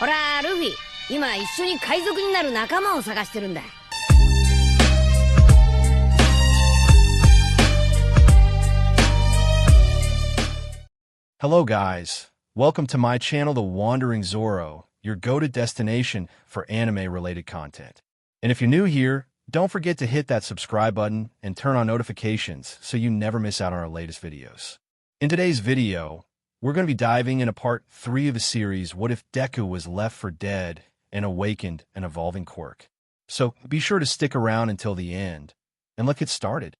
ほら、ルフィ、今一緒に海賊になる仲間を探してるんだ。Hello guys, welcome to my channel The Wandering Zoro, your go-to destination for anime-related content. And if you're new here, don't forget to hit that subscribe button and turn on notifications so you never miss out on our latest videos. In today's video, we're going to be diving into part 3 of the series, What If Deku Was Left for Dead and Awakened an Evolving Quirk. So be sure to stick around until the end, and let's get started.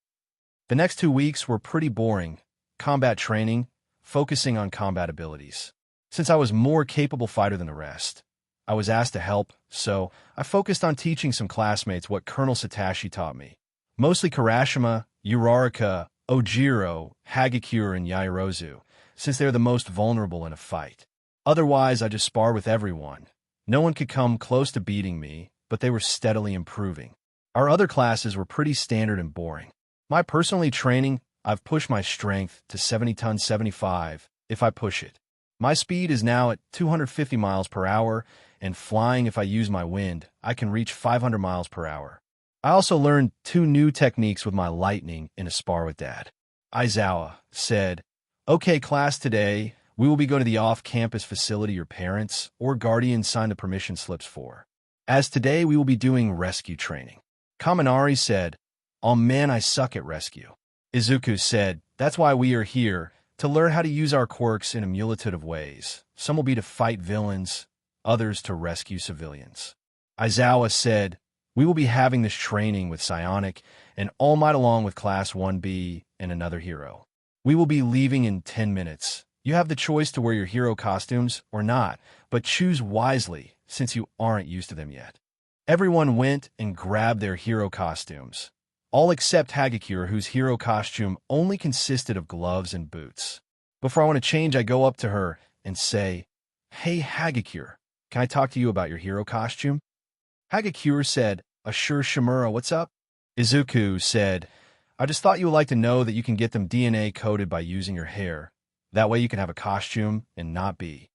The next 2 weeks were pretty boring, combat training, focusing on combat abilities. Since I was more capable fighter than the rest, I was asked to help, so I focused on teaching some classmates what Colonel Satoshi taught me. Mostly Kirashima, Uraraka, Ojiro, Hagakure, and Yaoyorozu, since they're the most vulnerable in a fight. Otherwise, I just spar with everyone. No one could come close to beating me, but they were steadily improving. Our other classes were pretty standard and boring. My personally training, I've pushed my strength to 70 tons 75 if I push it. My speed is now at 250 miles per hour, and flying if I use my wind, I can reach 500 miles per hour. I also learned 2 new techniques with my lightning in a spar with Dad. Aizawa said, "Okay class, today we will be going to the off-campus facility your parents or guardians signed the permission slips for. As today we will be doing rescue training." Kaminari said, "Oh man, I suck at rescue." Izuku said, "That's why we are here, to learn how to use our quirks in emulative ways. Some will be to fight villains, others to rescue civilians." Aizawa said, "We will be having this training with Psionic and All Might along with Class 1B and another hero. We will be leaving in 10 minutes. You have the choice to wear your hero costumes or not, but choose wisely since you aren't used to them yet." Everyone went and grabbed their hero costumes. All except Hagakure, whose hero costume only consisted of gloves and boots. Before I want to change, I go up to her and say, "Hey Hagakure, can I talk to you about your hero costume?" Hagakure said, "Sure Shimura, what's up?" Izuku said, "I just thought you would like to know that you can get them DNA coded by using your hair. That way you can have a costume and not be."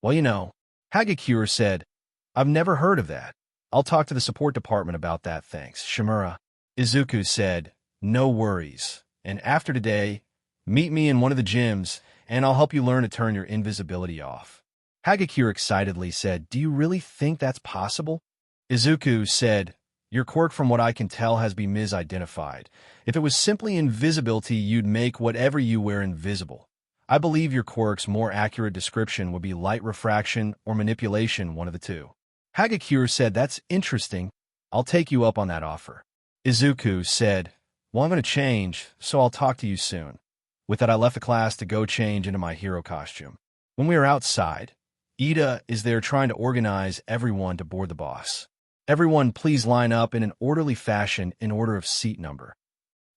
"Well, you know," Hagakure said, "I've never heard of that. I'll talk to the support department about that, thanks, Shimura." Izuku said, "No worries, and after today, meet me in one of the gyms, and I'll help you learn to turn your invisibility off." Hagakure excitedly said, "Do you really think that's possible?" Izuku said, "Your quirk from what I can tell has been misidentified. If it was simply invisibility, you'd make whatever you wear invisible. I believe your quirk's more accurate description would be light refraction or manipulation, one of the two." Hagakure said, "That's interesting. I'll take you up on that offer." Izuku said, "Well, I'm going to change, so I'll talk to you soon." With that, I left the class to go change into my hero costume. When we are outside, Ida is there trying to organize everyone to board the bus. "Everyone please line up in an orderly fashion in order of seat number."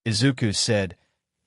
Izuku said,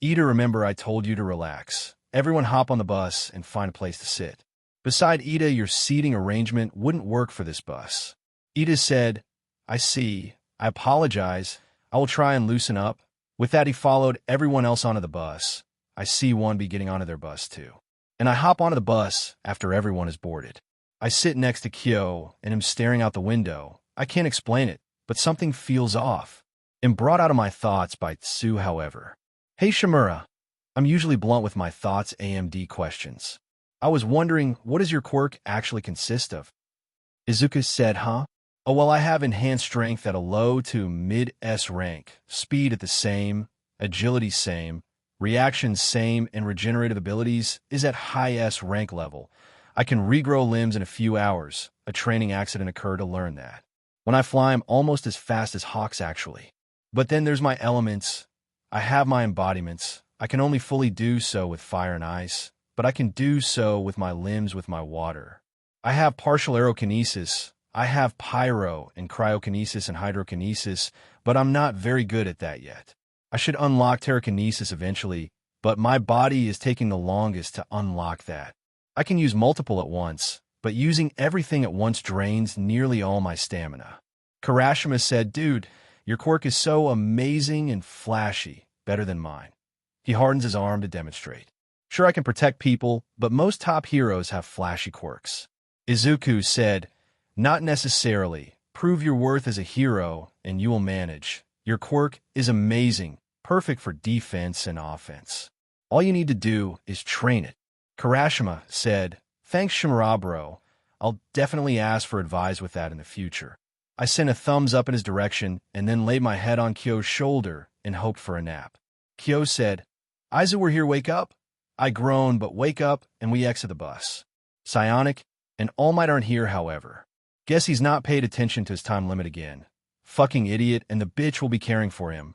"Ida, remember I told you to relax. Everyone hop on the bus and find a place to sit. Beside Ida, your seating arrangement wouldn't work for this bus." Ida said, "I see. I apologize. I will try and loosen up." With that, he followed everyone else onto the bus. I see one be getting onto their bus too. And I hop onto the bus after everyone is boarded. I sit next to Kyo and am staring out the window. I can't explain it, but something feels off. I'm brought out of my thoughts by Tsu, however. "Hey Shimura." I'm usually blunt with my thoughts AMD questions. "I was wondering, what does your quirk actually consist of?" Izuku said, "Huh? Oh, well, I have enhanced strength at a low to mid-S rank, speed at the same, agility same, reactions same, and regenerative abilities is at high S rank level. I can regrow limbs in a few hours. A training accident occurred to learn that. When I fly, I'm almost as fast as hawks, actually. But then there's my elements. I have my embodiments. I can only fully do so with fire and ice, but I can do so with my limbs with my water. I have partial aerokinesis. I have pyro and cryokinesis and hydrokinesis, but I'm not very good at that yet. I should unlock telekinesis eventually, but my body is taking the longest to unlock that. I can use multiple at once, but using everything at once drains nearly all my stamina." Kirashima said, "Dude, your quirk is so amazing and flashy, better than mine." He hardens his arm to demonstrate. "Sure, I can protect people, but most top heroes have flashy quirks." Izuku said, "Not necessarily. Prove your worth as a hero, and you will manage. Your quirk is amazing, perfect for defense and offense. All you need to do is train it." Karashima said, "Thanks, Shimura bro. I'll definitely ask for advice with that in the future." I sent a thumbs up in his direction and then laid my head on Kyo's shoulder and hoped for a nap. Kyo said, "Aizu, we're here, wake up." I groaned, but wake up, and we exit the bus. Psionic and All Might aren't here, however. Guess he's not paid attention to his time limit again. Fucking idiot, and the bitch will be caring for him.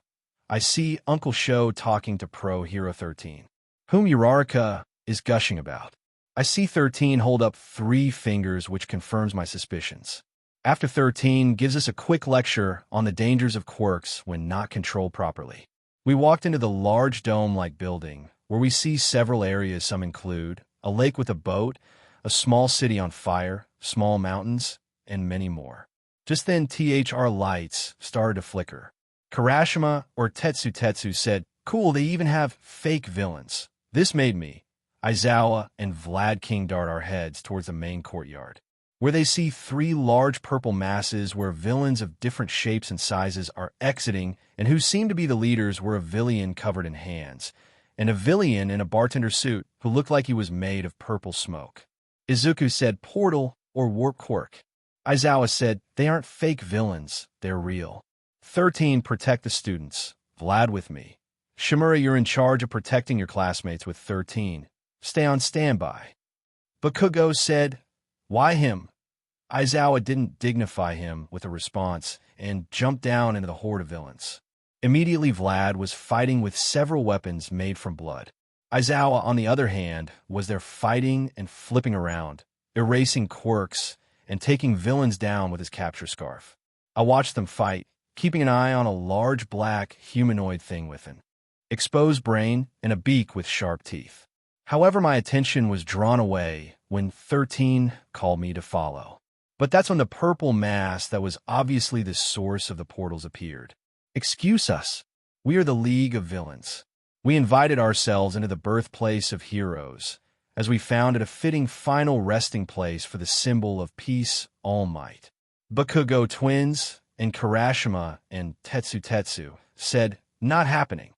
I see Uncle Sho talking to Pro Hero 13, whom Uraraka is gushing about. I see 13 hold up 3 fingers, which confirms my suspicions. After 13 gives us a quick lecture on the dangers of quirks when not controlled properly. We walked into the large dome-like building, where we see several areas. Some include a lake with a boat, a small city on fire, small mountains, and many more. Just then, THR lights started to flicker. Karashima, or Tetsu, said, "Cool, they even have fake villains." This made me, Aizawa, and Vlad King dart our heads towards the main courtyard, where they see 3 large purple masses where villains of different shapes and sizes are exiting, and who seem to be the leaders were a villain covered in hands, and a villain in a bartender suit who looked like he was made of purple smoke. Izuku said, "Portal or warp quirk." Aizawa said, "They aren't fake villains, they're real." 13, protect the students. Vlad with me. Shimura, you're in charge of protecting your classmates with 13. Stay on standby. Bakugo said, "Why him?" Aizawa didn't dignify him with a response and jumped down into the horde of villains. Immediately, Vlad was fighting with several weapons made from blood. Aizawa, on the other hand, was there fighting and flipping around, erasing quirks, and taking villains down with his capture scarf. I watched them fight, keeping an eye on a large black humanoid thing with an exposed brain and a beak with sharp teeth. However, my attention was drawn away when 13 called me to follow. But that's when the purple mass that was obviously the source of the portals appeared. "Excuse us. We are the League of Villains. We invited ourselves into the birthplace of heroes, as we found it a fitting final resting place for the symbol of peace, all might." Bakugo twins and Karashima and Tetsu said, "Not happening."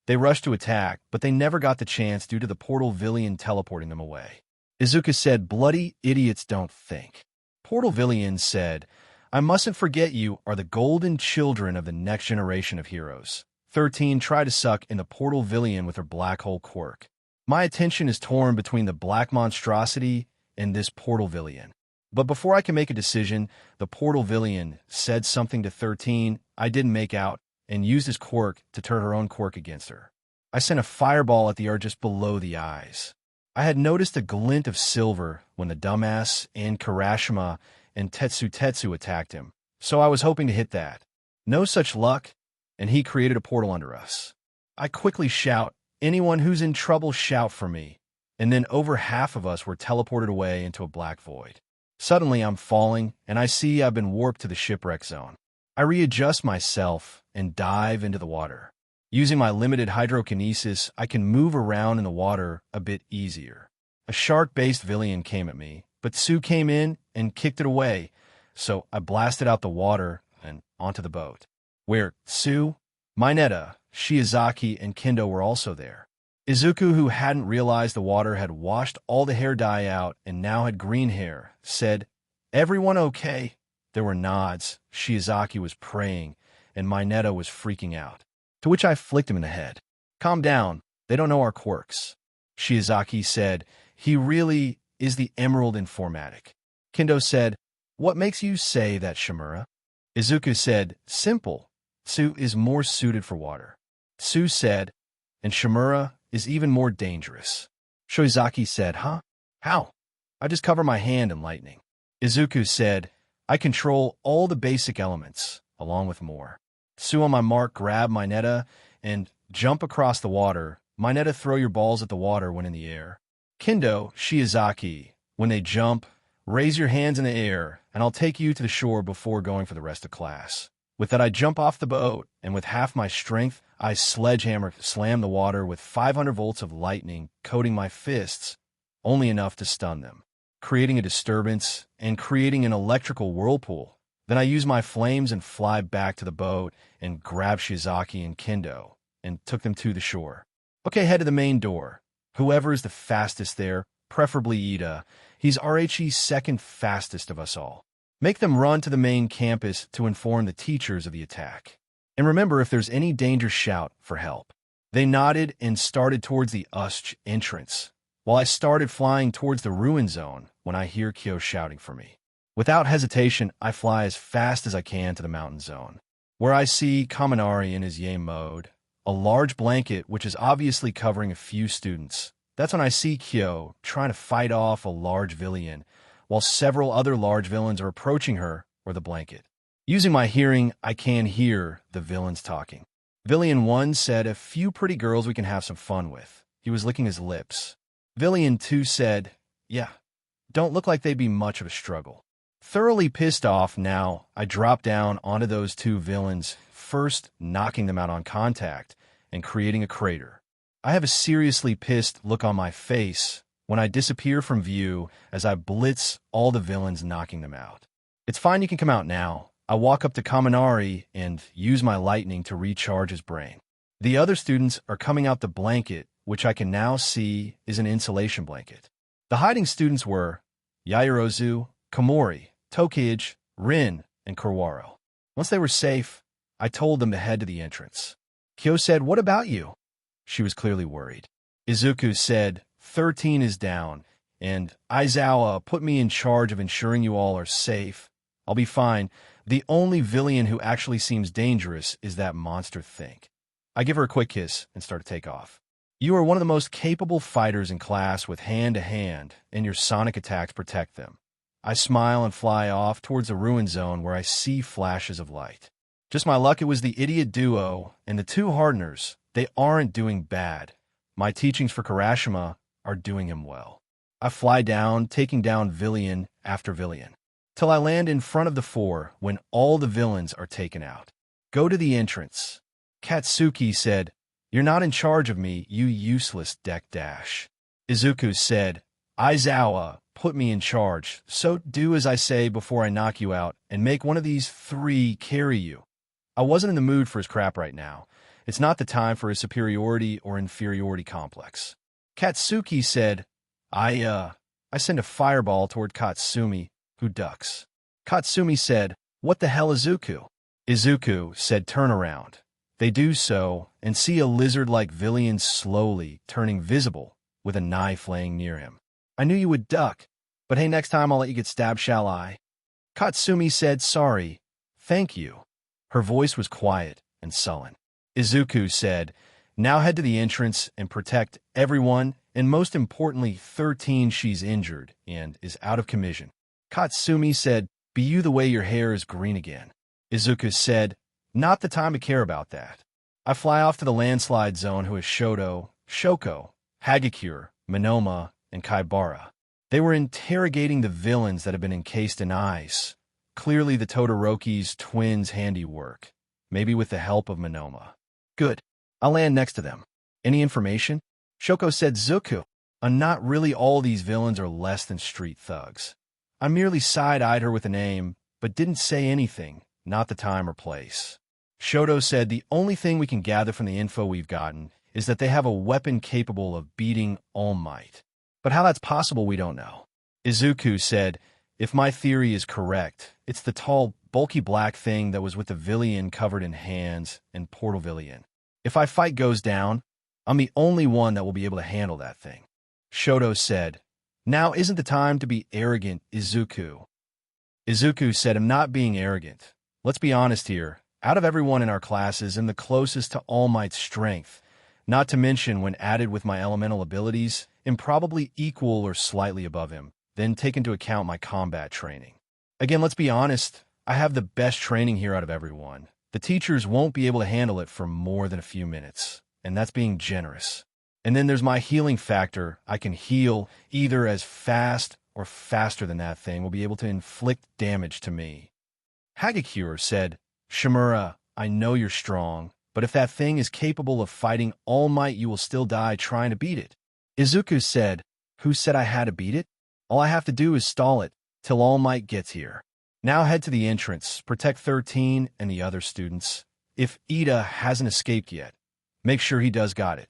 They rushed to attack, but they never got the chance due to the portal villain teleporting them away. Izuku said, "Bloody idiots don't think." Portal villain said, "I mustn't forget you are the golden children of the next generation of heroes." 13 tried to suck in the portal villain with her black hole quirk. My attention is torn between the black monstrosity and this portal villain. But before I can make a decision, the portal villain said something to 13 I didn't make out and used his quirk to turn her own quirk against her. I sent a fireball at the earth just below the eyes. I had noticed a glint of silver when the dumbass and Karashima and Tetsu attacked him, so I was hoping to hit that. No such luck, and he created a portal under us. I quickly shout, "Anyone who's in trouble, shout for me," and then over half of us were teleported away into a black void. Suddenly, I'm falling, and I see I've been warped to the shipwreck zone. I readjust myself and dive into the water. Using my limited hydrokinesis, I can move around in the water a bit easier. A shark-based villain came at me, but Sue came in and kicked it away, so I blasted out the water and onto the boat, where Sue, Mineta, Shiozaki, and Kendo were also there. Izuku, who hadn't realized the water had washed all the hair dye out and now had green hair, said, "Everyone okay?" There were nods. Shiozaki was praying, and Mineta was freaking out. To which I flicked him in the head. "Calm down. They don't know our quirks." Shiozaki said, "He really is the Emerald Informatic." Kendo said, "What makes you say that, Shimura?" Izuku said, "Simple. Sue is more suited for water." Sue said, "And Shimura is even more dangerous." Shiozaki said, "Huh? How?" "I just cover my hand in lightning." Izuku said, "I control all the basic elements, along with more." Sue, on my mark, grab Mineta and jump across the water. Mineta, throw your balls at the water when in the air. Kendo, Shiozaki, when they jump, raise your hands in the air, and I'll take you to the shore before going for the rest of class. With that, I jump off the boat, and with half my strength, I sledgehammer slam the water with 500 volts of lightning coating my fists, only enough to stun them. creating a disturbance and creating an electrical whirlpool. Then I use my flames and fly back to the boat and grab Shizaki and Kendo and took them to the shore. Okay, head to the main door. Whoever is the fastest there, preferably Ida, he's RHE's second fastest of us all. Make them run to the main campus to inform the teachers of the attack. And remember, if there's any danger, shout for help. They nodded and started towards the USCH entrance, while I started flying towards the ruin zone when I hear Kyo shouting for me. Without hesitation, I fly as fast as I can to the mountain zone, where I see Kaminari in his Yay mode, a large blanket which is obviously covering a few students. That's when I see Kyo trying to fight off a large villain, while several other large villains are approaching her or the blanket. Using my hearing, I can hear the villains talking. Villain 1 said, "A few pretty girls we can have some fun with." He was licking his lips. Villain 2 said, "Yeah, don't look like they'd be much of a struggle." Thoroughly pissed off now, I drop down onto those two villains, first knocking them out on contact and creating a crater. I have a seriously pissed look on my face when I disappear from view as I blitz all the villains, knocking them out. It's fine, you can come out now. I walk up to Kaminari and use my lightning to recharge his brain. The other students are coming out the blanket, which I can now see is an insulation blanket. The hiding students were Yairozu, Komori, Tokage, Rin, and Kurwaro. Once they were safe, I told them to head to the entrance. Kyo said, "What about you?" She was clearly worried. Izuku said, 13 is down, and Aizawa put me in charge of ensuring you all are safe. I'll be fine. The only villain who actually seems dangerous is that monster Think. I give her a quick kiss and start to take off. You are one of the most capable fighters in class with hand-to-hand, and your sonic attacks protect them. I smile and fly off towards the ruin zone where I see flashes of light. Just my luck, it was the idiot duo and the two hardeners. They aren't doing bad. My teachings for Karashima are doing him well. I fly down, taking down villain after villain, till I land in front of the four when all the villains are taken out. Go to the entrance. Katsuki said, "You're not in charge of me, you useless deck dash." Izuku said, "Aizawa put me in charge, so do as I say before I knock you out and make one of these three carry you." I wasn't in the mood for his crap right now. It's not the time for his superiority or inferiority complex. Katsuki said, I send a fireball toward Katsumi, who ducks. Katsumi said, "What the hell, Izuku?" Izuku said, "Turn around." They do so and see a lizard-like villain slowly turning visible with a knife laying near him. "I knew you would duck, but hey, next time I'll let you get stabbed, shall I?" Katsumi said, "Sorry, thank you." Her voice was quiet and sullen. Izuku said, "Now head to the entrance and protect everyone, and most importantly, 13, she's injured and is out of commission." Katsumi said, "Be you the way your hair is green again." Izuku said, "Not the time to care about that." I fly off to the landslide zone who is Shoto, Shoko, Hagakure, Minoma, and Kaibara. They were interrogating the villains that have been encased in ice. Clearly the Todoroki's twins' handiwork, maybe with the help of Minoma. Good. I'll land next to them. Any information? Shoko said, "Zuku, not really all these villains are less than street thugs." I merely side-eyed her with a name, but didn't say anything, not the time or place. Shoto said, "The only thing we can gather from the info we've gotten is that they have a weapon capable of beating All Might. But how that's possible, we don't know." Izuku said, "If my theory is correct, it's the tall, bulky black thing that was with the villain covered in hands and portal villain. If our fight goes down, I'm the only one that will be able to handle that thing." Shoto said, "Now isn't the time to be arrogant, Izuku." Izuku said, "I'm not being arrogant. Let's be honest here. Out of everyone in our classes, I'm the closest to All Might's strength. Not to mention, when added with my elemental abilities, I'm probably equal or slightly above him. Then take into account my combat training. Again, let's be honest. I have the best training here out of everyone. The teachers won't be able to handle it for more than a few minutes, and that's being generous. And then there's my healing factor. I can heal either as fast or faster than that thing will be able to inflict damage to me." Hagakure said, "Shimura, I know you're strong, but if that thing is capable of fighting All Might, you will still die trying to beat it." Izuku said, "Who said I had to beat it?" All I have to do is stall it till All Might gets here. Now head to the entrance, protect 13 and the other students. If Ida hasn't escaped yet, make sure he does got it."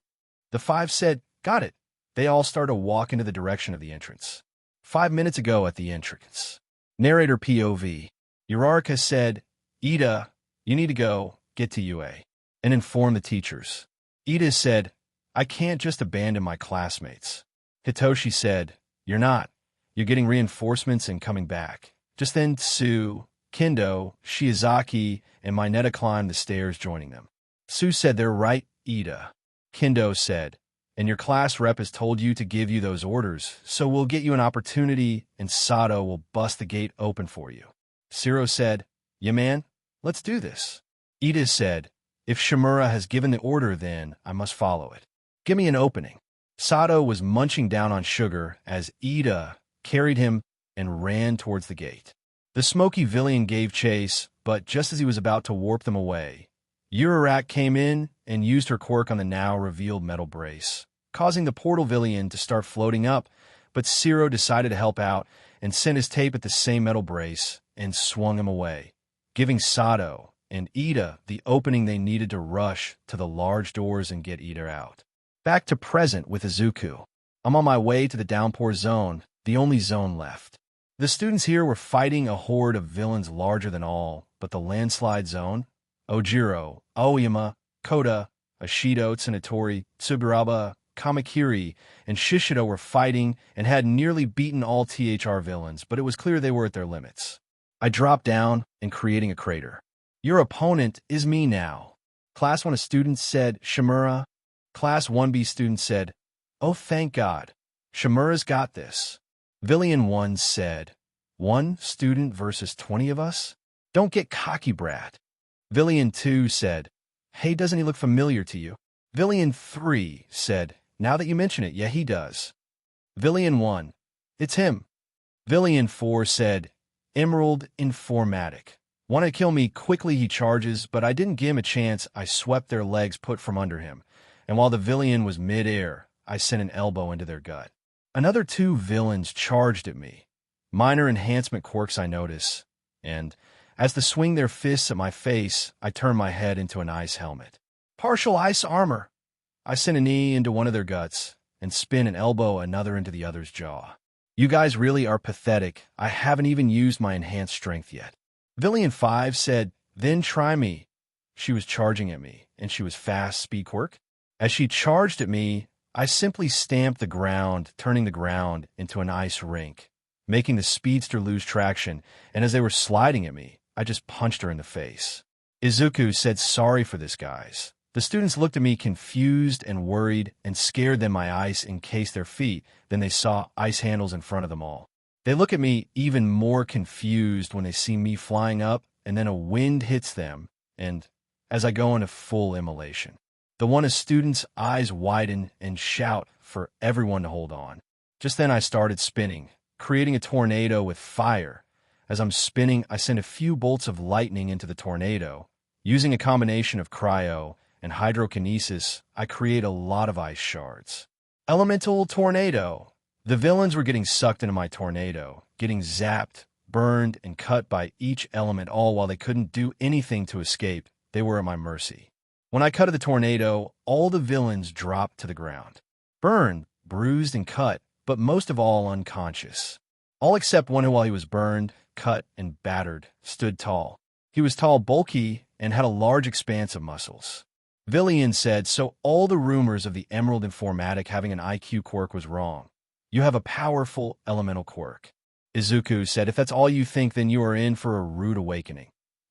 The 5 said, "Got it." They all started to walk into the direction of the entrance. 5 minutes ago at the entrance. Narrator POV. Uraraka said, "Ida, you need to go, get to UA, and inform the teachers." Ida said, "I can't just abandon my classmates." Hitoshi said, "You're not. You're getting reinforcements and coming back." Just then, Tsu, Kendo, Shiozaki, and Mineta climbed the stairs, joining them. Tsu said, "They're right, Ida." Kendo said, "And your class rep has told you to give you those orders, so we'll get you an opportunity and Sato will bust the gate open for you." Shiro said, "Yeah, man, let's do this." Ida said, "If Shimura has given the order, then I must follow it. Give me an opening." Sato was munching down on sugar as Ida carried him and ran towards the gate. The smoky villain gave chase, but just as he was about to warp them away, Urarak came in and used her quirk on the now revealed metal brace, causing the portal villain to start floating up, but Shiro decided to help out and sent his tape at the same metal brace and swung him away, giving Sato and Ida the opening they needed to rush to the large doors and get Ida out. Back to present with Izuku. I'm on my way to the downpour zone, the only zone left. The students here were fighting a horde of villains larger than all, but the landslide zone, Ojiro, Aoyama, Koda, Ashido, Tsunatori, Tsuburaba, Kamakiri, and Shishido were fighting and had nearly beaten all THR villains, but it was clear they were at their limits. I dropped down and creating a crater. "Your opponent is me now." Class 1 student said, "Shimura." Class 1B student said, "Oh, thank God. Shimura's got this." Villain 1 said, "One student versus 20 of us? Don't get cocky, brat." Villain 2 said, "Hey, doesn't he look familiar to you?" Villain 3 said, "Now that you mention it, yeah, he does." Villain 1, "It's him." Villain 4 said, "Emerald Informatic. Want to kill me quickly, he charges, but I didn't give him a chance. I swept their legs put from under him, and while the villain was mid-air, I sent an elbow into their gut. Another 2 villains charged at me. Minor enhancement quirks I notice, and as they swing their fists at my face, I turn my head into an ice helmet. Partial ice armor. I send a knee into one of their guts and spin an elbow another into the other's jaw. You guys really are pathetic. I haven't even used my enhanced strength yet. Villain 5 said, "Then try me." She was charging at me, and she was fast, speed quirk. As she charged at me, I simply stamped the ground, turning the ground into an ice rink, making the speedster lose traction, and as they were sliding at me, I just punched her in the face. Izuku said, "Sorry for this, guys." The students looked at me confused and worried and scared them my ice encased their feet. Then they saw ice handles in front of them all. They look at me even more confused when they see me flying up, and then a wind hits them, and as I go into full immolation. The one of students' eyes widen and shout for everyone to hold on. Just then I started spinning, creating a tornado with fire. As I'm spinning, I send a few bolts of lightning into the tornado. Using a combination of cryo and hydrokinesis, I create a lot of ice shards. Elemental tornado. The villains were getting sucked into my tornado, getting zapped, burned, and cut by each element, all while they couldn't do anything to escape. They were at my mercy. When I cut at the tornado, all the villains dropped to the ground. Burned, bruised, and cut, but most of all unconscious. All except one who, while he was burned, cut, and battered, stood tall. He was tall, bulky, and had a large expanse of muscles. Villian said, "So all the rumors of the Emerald Informatic having an IQ quirk was wrong. You have a powerful elemental quirk." Izuku said, "If that's all you think, then you are in for a rude awakening."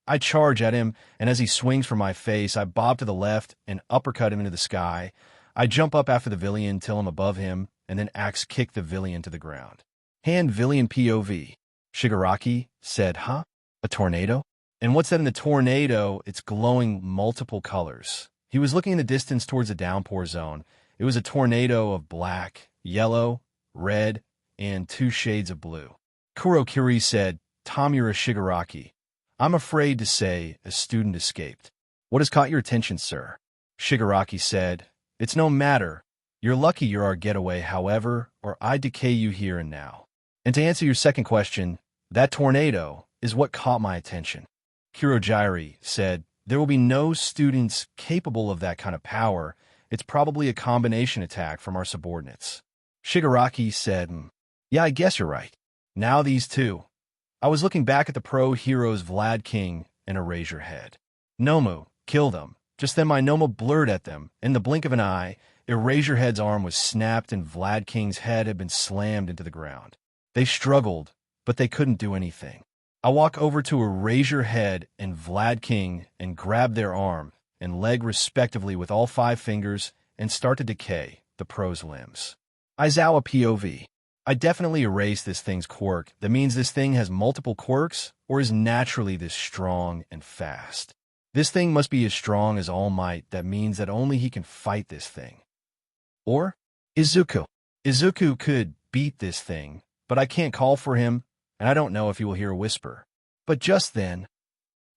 I charge at him, and as he swings for my face, I bob to the left and uppercut him into the sky. I jump up after the villain till I'm above him, and then axe kick the villain to the ground. Hand villain POV. Shigaraki said, "Huh? A tornado? And what's that in the tornado? It's glowing multiple colors." He was looking in the distance towards the downpour zone. It was a tornado of black, yellow, red, and 2 shades of blue. Kurokiri said, "Tamura Shigaraki. I'm afraid to say a student escaped. What has caught your attention, sir?" Shigaraki said, "It's no matter. You're lucky you're our getaway, however, or I'd decay you here and now." And to answer your second question, that tornado is what caught my attention. Kurogyri said, there will be no students capable of that kind of power. It's probably a combination attack from our subordinates. Shigaraki said, yeah, I guess you're right. Now these two. I was looking back at the pro heroes Vlad King and Eraserhead. Nomu, kill them. Just then my Nomu blurred at them. In the blink of an eye, Eraserhead's arm was snapped and Vlad King's head had been slammed into the ground. They struggled, but they couldn't do anything. I walk over to Eraserhead and Vlad King and grab their arm and leg respectively with all 5 fingers and start to decay the pro's limbs. Aizawa POV. I definitely erased this thing's quirk. That means this thing has multiple quirks or is naturally this strong and fast. This thing must be as strong as All Might. That means that only he can fight this thing. Or Izuku. Izuku could beat this thing, but I can't call for him, and I don't know if he will hear a whisper. But just then,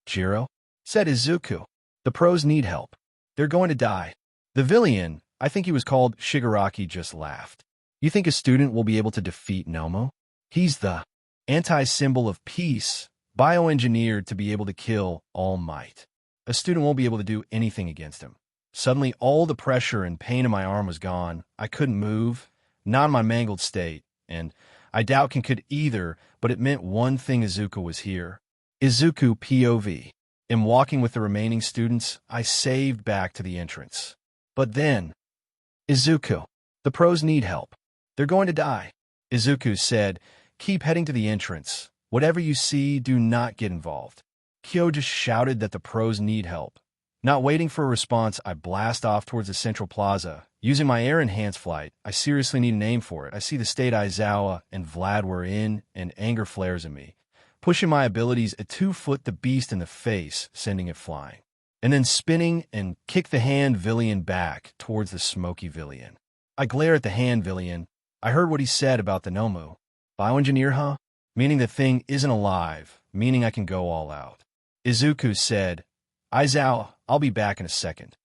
Jiro, said Izuku, the pros need help. They're going to die. The villain, I think he was called Shigaraki, just laughed. You think a student will be able to defeat Nomu? He's the anti-symbol of peace, bioengineered to be able to kill All Might. A student won't be able to do anything against him. Suddenly, all the pressure and pain in my arm was gone. I couldn't move, not in my mangled state, and I doubt Ken could either, but it meant one thing: Izuku was here. Izuku POV. In walking with the remaining students, I saved back to the entrance. But then, Izuku, the pros need help. They're going to die. Izuku said, keep heading to the entrance. Whatever you see, do not get involved. Kyo just shouted that the pros need help. Not waiting for a response, I blast off towards the central plaza. Using my air-enhanced flight, I seriously need a name for it. I see the state Aizawa and Vlad were in, and anger flares in me. Pushing my abilities, I 2-foot the beast in the face, sending it flying. And then spinning and kick the hand villain back towards the smoky villain. I glare at the hand villain. I heard what he said about the Nomu. Bioengineer, huh? Meaning the thing isn't alive, meaning I can go all out. Izuku said, Aizawa, I'll be back in a second.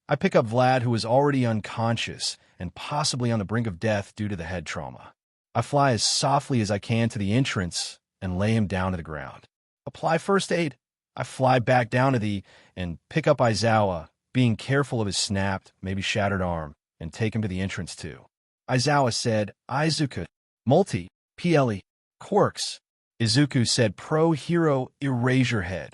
I pick up Vlad, who is already unconscious and possibly on the brink of death due to the head trauma. I fly as softly as I can to the entrance and lay him down to the ground. Apply first aid. I fly back down to the and pick up Aizawa, being careful of his snapped, maybe shattered arm, and take him to the entrance too. Aizawa said, Izuku, multi, PLE, quirks. Izuku said, pro hero Eraserhead.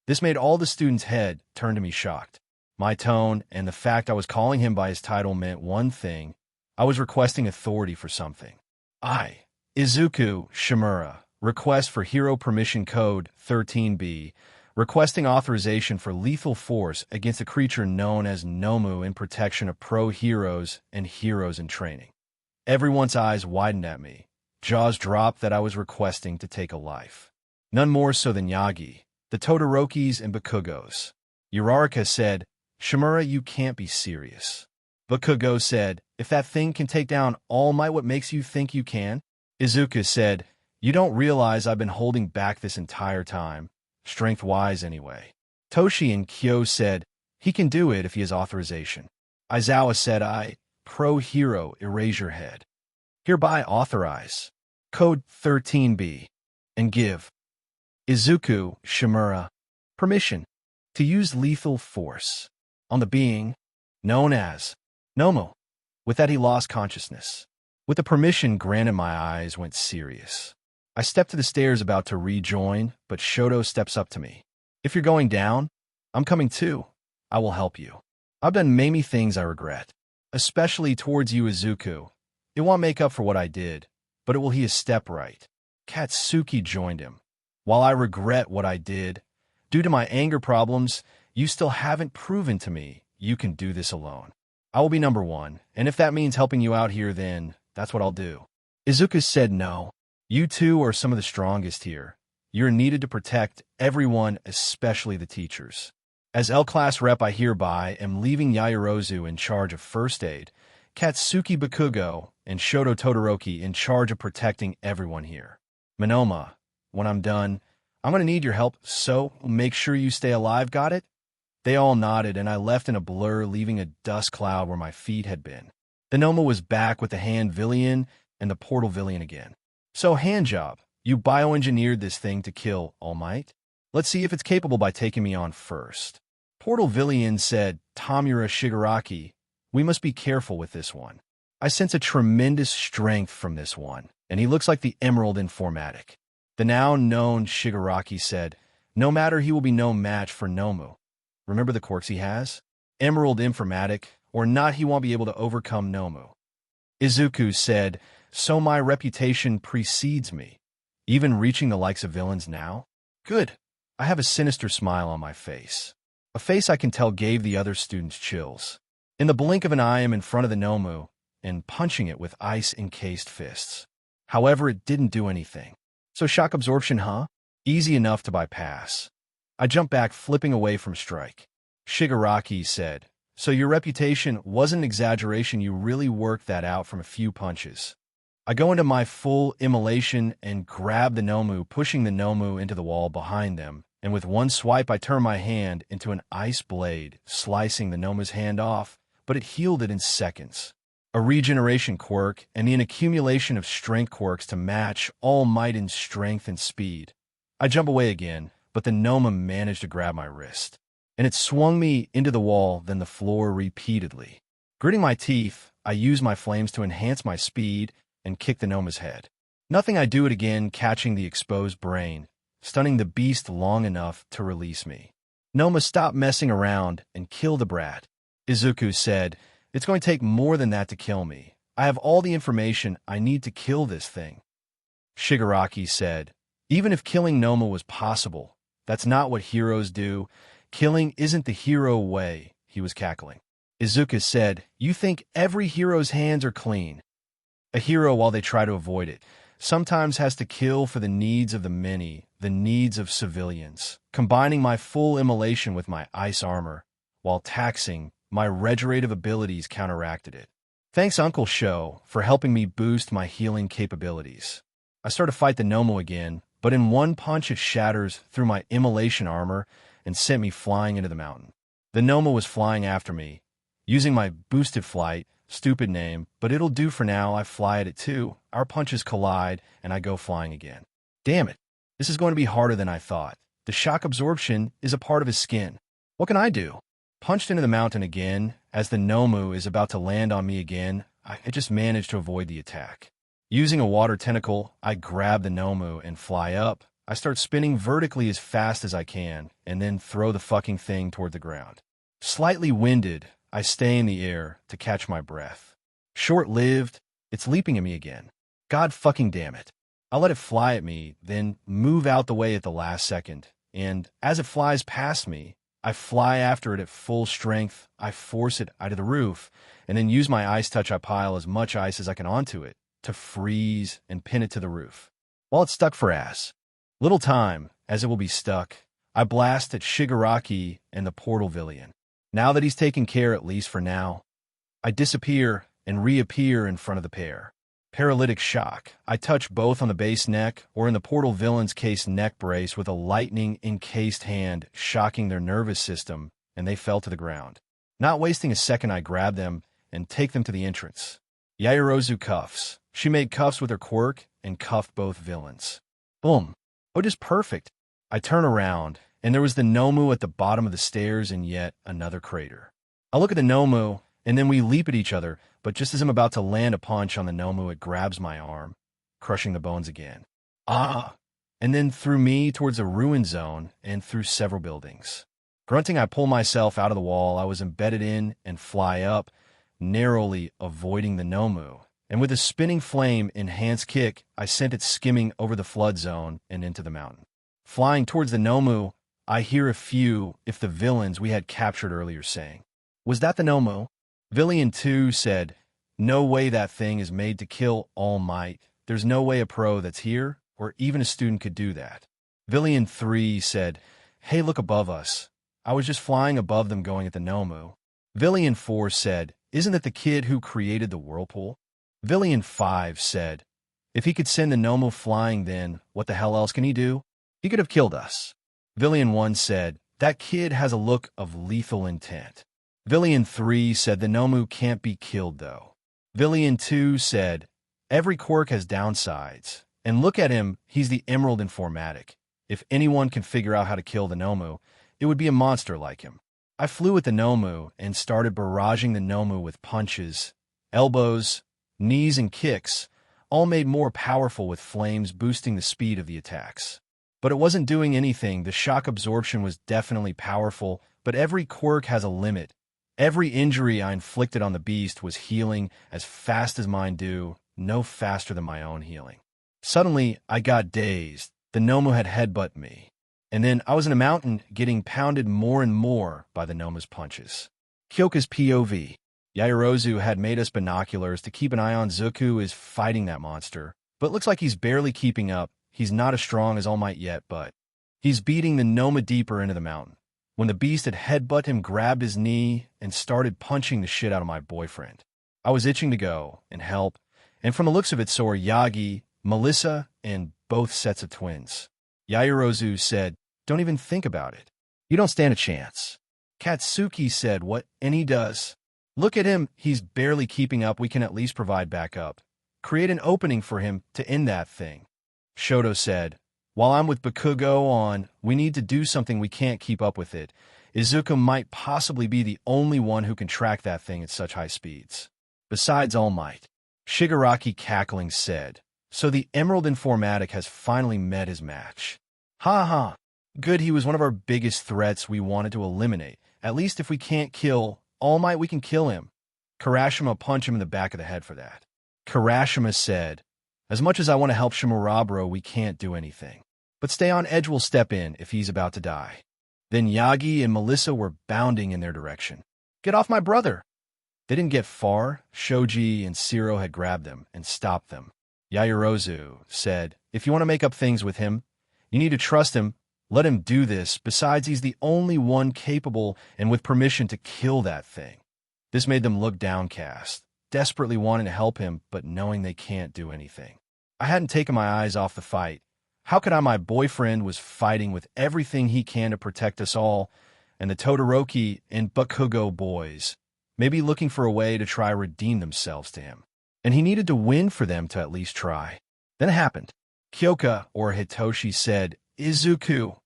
This made all the students' head turn to me shocked. My tone and the fact I was calling him by his title meant one thing. I was requesting authority for something. Izuku Shimura, request for Hero Permission Code 13B, requesting authorization for lethal force against a creature known as Nomu in protection of pro heroes and heroes in training. Everyone's eyes widened at me. Jaws dropped that I was requesting to take a life. None more so than Yagi, the Todorokis and Bakugos. Uraraka said, Shimura, you can't be serious. Bakugo said, if that thing can take down All Might, what makes you think you can? Izuku said, you don't realize I've been holding back this entire time, strength-wise anyway. Toshi and Kyo said, he can do it if he has authorization. Aizawa said, pro hero Eraserhead. Hereby authorize. Code 13B. And give Izuku Shimura permission to use lethal force on the being known as Nomu. With that, he lost consciousness. With the permission granted, my eyes went serious. I stepped to the stairs about to rejoin, but Shoto steps up to me. If you're going down, I'm coming too. I will help you. I've done many things I regret, especially towards you, Izuku. It won't make up for what I did, but it will he a step right. Katsuki joined him. While I regret what I did, due to my anger problems, you still haven't proven to me you can do this alone. I will be number one, and if that means helping you out here, then that's what I'll do. Izuku said no. You two are some of the strongest here. You're needed to protect everyone, especially the teachers. As L-Class Rep, I hereby am leaving Yaoyorozu in charge of first aid, Katsuki Bakugo and Shoto Todoroki in charge of protecting everyone here. Monoma, when I'm done, I'm going to need your help, so make sure you stay alive, got it? They all nodded, and I left in a blur, leaving a dust cloud where my feet had been. The Noma was back with the hand villain and the portal villain again. So handjob, you bioengineered this thing to kill All Might? Let's see if it's capable by taking me on first. Portal Villian said, Tamura Shigaraki, we must be careful with this one. I sense a tremendous strength from this one, and he looks like the Emerald Informatic. The now known Shigaraki said, no matter, he will be no match for Nomu. Remember the quirks he has? Emerald Informatic, or not, he won't be able to overcome Nomu. Izuku said, so my reputation precedes me, even reaching the likes of villains now? Good. I have a sinister smile on my face. A face I can tell gave the other students chills. In the blink of an eye, I am in front of the Nomu and punching it with ice-encased fists. However, it didn't do anything. So shock absorption, huh? Easy enough to bypass. I jumped back, flipping away from strike. Shigaraki said, so your reputation wasn't an exaggeration, you really worked that out from a few punches. I go into my full immolation and grab the Nomu, pushing the Nomu into the wall behind them, and with one swipe I turn my hand into an ice blade, slicing the Nomu's hand off, but it healed it in seconds. A regeneration quirk and an accumulation of strength quirks to match All Might in strength and speed. I jump away again, but the Noma managed to grab my wrist, and it swung me into the wall, then the floor repeatedly. Gritting my teeth, I use my flames to enhance my speed and kick the Noma's head. Nothing, I do it again, catching the exposed brain, stunning the beast long enough to release me. Noma, stop messing around and kill the brat. Izuku said, it's going to take more than that to kill me. I have all the information I need to kill this thing. Shigaraki said, even if killing Noma was possible, that's not what heroes do. Killing isn't the hero way, he was cackling. Izuku said, you think every hero's hands are clean? A hero, while they try to avoid it, sometimes has to kill for the needs of the many, the needs of civilians, combining my full immolation with my ice armor, while taxing, my regenerative abilities counteracted it. Thanks, Uncle Sho, for helping me boost my healing capabilities. I start to fight the Nomu again, but in one punch it shatters through my immolation armor and sent me flying into the mountain. The Nomu was flying after me, using my boosted flight, stupid name, but it'll do for now. I fly at it too. Our punches collide, and I go flying again. Damn it. This is going to be harder than I thought. The shock absorption is a part of his skin. What can I do? Punched into the mountain again. As the Nomu is about to land on me again, I just managed to avoid the attack. Using a water tentacle, I grab the Nomu and fly up. I start spinning vertically as fast as I can, and then throw the fucking thing toward the ground. Slightly winded, I stay in the air to catch my breath. Short-lived, it's leaping at me again. God fucking damn it. I let it fly at me, then move out the way at the last second, and as it flies past me, I fly after it at full strength. I force it out of the roof, and then use my ice touch. I pile as much ice as I can onto it to freeze and pin it to the roof. While it's stuck for ass, little time, as it will be stuck, I blast at Shigaraki and the Portal Villian. Now that he's taken care, at least for now, I disappear and reappear in front of the pair. Paralytic shock. I touch both on the base neck, or in the Portal Villain's case neck brace, with a lightning-encased hand, shocking their nervous system, and they fell to the ground. Not wasting a second, I grab them and take them to the entrance. Yairozu cuffs. She made cuffs with her quirk and cuffed both villains. Boom. Oh, just perfect. I turn around, and there was the Nomu at the bottom of the stairs in yet another crater. I look at the Nomu, and then we leap at each other, but just as I'm about to land a punch on the Nomu, it grabs my arm, crushing the bones again. Ah! And then threw me towards a ruin zone and through several buildings. Grunting, I pull myself out of the wall I was embedded in and fly up, narrowly avoiding the Nomu. And with a spinning flame enhanced kick, I sent it skimming over the flood zone and into the mountain. Flying towards the Nomu, I hear a few, if the villains we had captured earlier, saying, was that the Nomu? Villian 2 said, no way, that thing is made to kill All Might. There's no way a pro that's here, or even a student, could do that. Villian 3 said, hey, look above us. I was just flying above them going at the Nomu. Villian 4 said, isn't it the kid who created the whirlpool? Villian 5 said, if he could send the Nomu flying, then what the hell else can he do? He could have killed us. Villian 1 said, that kid has a look of lethal intent. Villian 3 said, the Nomu can't be killed though. Villian 2 said, every quirk has downsides, And look at him, he's the Emerald Informatic. If anyone can figure out how to kill the Nomu, it would be a monster like him. I flew at the Nomu and started barraging the Nomu with punches, elbows, knees, and kicks, all made more powerful with flames boosting the speed of the attacks. But it wasn't doing anything. The shock absorption was definitely powerful, but every quirk has a limit. Every injury I inflicted on the beast was healing as fast as mine do, no faster than my own healing. Suddenly, I got dazed. The Nomu had headbutted me. And then I was in a mountain getting pounded more and more by the Nomu's punches. Kyoka's POV. Yaoyorozu had made us binoculars to keep an eye on Zuko is fighting that monster, but looks like he's barely keeping up. He's not as strong as All Might yet, but he's beating the Noma deeper into the mountain. When the beast had headbutted him, grabbed his knee, and started punching the shit out of my boyfriend. I was itching to go and help, and from the looks of it, so are Yagi, Melissa, and both sets of twins. Yaoyorozu said, "Don't even think about it. You don't stand a chance." Katsuki said, "What?" And he does. "Look at him, he's barely keeping up. We can at least provide backup. Create an opening for him to end that thing." Shoto said, "While I'm with Bakugo on, we need to do something. We can't keep up with it. Izuku might possibly be the only one who can track that thing at such high speeds. Besides All Might." Shigaraki cackling said, "So the Emerald Informatic has finally met his match. Ha ha. Good, he was one of our biggest threats we wanted to eliminate. At least if we can't kill All Might, we can kill him." Karashima punched him in the back of the head for that. Karashima said, "As much as I want to help Shimuraburo, we can't do anything. But Stay on Edge will step in if he's about to die." Then Yagi and Melissa were bounding in their direction. "Get off my brother!" They didn't get far. Shoji and Siro had grabbed them and stopped them. Yaoyorozu said, "If you want to make up things with him, you need to trust him. Let him do this. Besides, he's the only one capable and with permission to kill that thing." This made them look downcast, desperately wanting to help him, but knowing they can't do anything. I hadn't taken my eyes off the fight. How could I? My boyfriend was fighting with everything he can to protect us all, and the Todoroki and Bakugo boys, maybe looking for a way to try redeem themselves to him. And he needed to win for them to at least try. Then it happened. Kyoka, or Hitoshi, said, "Izuku."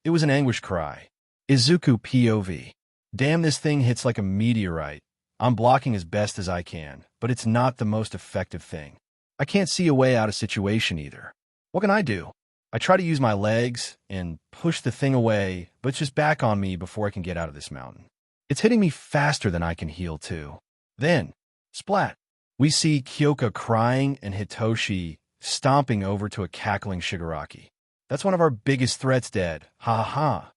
It was an anguished cry. Izuku POV. "Damn, this thing hits like a meteorite. I'm blocking as best as I can, but it's not the most effective thing. I can't see a way out of situation either. What can I do? I try to use my legs and push the thing away, but it's just back on me before I can get out of this mountain. It's hitting me faster than I can heal too." Then, splat. We see Kyoka crying and Hitoshi stomping over to a cackling Shigaraki. "That's one of our biggest threats dead. Ha ha ha."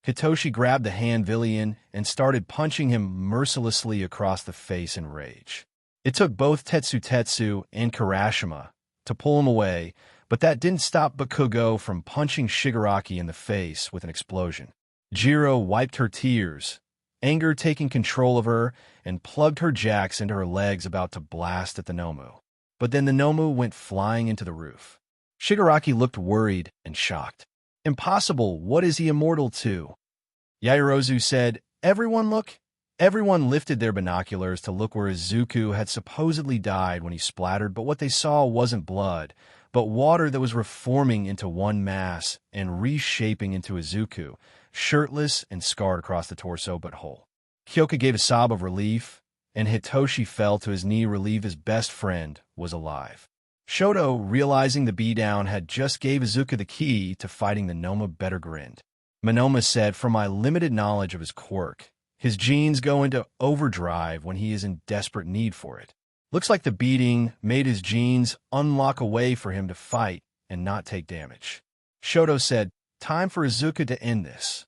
Hitoshi grabbed the hand Villian and started punching him mercilessly across the face in rage. It took both Tetsu and Karashima to pull him away, but that didn't stop Bakugo from punching Shigaraki in the face with an explosion. Jiro wiped her tears, anger taking control of her, and plugged her jacks into her legs about to blast at the Nomu. But then the Nomu went flying into the roof. Shigaraki looked worried and shocked. "Impossible, what is he immortal to?" Yaoyorozu said, "Everyone look." Everyone lifted their binoculars to look where Izuku had supposedly died when he splattered, but what they saw wasn't blood, but water that was reforming into one mass and reshaping into Izuku, shirtless and scarred across the torso but whole. Kyoka gave a sob of relief, and Hitoshi fell to his knee, relieved his best friend was alive. Shoto, realizing the beatdown, had just gave Izuku the key to fighting the Noma, better grinned. Monoma said, "From my limited knowledge of his quirk, his genes go into overdrive when he is in desperate need for it. Looks like the beating made his genes unlock a way for him to fight and not take damage." Shoto said, "Time for Izuku to end this."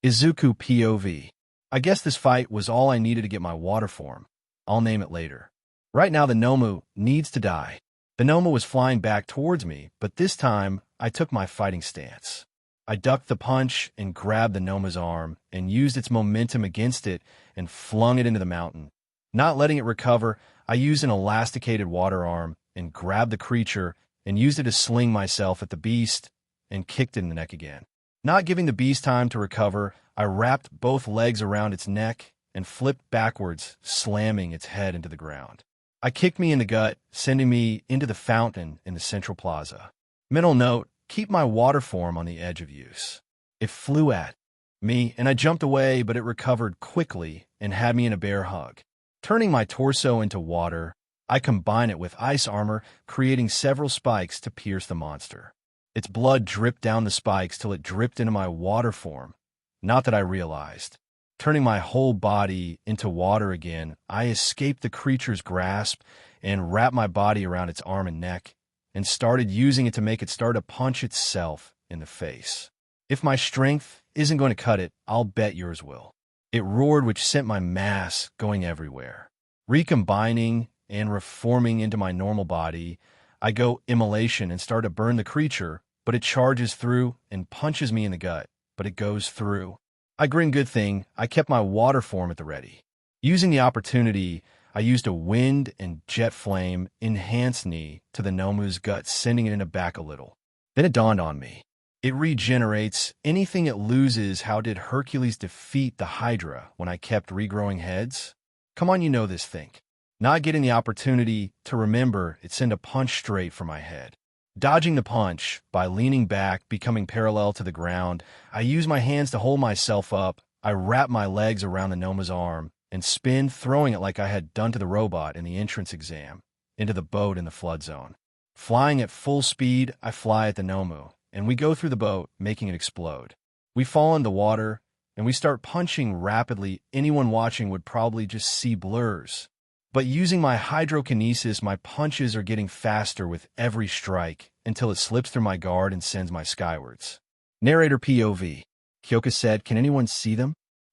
Izuku POV. "I guess this fight was all I needed to get my water form. I'll name it later. Right now the Nomu needs to die." The Noma was flying back towards me, but this time I took my fighting stance. I ducked the punch and grabbed the Noma's arm and used its momentum against it and flung it into the mountain. Not letting it recover, I used an elasticated water arm and grabbed the creature and used it to sling myself at the beast and kicked it in the neck again. Not giving the beast time to recover, I wrapped both legs around its neck and flipped backwards, slamming its head into the ground. I kicked me in the gut, sending me into the fountain in the central plaza. Mental note, keep my water form on the edge of use. It flew at me, and I jumped away, but it recovered quickly and had me in a bear hug. Turning my torso into water, I combine it with ice armor, creating several spikes to pierce the monster. Its blood dripped down the spikes till it dripped into my water form. Not that I realized. Turning my whole body into water again, I escaped the creature's grasp and wrapped my body around its arm and neck, and started using it to make it start to punch itself in the face. If my strength isn't going to cut it, I'll bet yours will. It roared, which sent my mass going everywhere. Recombining and reforming into my normal body, I go immolation and start to burn the creature, but it charges through and punches me in the gut, but it goes through. I grin, good thing I kept my water form at the ready. Using the opportunity, I used a wind and jet flame enhanced knee to the Nomu's gut, sending it in the back a little. Then it dawned on me. It regenerates anything it loses. How did Hercules defeat the Hydra when I kept regrowing heads? Come on, you know this, think. Not getting the opportunity to remember, it sent a punch straight for my head. Dodging the punch by leaning back, becoming parallel to the ground, I use my hands to hold myself up. I wrap my legs around the Noma's arm and spin, throwing it like I had done to the robot in the entrance exam, into the boat in the flood zone. Flying at full speed, I fly at the Nomu, and we go through the boat, making it explode. We fall in the water, and we start punching rapidly. Anyone watching would probably just see blurs. But using my hydrokinesis, my punches are getting faster with every strike until it slips through my guard and sends my skywards. Narrator POV. Kyoka said, "Can anyone see them?"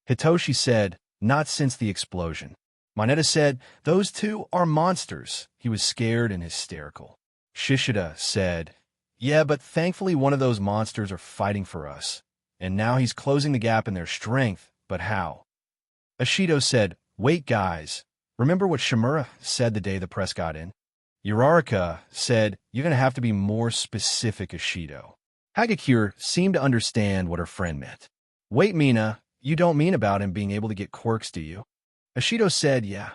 Hitoshi said, "Not since the explosion." Moneta said, "Those two are monsters." He was scared and hysterical. Shishida said, "Yeah, but thankfully one of those monsters are fighting for us. And now he's closing the gap in their strength, but how?" Ashido said, "Wait, guys. Remember what Shimura said the day the press got in?" Uraraka said, "You're going to have to be more specific, Ashido." Hagakure seemed to understand what her friend meant. "Wait, Mina, you don't mean about him being able to get quirks, do you?" Ashido said, "Yeah."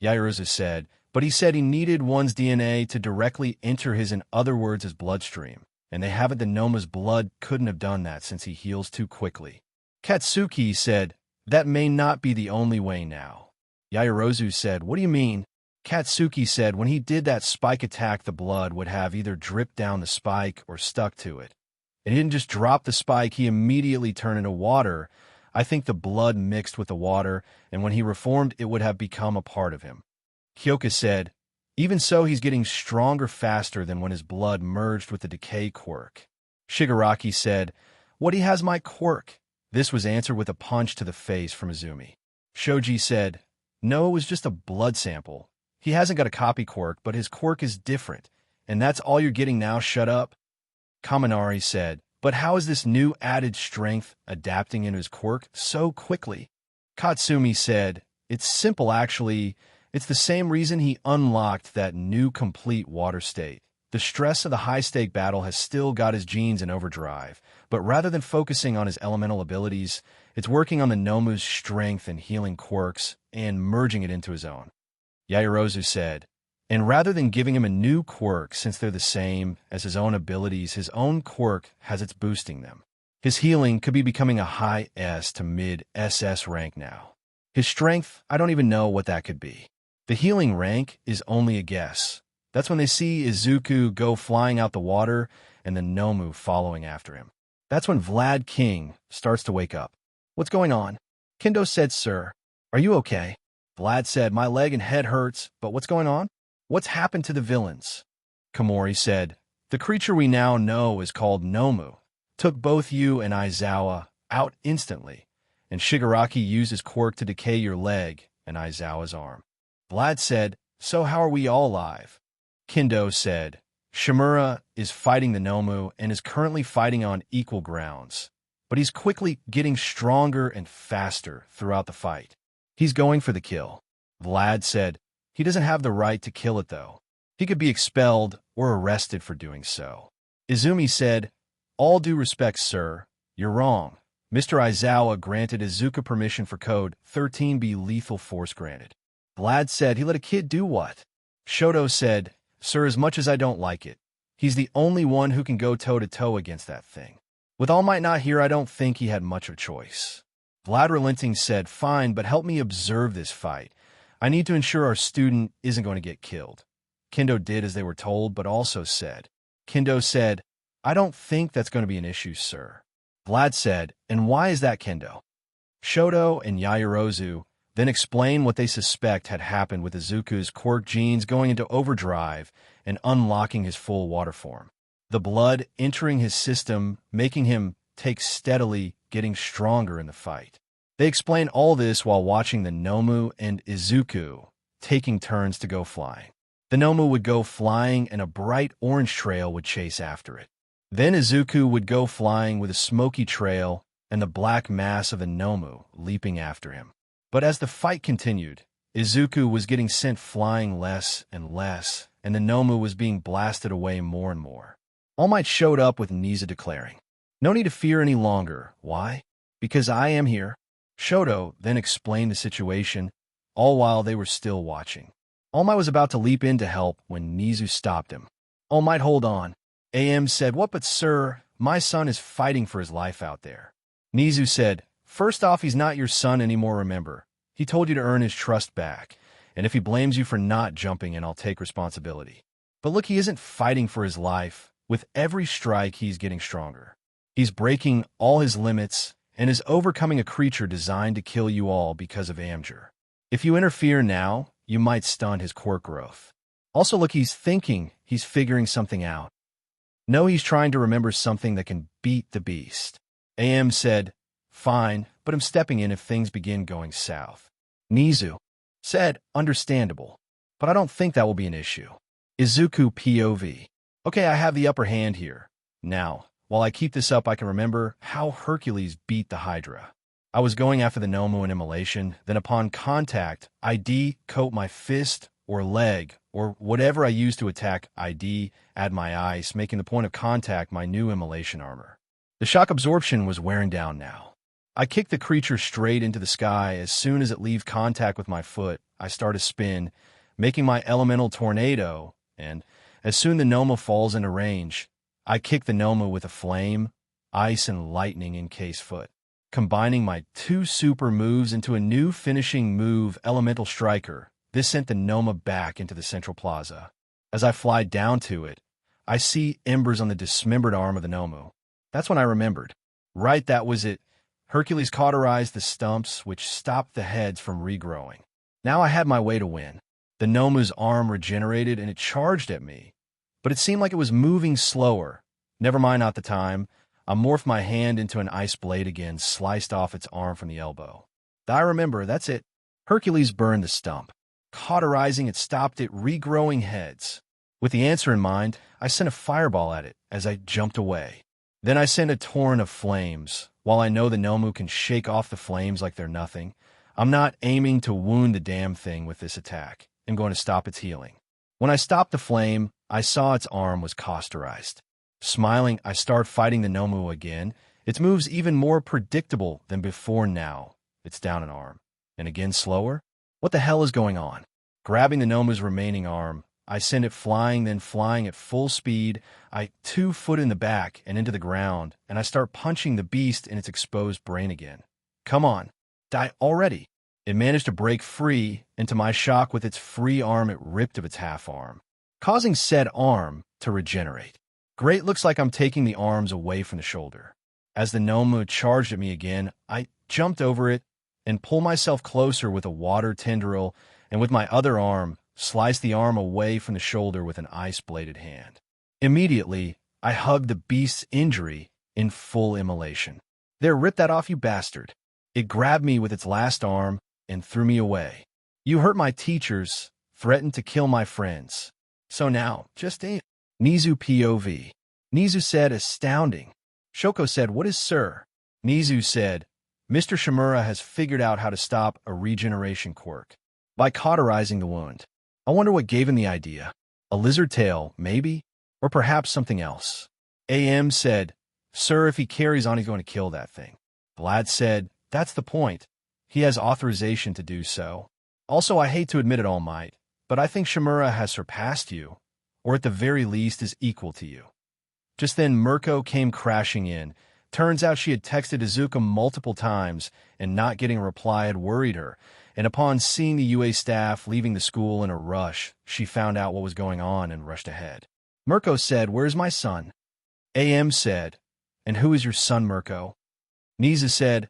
Yaoruza said, "But he said he needed one's DNA to directly enter his, in other words, his bloodstream. And they haven't. The Noma's blood couldn't have done that since he heals too quickly." Katsuki said, "That may not be the only way now." Yaoruzu said, "What do you mean?" Katsuki said, "When he did that spike attack, the blood would have either dripped down the spike or stuck to it. And he didn't just drop the spike, he immediately turned into water. I think the blood mixed with the water, and when he reformed, it would have become a part of him." Kyoka said, "Even so, he's getting stronger faster than when his blood merged with the decay quirk." Shigaraki said, "What, he has my quirk?" This was answered with a punch to the face from Izumi. Shoji said, "No, it was just a blood sample. He hasn't got a copy quirk, but his quirk is different. And that's all you're getting now, shut up." Kaminari said, "But how is this new added strength adapting into his quirk so quickly?" Katsumi said, "It's simple actually. It's the same reason he unlocked that new complete water state. The stress of the high-stake battle has still got his genes in overdrive, but rather than focusing on his elemental abilities, it's working on the Nomu's strength and healing quirks and merging it into his own." Yaoruzu said, "And rather than giving him a new quirk, since they're the same as his own abilities, his own quirk has its boosting them. His healing could be becoming a high S to mid SS rank now. His strength, I don't even know what that could be. The healing rank is only a guess. That's when they see Izuku go flying out the water and the Nomu following after him. That's when Vlad King starts to wake up. What's going on? Kendo said, "Sir, are you okay?" Vlad said, "My leg and head hurts, but what's going on? What's happened to the villains?" Komori said, "The creature we now know is called Nomu. Took both you and Aizawa out instantly, and Shigaraki used his quirk to decay your leg and Aizawa's arm." Vlad said, "So how are we all alive?" Kendo said, "Shimura is fighting the Nomu and is currently fighting on equal grounds, but he's quickly getting stronger and faster throughout the fight. He's going for the kill." Vlad said, "He doesn't have the right to kill it, though. He could be expelled or arrested for doing so." Izumi said, "All due respect, sir, you're wrong. Mr. Aizawa granted Izuku permission for Code 13B lethal force granted." Vlad said, "He let a kid do what?" Shoto said, "Sir, as much as I don't like it, He's the only one who can go toe-to-toe against that thing. With All Might not here, I don't think he had much of a choice. Vlad relenting said, "Fine, but help me observe this fight. I need to ensure our student isn't going to get killed." Kendo did as they were told, but also said, Kendo said, "I don't think that's going to be an issue, sir." Vlad said, "And why is that, Kendo?" Shoto and Yaoyorozu then explain what they suspect had happened with Izuku's Quirk genes going into overdrive and unlocking his full water form. The blood entering his system, making him take steadily, getting stronger in the fight. They explain all this while watching the Nomu and Izuku taking turns to go flying. The Nomu would go flying and a bright orange trail would chase after it. Then Izuku would go flying with a smoky trail and the black mass of the Nomu leaping after him. But as the fight continued, Izuku was getting sent flying less and less, and the Nomu was being blasted away more and more. All Might showed up with Niza declaring, "No need to fear any longer. Why? Because I am here." Shoto then explained the situation, all while they were still watching. All Might was about to leap in to help when Nizu stopped him. "All Might, hold on." AM said, "What but sir, my son is fighting for his life out there." Nizu said, "First off, he's not your son anymore, remember. He told you to earn his trust back, and if he blames you for not jumping in, I'll take responsibility. But look, he isn't fighting for his life. With every strike, he's getting stronger. He's breaking all his limits and is overcoming a creature designed to kill you all because of Amjur. If you interfere now, you might stunt his quirk growth. Also, look, he's thinking, he's figuring something out. No, he's trying to remember something that can beat the beast." AM said, "Fine, but I'm stepping in if things begin going south." Nizu said, "Understandable, but I don't think that will be an issue." Izuku POV. "Okay, I have the upper hand here. Now, while I keep this up, I can remember how Hercules beat the Hydra. I was going after the Nomu in immolation, then upon contact, ID coat my fist or leg or whatever I used to attack ID, add my ice, making the point of contact my new immolation armor. The shock absorption was wearing down now. I kick the creature straight into the sky. As soon as it leaves contact with my foot, I start a spin, making my elemental tornado, and as soon the Noma falls into range, I kick the Noma with a flame, ice, and lightning encased foot, combining my two super moves into a new finishing move, Elemental Striker. This sent the Noma back into the central plaza. As I fly down to it, I see embers on the dismembered arm of the Nomu. That's when I remembered. Right, that was it. Hercules cauterized the stumps, which stopped the heads from regrowing. Now I had my way to win. The Nomu's arm regenerated and it charged at me, but it seemed like it was moving slower. Never mind, not the time. I morphed my hand into an ice blade again, sliced off its arm from the elbow. I remember, that's it. Hercules burned the stump. Cauterizing it stopped it regrowing heads. With the answer in mind, I sent a fireball at it as I jumped away. Then I sent a torrent of flames. While I know the Nomu can shake off the flames like they're nothing, I'm not aiming to wound the damn thing with this attack. I'm going to stop its healing. When I stopped the flame, I saw its arm was cauterized. Smiling, I start fighting the Nomu again. Its moves even more predictable than before now. It's down an arm. And again slower? What the hell is going on? Grabbing the Nomu's remaining arm, I send it flying, then flying at full speed. I 2 foot in the back and into the ground, and I start punching the beast in its exposed brain again. Come on, die already. It managed to break free, and to my shock, with its free arm, it ripped of its half arm, causing said arm to regenerate. Great, looks like I'm taking the arms away from the shoulder. As the Nomu charged at me again, I jumped over it and pulled myself closer with a water tendril, and with my other arm, sliced the arm away from the shoulder with an ice-bladed hand. Immediately, I hugged the beast's injury in full immolation. "There, rip that off, you bastard." It grabbed me with its last arm and threw me away. "You hurt my teachers, threatened to kill my friends. So now, just aim." Nizu POV. Nizu said, "Astounding." Shoko said, "What is sir?" Nizu said, "Mr. Shimura has figured out how to stop a regeneration quirk by cauterizing the wound. I wonder what gave him the idea. A lizard tail, maybe? Or perhaps something else." AM said, "Sir, if he carries on, he's going to kill that thing." Vlad said, "That's the point. He has authorization to do so. Also, I hate to admit it, All Might, but I think Shimura has surpassed you. or at the very least is equal to you. Just then, Mirko came crashing in. Turns out she had texted Izuku multiple times, and not getting a reply had worried her, and upon seeing the UA staff leaving the school in a rush, she found out what was going on and rushed ahead. Mirko said, "Where's my son?" AM said, "And who is your son, Mirko?" Nizu said,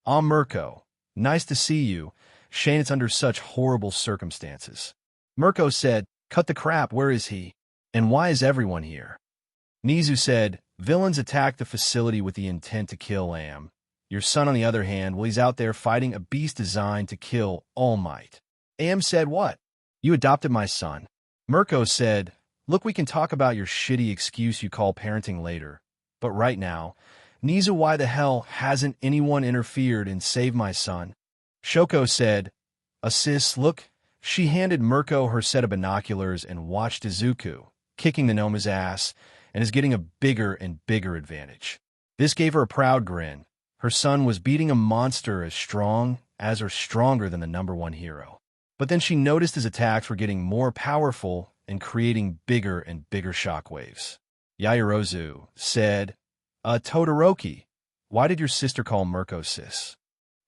"I'm Mirko. Nice to see you. Shame it's under such horrible circumstances." Mirko said, "Cut the crap, where is he? And why is everyone here?" Nizu said, "Villains attacked the facility with the intent to kill Am. Your son, on the other hand, well, he's out there fighting a beast designed to kill All Might." Am said, "What? You adopted my son?" Mirko said, "Look, we can talk about your shitty excuse you call parenting later. But right now, Nizu, why the hell hasn't anyone interfered and saved my son?" Shoko said, "Sis, look." She handed Mirko her set of binoculars and watched Izuku, kicking the Noma's ass, and is getting a bigger and bigger advantage. This gave her a proud grin. Her son was beating a monster as strong as or stronger than the #1 hero. But then she noticed his attacks were getting more powerful and creating bigger and bigger shockwaves. Yaoyorozu said, Todoroki, why did your sister call Mirko sis?"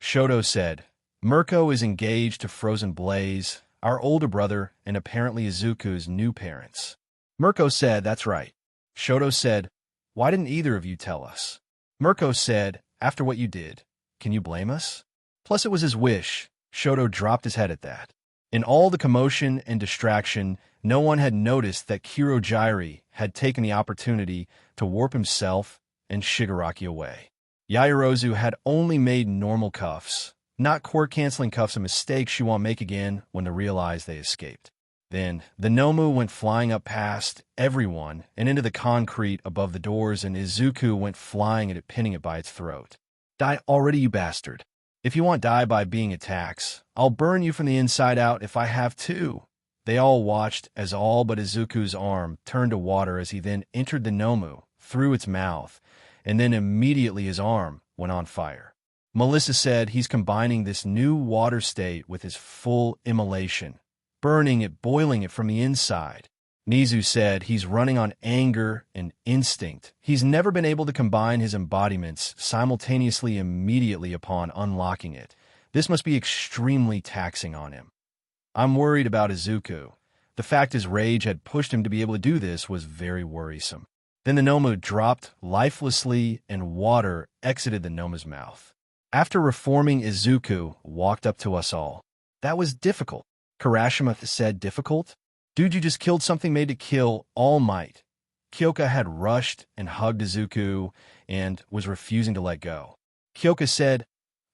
Shoto said, "Mirko is engaged to Frozen Blaze, our older brother, and apparently Izuku's new parents." Mirko said, "That's right." Shoto said, "Why didn't either of you tell us?" Mirko said, "After what you did, can you blame us? Plus it was his wish." Shoto dropped his head at that. In all the commotion and distraction, no one had noticed that Kirojiri had taken the opportunity to warp himself and Shigaraki away. Yaoyorozu had only made normal cuffs, not Quirk-canceling cuffs, a mistake she won't make again when they realized they escaped. Then, the Nomu went flying up past everyone and into the concrete above the doors, and Izuku went flying at it, pinning it by its throat. "Die already, you bastard. If you want die by being attacked, I'll burn you from the inside out if I have to." They all watched as all but Izuku's arm turned to water as he then entered the Nomu through its mouth, and then immediately his arm went on fire. Melissa said he's combining this new water state with his full immolation, burning it, boiling it from the inside. Nizu said he's running on anger and instinct. He's never been able to combine his embodiments simultaneously immediately upon unlocking it. This must be extremely taxing on him. I'm worried about Izuku. The fact his rage had pushed him to be able to do this was very worrisome. Then the Nomu dropped lifelessly and water exited the Noma's mouth. After reforming, Izuku walked up to us all. "That was difficult." Karashima said, "Difficult? Dude, you just killed something made to kill All Might." Kyoka had rushed and hugged Izuku and was refusing to let go. Kyoka said,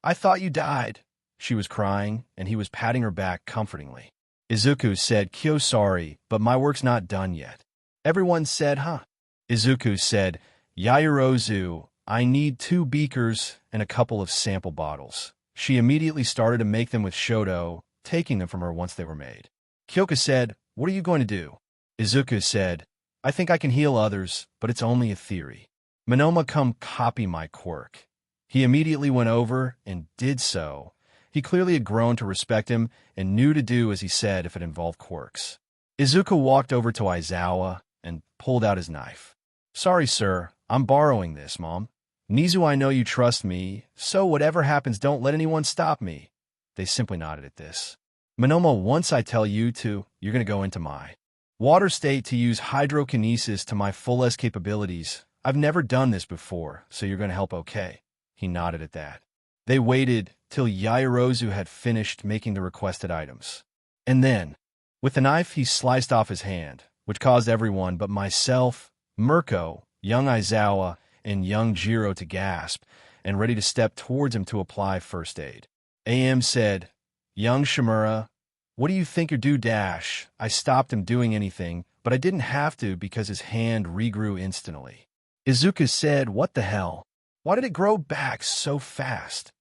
"I thought you died." She was crying, and he was patting her back comfortingly. Izuku said, "Kyo, sorry, but my work's not done yet." Everyone said, "Huh?" Izuku said, "Yaoyorozu, I need 2 beakers and a couple of sample bottles." She immediately started to make them with Shoto, taking them from her once they were made. Kyoka said, "What are you going to do?" Izuku said, "I think I can heal others, but it's only a theory. Monoma, come copy my quirk." He immediately went over and did so. He clearly had grown to respect him and knew to do as he said if it involved quirks. Izuku walked over to Aizawa and pulled out his knife. "Sorry, sir, I'm borrowing this, Mom." "Nizu, I know you trust me, so whatever happens, don't let anyone stop me." They simply nodded at this. "Monoma, once I tell you to, you're going to go into my water state to use hydrokinesis to my fullest capabilities. I've never done this before, so you're going to help, okay?" He nodded at that. They waited till Yaoyorozu had finished making the requested items. And then, with the knife, he sliced off his hand, which caused everyone but myself, Mirko, young Aizawa, and young Jiro to gasp, and ready to step towards him to apply first aid. AM said, "Young Shimura, what do you think you're due dash?" I stopped him doing anything, but I didn't have to because his hand regrew instantly. Izuku said, "What the hell? Why did it grow back so fast?"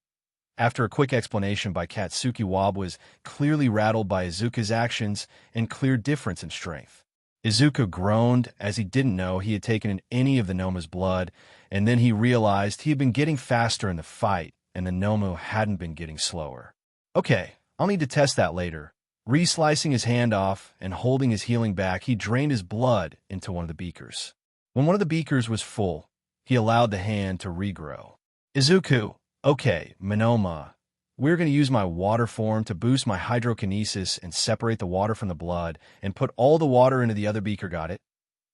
After a quick explanation by Katsuki, Wab was clearly rattled by Izuku's actions and clear difference in strength. Izuku groaned as he didn't know he had taken in any of the Noma's blood, and then he realized he had been getting faster in the fight, and the Nomu hadn't been getting slower. "Okay, I'll need to test that later. Re-slicing his hand off and holding his healing back, he drained his blood into one of the beakers. When one of the beakers was full, he allowed the hand to regrow. Izuku, okay, Monoma, we're going to use my water form to boost my hydrokinesis and separate the water from the blood and put all the water into the other beaker, got it?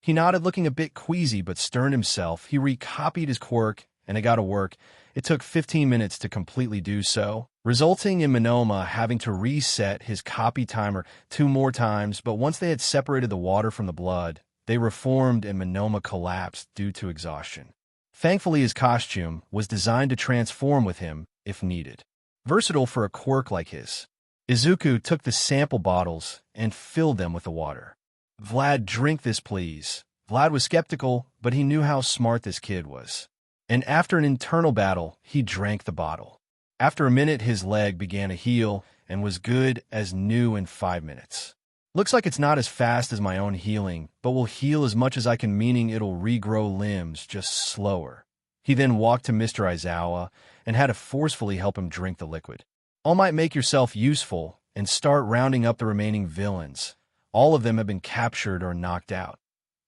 He nodded, looking a bit queasy but stern himself. He recopied his quirk, and it got to work. It took 15 minutes to completely do so, resulting in Monoma having to reset his copy timer 2 more times, but once they had separated the water from the blood, they reformed and Monoma collapsed due to exhaustion. Thankfully, his costume was designed to transform with him if needed. Versatile for a quirk like his. Izuku took the sample bottles and filled them with the water. Vlad, drink this, please. Vlad was skeptical, but he knew how smart this kid was. And after an internal battle, he drank the bottle. After a minute, his leg began to heal and was good as new in 5 minutes. Looks like it's not as fast as my own healing, but will heal as much as I can, meaning it'll regrow limbs just slower. He then walked to Mr. Aizawa and had to forcefully help him drink the liquid. All Might, make yourself useful and start rounding up the remaining villains. All of them have been captured or knocked out.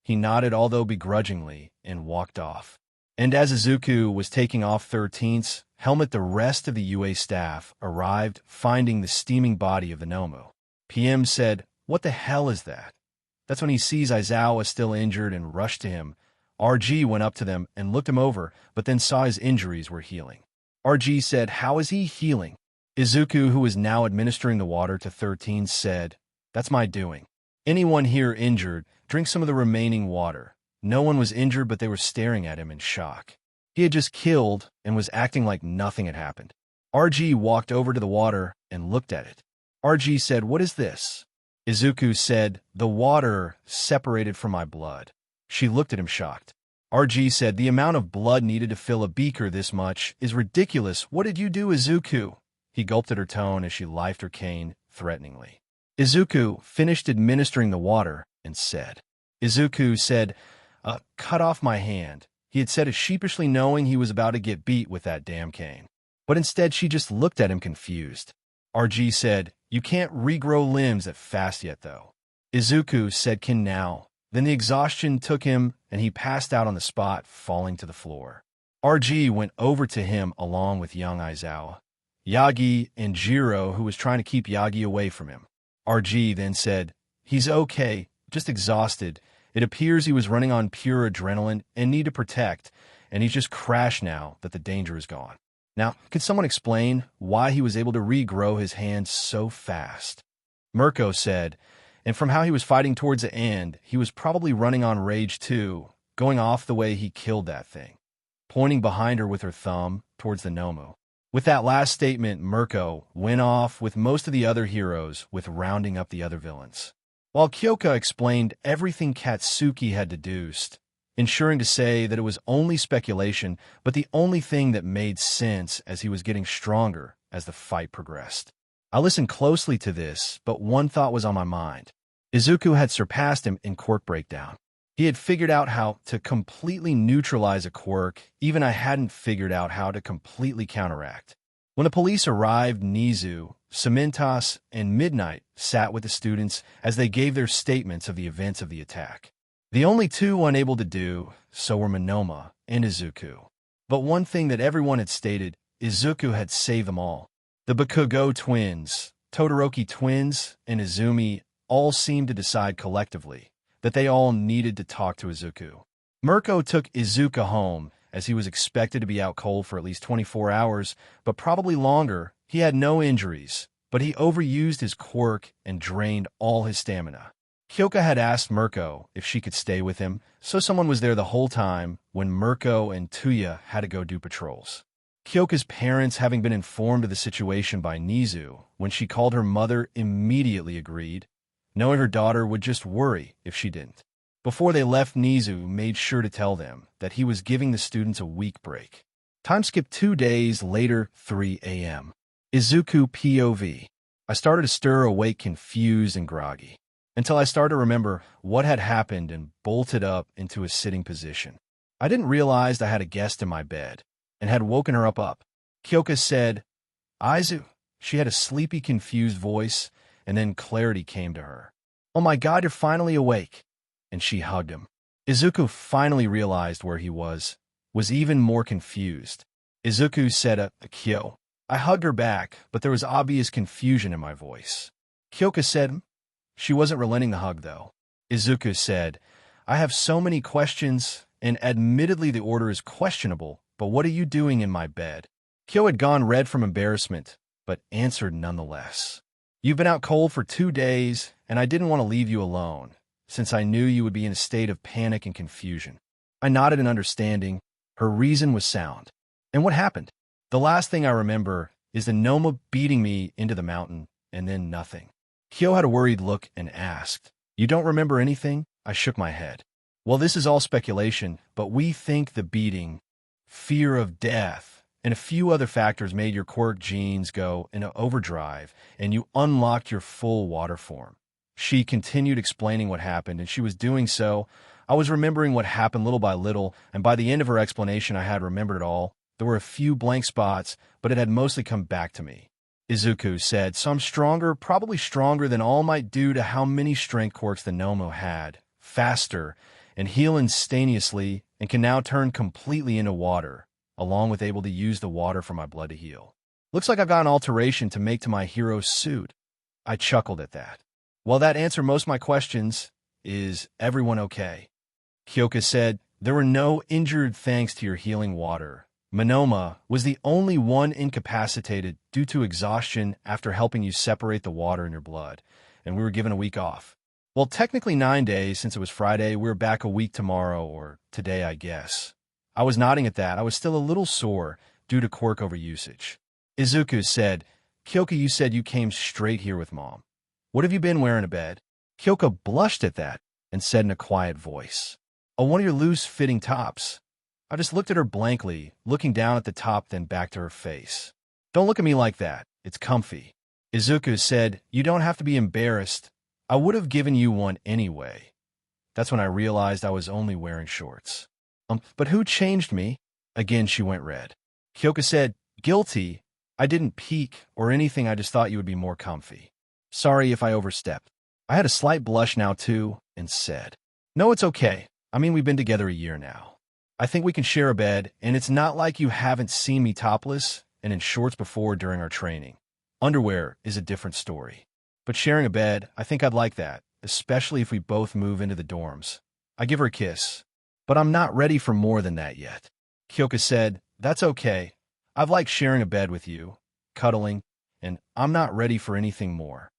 He nodded, although begrudgingly, and walked off. And as Izuku was taking off 13th's helmet, the rest of the UA staff arrived, finding the steaming body of the Nomu. PM said, "What the hell is that?" That's when he sees Aizawa still injured and rushed to him. RG went up to them and looked him over, but then saw his injuries were healing. RG said, "How is he healing?" Izuku, who was now administering the water to 13, said, "That's my doing. Anyone here injured, drink some of the remaining water." No one was injured, but they were staring at him in shock. He had just killed and was acting like nothing had happened. RG walked over to the water and looked at it. RG said, "What is this?" Izuku said, "The water separated from my blood." She looked at him shocked. RG said, "The amount of blood needed to fill a beaker this much is ridiculous. What did you do, Izuku?" He gulped at her tone as she lifted her cane threateningly. Izuku finished administering the water and said, "Cut off my hand." He had said it sheepishly, knowing he was about to get beat with that damn cane. But instead she just looked at him confused. RG said, "You can't regrow limbs that fast yet, though." Izuku said, "Can now." Then the exhaustion took him, and he passed out on the spot, falling to the floor. RG went over to him along with young Aizawa, Yagi, and Jiro, who was trying to keep Yagi away from him. RG then said, "He's okay, just exhausted. It appears he was running on pure adrenaline and need to protect, and he's just crashed now that the danger is gone." Now, could someone explain why he was able to regrow his hand so fast? Mirko said, and from how he was fighting towards the end, he was probably running on rage too, going off the way he killed that thing, pointing behind her with her thumb towards the Nomu. With that last statement, Mirko went off with most of the other heroes with rounding up the other villains, while Kyoka explained everything Katsuki had deduced, ensuring to say that it was only speculation, but the only thing that made sense as he was getting stronger as the fight progressed. I listened closely to this, but one thought was on my mind. Izuku had surpassed him in quirk breakdown. He had figured out how to completely neutralize a quirk, even I hadn't figured out how to completely counteract. When the police arrived, Nizu, Cementos, and Midnight sat with the students as they gave their statements of the events of the attack. The only two unable to do so were Monoma and Izuku. But one thing that everyone had stated, Izuku had saved them all. The Bakugo twins, Todoroki twins, and Izumi all seemed to decide collectively that they all needed to talk to Izuku. Mirko took Izuku home, as he was expected to be out cold for at least 24 hours, but probably longer. He had no injuries, but he overused his quirk and drained all his stamina. Kyoka had asked Mirko if she could stay with him, so someone was there the whole time when Mirko and Tuya had to go do patrols. Kyoka's parents, having been informed of the situation by Nizu, when she called her mother, immediately agreed, knowing her daughter would just worry if she didn't. Before they left, Nizu made sure to tell them that he was giving the students a week break. Time skipped 2 days later, 3 a.m. Izuku POV. I started to stir awake, confused and groggy, until I started to remember what had happened and bolted up into a sitting position. I didn't realize I had a guest in my bed and had woken her up. Kyoka said, "Aizu." She had a sleepy, confused voice, and then clarity came to her. "Oh my God, you're finally awake." And she hugged him. Izuku finally realized where he was even more confused. Izuku said, "Kyo." I hugged her back, but there was obvious confusion in my voice. Kyoka said, she wasn't relenting the hug, though. Izuku said, "I have so many questions, and admittedly the order is questionable, but what are you doing in my bed?" Kyo had gone red from embarrassment, but answered nonetheless. "You've been out cold for 2 days, and I didn't want to leave you alone, since I knew you would be in a state of panic and confusion." I nodded in understanding. Her reason was sound. And what happened? The last thing I remember is the Noma beating me into the mountain, and then nothing. Kyo had a worried look and asked, "You don't remember anything?" I shook my head. "Well, this is all speculation, but we think the beating, fear of death, and a few other factors made your Quirk genes go into overdrive, and you unlocked your full water form." She continued explaining what happened, and she was doing so. I was remembering what happened little by little, and by the end of her explanation I had remembered it all. There were a few blank spots, but it had mostly come back to me. Izuku said, "So I'm stronger, probably stronger than All Might due to how many strength quirks the Nomo had, faster, and heal instantaneously, and can now turn completely into water, along with able to use the water for my blood to heal. Looks like I've got an alteration to make to my hero's suit." I chuckled at that. "Well, that answered most of my questions. Is everyone okay?" Kyoka said, "There were no injured thanks to your healing water. Monoma was the only one incapacitated due to exhaustion after helping you separate the water in your blood, and we were given a week off. Well, technically 9 days since it was Friday. We're back a week tomorrow, or today, I guess." I was nodding at that. I was still a little sore due to quirk overusage. Izuku said, "Kyoka, you said you came straight here with Mom. What have you been wearing to bed?" Kyoka blushed at that and said in a quiet voice, "Oh, one of your loose-fitting tops." I just looked at her blankly, looking down at the top then back to her face. "Don't look at me like that. It's comfy." Izuku said, "You don't have to be embarrassed. I would have given you one anyway." That's when I realized I was only wearing shorts. But who changed me?" Again, she went red. Kyoka said, "Guilty. I didn't peek or anything. I just thought you would be more comfy. Sorry if I overstepped." I had a slight blush now, too, and said, "No, it's okay. I mean, we've been together a year now. I think we can share a bed, and it's not like you haven't seen me topless and in shorts before during our training. Underwear is a different story. But sharing a bed, I think I'd like that, especially if we both move into the dorms." I give her a kiss. "But I'm not ready for more than that yet." Kyoka said, "That's okay. I've liked sharing a bed with you, cuddling, and I'm not ready for anything more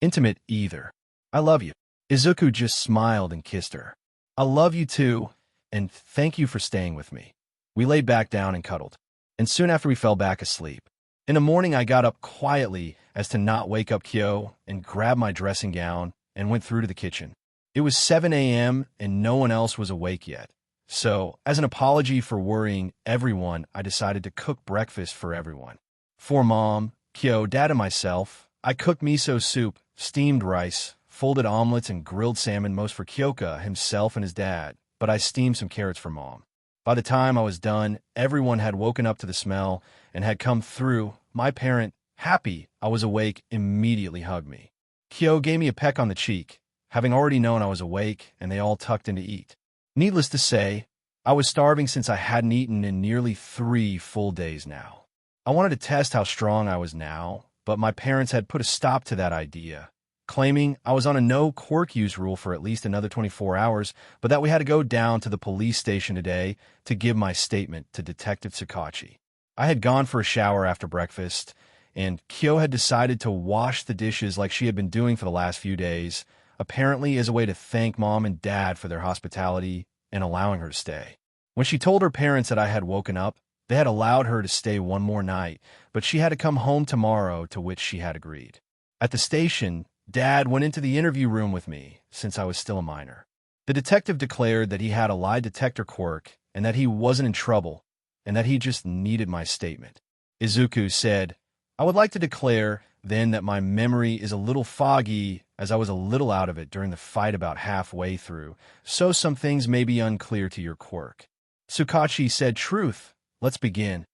intimate either. I love you." Izuku just smiled and kissed her. "I love you too, and thank you for staying with me." We laid back down and cuddled, and soon after we fell back asleep. In the morning, I got up quietly as to not wake up Kyo and grabbed my dressing gown and went through to the kitchen. It was 7 a.m. and no one else was awake yet. So, as an apology for worrying everyone, I decided to cook breakfast for everyone. For Mom, Kyo, Dad, and myself, I cooked miso soup, steamed rice, folded omelets, and grilled salmon, most for Kyoka, himself, and his dad, but I steamed some carrots for Mom. By the time I was done, everyone had woken up to the smell and had come through. My parent, happy I was awake, immediately hugged me. Kyo gave me a peck on the cheek, having already known I was awake, and they all tucked in to eat. Needless to say, I was starving since I hadn't eaten in nearly 3 full days now. I wanted to test how strong I was now, but my parents had put a stop to that idea, claiming I was on a no quirk use rule for at least another 24 hours, but that we had to go down to the police station today to give my statement to Detective Tsukachi. I had gone for a shower after breakfast, and Kyo had decided to wash the dishes like she had been doing for the last few days, apparently as a way to thank Mom and Dad for their hospitality and allowing her to stay. When she told her parents that I had woken up, they had allowed her to stay one more night, but she had to come home tomorrow, to which she had agreed. At the station, Dad went into the interview room with me, since I was still a minor. The detective declared that he had a lie detector quirk and that he wasn't in trouble, and that he just needed my statement. Izuku said, "I would like to declare, then, that my memory is a little foggy, as I was a little out of it during the fight about halfway through, so some things may be unclear to your quirk." Tsukachi said, "Truth, let's begin."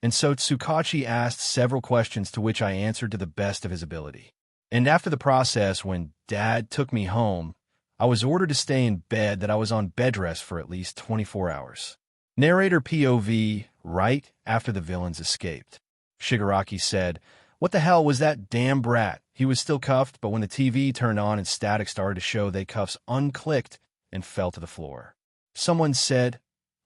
And so Tsukachi asked several questions to which I answered to the best of his ability. And after the process, when Dad took me home, I was ordered to stay in bed that I was on bed rest for at least 24 hours. Narrator POV, right after the villains escaped. Shigaraki said, "What the hell was that damn brat? He was still cuffed, but when the TV turned on and static started to show, they cuffs unclicked and fell to the floor." Someone said,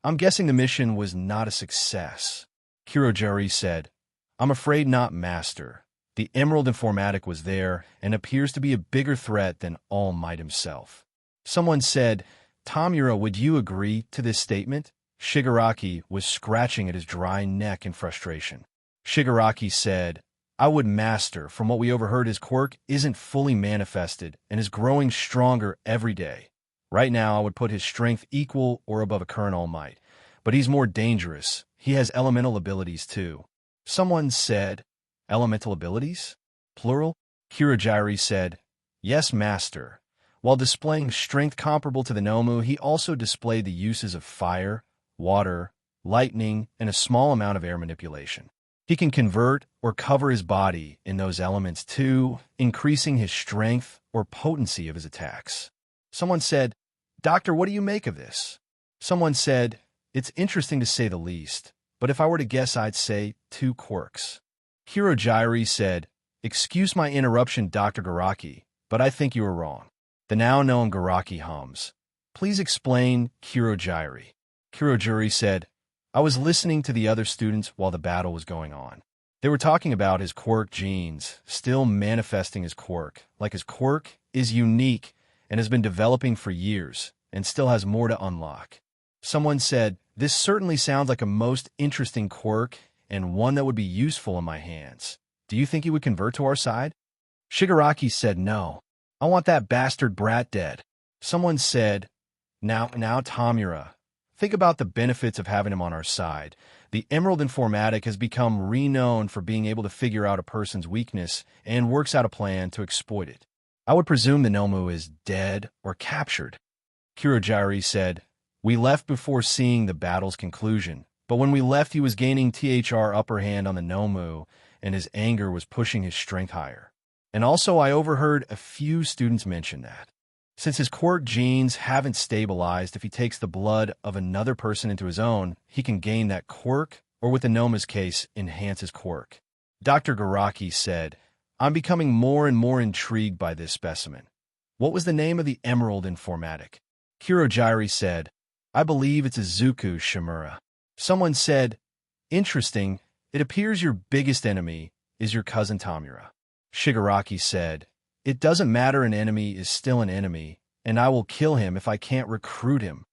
"I'm guessing the mission was not a success." Kirojari said, "I'm afraid not, Master. The Emerald Informatic was there and appears to be a bigger threat than All Might himself." Someone said, "Tamura, would you agree to this statement?" Shigaraki was scratching at his dry neck in frustration. Shigaraki said, "I would, Master. From what we overheard, his quirk isn't fully manifested and is growing stronger every day. Right now, I would put his strength equal or above a current All Might. But he's more dangerous. He has elemental abilities, too." Someone said, "Elemental abilities? Plural?" Kirojari said, "Yes, Master. While displaying strength comparable to the Nomu, he also displayed the uses of fire, water, lightning, and a small amount of air manipulation. He can convert or cover his body in those elements too, increasing his strength or potency of his attacks." Someone said, "Doctor, what do you make of this?" Someone said, "It's interesting to say the least, but if I were to guess, I'd say 2 quirks." Kirojiri said, "Excuse my interruption, Dr. Garaki, but I think you are wrong." The now-known Garaki hums, "Please explain, Kirojiri." Kirojiri said, "I was listening to the other students while the battle was going on. They were talking about his quirk genes, still manifesting his quirk, like his quirk is unique and has been developing for years and still has more to unlock." Someone said, "This certainly sounds like a most interesting quirk and one that would be useful in my hands. Do you think he would convert to our side?" Shigaraki said, "No. I want that bastard brat dead." Someone said, Now, Tamura, think about the benefits of having him on our side. The Emerald Informatic has become renowned for being able to figure out a person's weakness and works out a plan to exploit it. I would presume the Nomu is dead or captured." Kirojiri said, "We left before seeing the battle's conclusion, but when we left he was gaining THR upper hand on the Nomu, and his anger was pushing his strength higher. And also I overheard a few students mention that since his quirk genes haven't stabilized, if he takes the blood of another person into his own, he can gain that quirk, or with the Noma's case, enhance his quirk." Dr. Garaki said, "I'm becoming more and more intrigued by this specimen. What was the name of the Emerald Informatic?" Kirojiri said, "I believe it's Izuku Shimura." Someone said, "Interesting. It appears your biggest enemy is your cousin Tamura." Shigaraki said, "It doesn't matter, an enemy is still an enemy, and I will kill him if I can't recruit him."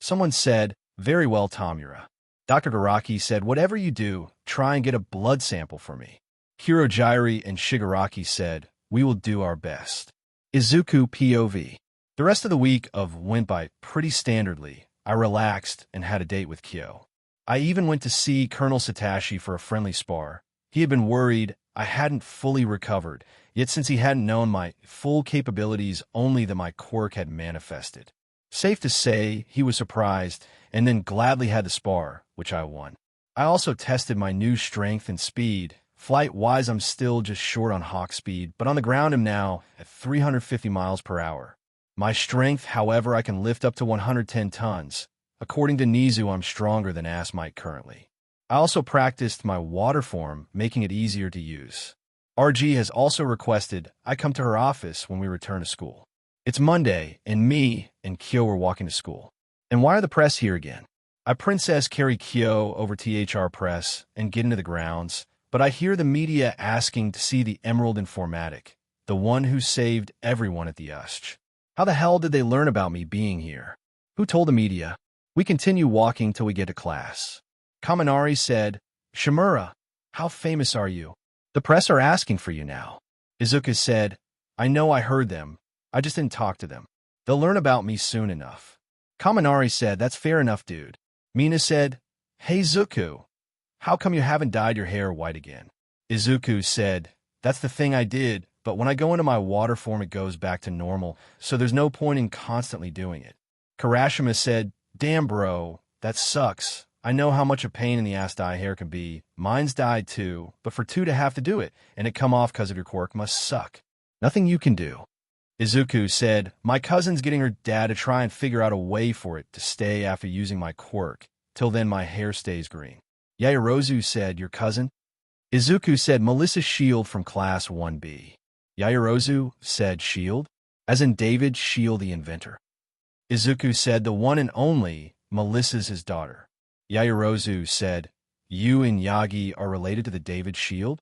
Someone said, "Very well, Tamura." Dr. Garaki said, "Whatever you do, try and get a blood sample for me." Kirojiri and Shigaraki said, "We will do our best." Izuku POV. The rest of the week went by pretty standardly. I relaxed and had a date with Kyo. I even went to see Colonel Satoshi for a friendly spar. He had been worried I hadn't fully recovered, yet since he hadn't known my full capabilities, only that my quirk had manifested. Safe to say, he was surprised, and then gladly had the spar, which I won. I also tested my new strength and speed. Flight-wise, I'm still just short on hawk speed, but on the ground I'm now at 350 miles per hour. My strength, however, I can lift up to 110 tons. According to Nizu, I'm stronger than Ass Mike currently. I also practiced my water form, making it easier to use. RG has also requested I come to her office when we return to school. It's Monday, and me and Kyo were walking to school. And why are the press here again? I princess carry Kyo over THR Press and get into the grounds, but I hear the media asking to see the Emerald Informatic, the one who saved everyone at the USH. How the hell did they learn about me being here? Who told the media? We continue walking till we get to class. Kaminari said, "Shimura, how famous are you? The press are asking for you now." Izuku said, "I know, I heard them. I just didn't talk to them. They'll learn about me soon enough." Kaminari said, "That's fair enough, dude." Mina said, "Hey, Zuku, how come you haven't dyed your hair white again?" Izuku said, "That's the thing I did, but when I go into my water form it goes back to normal, so there's no point in constantly doing it." Karashima said, "Damn, bro, that sucks. I know how much a pain in the ass dye hair can be. Mine's dyed too, but for two to have to do it, and it come off because of your quirk must suck." Nothing you can do. Izuku said, my cousin's getting her dad to try and figure out a way for it to stay after using my quirk. Till then my hair stays green. Yaoyorozu said, your cousin? Izuku said, Melissa Shield from Class 1B. Yaoyorozu said, Shield? As in David Shield the inventor. Izuku said, the one and only, Melissa's his daughter. Yaoyorozu said, you and Yagi are related to the David Shield?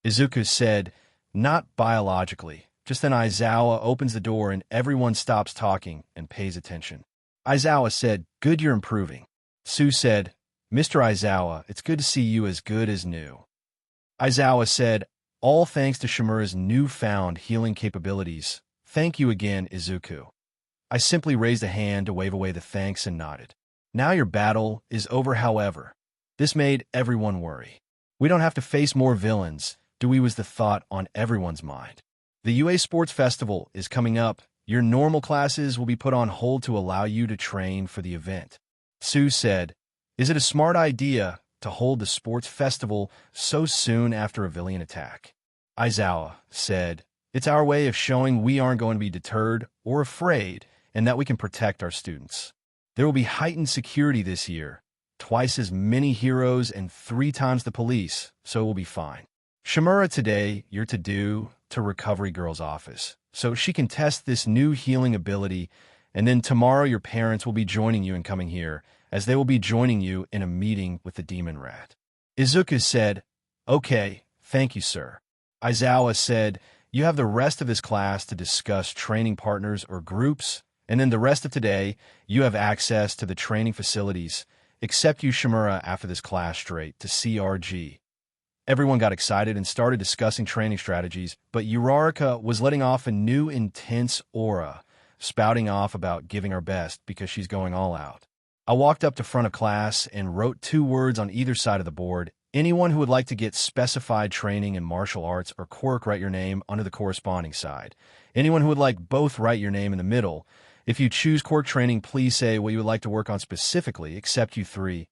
Izuku said, not biologically. Just then Aizawa opens the door and everyone stops talking and pays attention. Aizawa said, good, you're improving. Sue said, Mr. Aizawa, it's good to see you as good as new. Aizawa said, all thanks to Shimura's newfound healing capabilities. Thank you again, Izuku. I simply raised a hand to wave away the thanks and nodded. Now your battle is over, however. This made everyone worry. We don't have to face more villains, do we, was the thought on everyone's mind. The UA Sports Festival is coming up. Your normal classes will be put on hold to allow you to train for the event. Sue said, is it a smart idea to hold the sports festival so soon after a villain attack? Aizawa said, it's our way of showing we aren't going to be deterred or afraid and that we can protect our students. There will be heightened security this year, twice as many heroes and 3 times the police, so it will be fine. Shimura, today you're to Recovery Girl's office, so she can test this new healing ability, and then tomorrow your parents will be joining you in coming here, as they will be joining you in a meeting with the Demon Rat. Izuku said, okay, thank you, sir. Aizawa said, you have the rest of this class to discuss training partners or groups, and then the rest of today, you have access to the training facilities, except you, Shimura, after this class straight to CRG. Everyone got excited and started discussing training strategies, but Uraraka was letting off a new intense aura, spouting off about giving her best because she's going all out. I walked up to front of class and wrote 2 words on either side of the board. Anyone who would like to get specified training in martial arts or quirk, write your name under the corresponding side. Anyone who would like both, write your name in the middle. If you choose quirk training, please say what you would like to work on specifically, except you 3.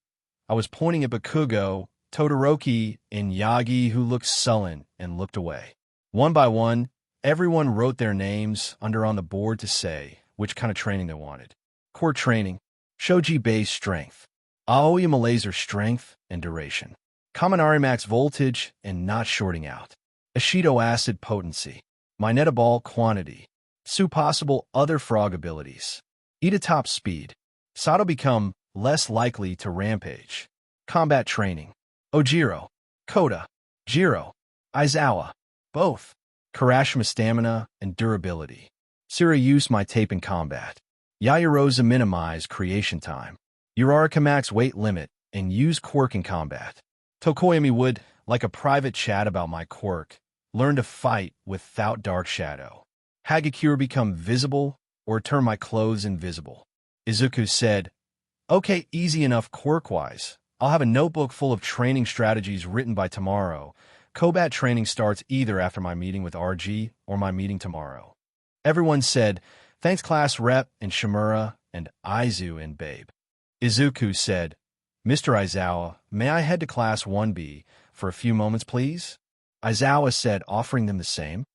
I was pointing at Bakugo, Todoroki, and Yagi, who looked sullen and looked away. One by one, everyone wrote their names under on the board to say which kind of training they wanted. Core training, Shoji-based strength, Aoyama laser strength and duration, Kaminari max voltage and not shorting out, Ashido acid potency, Mineta ball quantity, Su possible other frog abilities, Ida top speed, Sato become less likely to rampage, combat training, Ojiro, Koda, Jiro, Aizawa, both, Karashima stamina and durability, Sira use my tape in combat, Yaoyorozu minimize creation time, Uraraka max weight limit and use quirk in combat, Tokoyami would, like a private chat about my quirk, learn to fight without dark shadow, Hagakure become visible or turn my clothes invisible. Izuku said, okay, easy enough quirk-wise. I'll have a notebook full of training strategies written by tomorrow. Combat training starts either after my meeting with RG or my meeting tomorrow. Everyone said, thanks class rep and Shimura and Aizu and Babe. Izuku said, Mr. Aizawa, may I head to class 1B for a few moments, please? Aizawa said, offering them the same.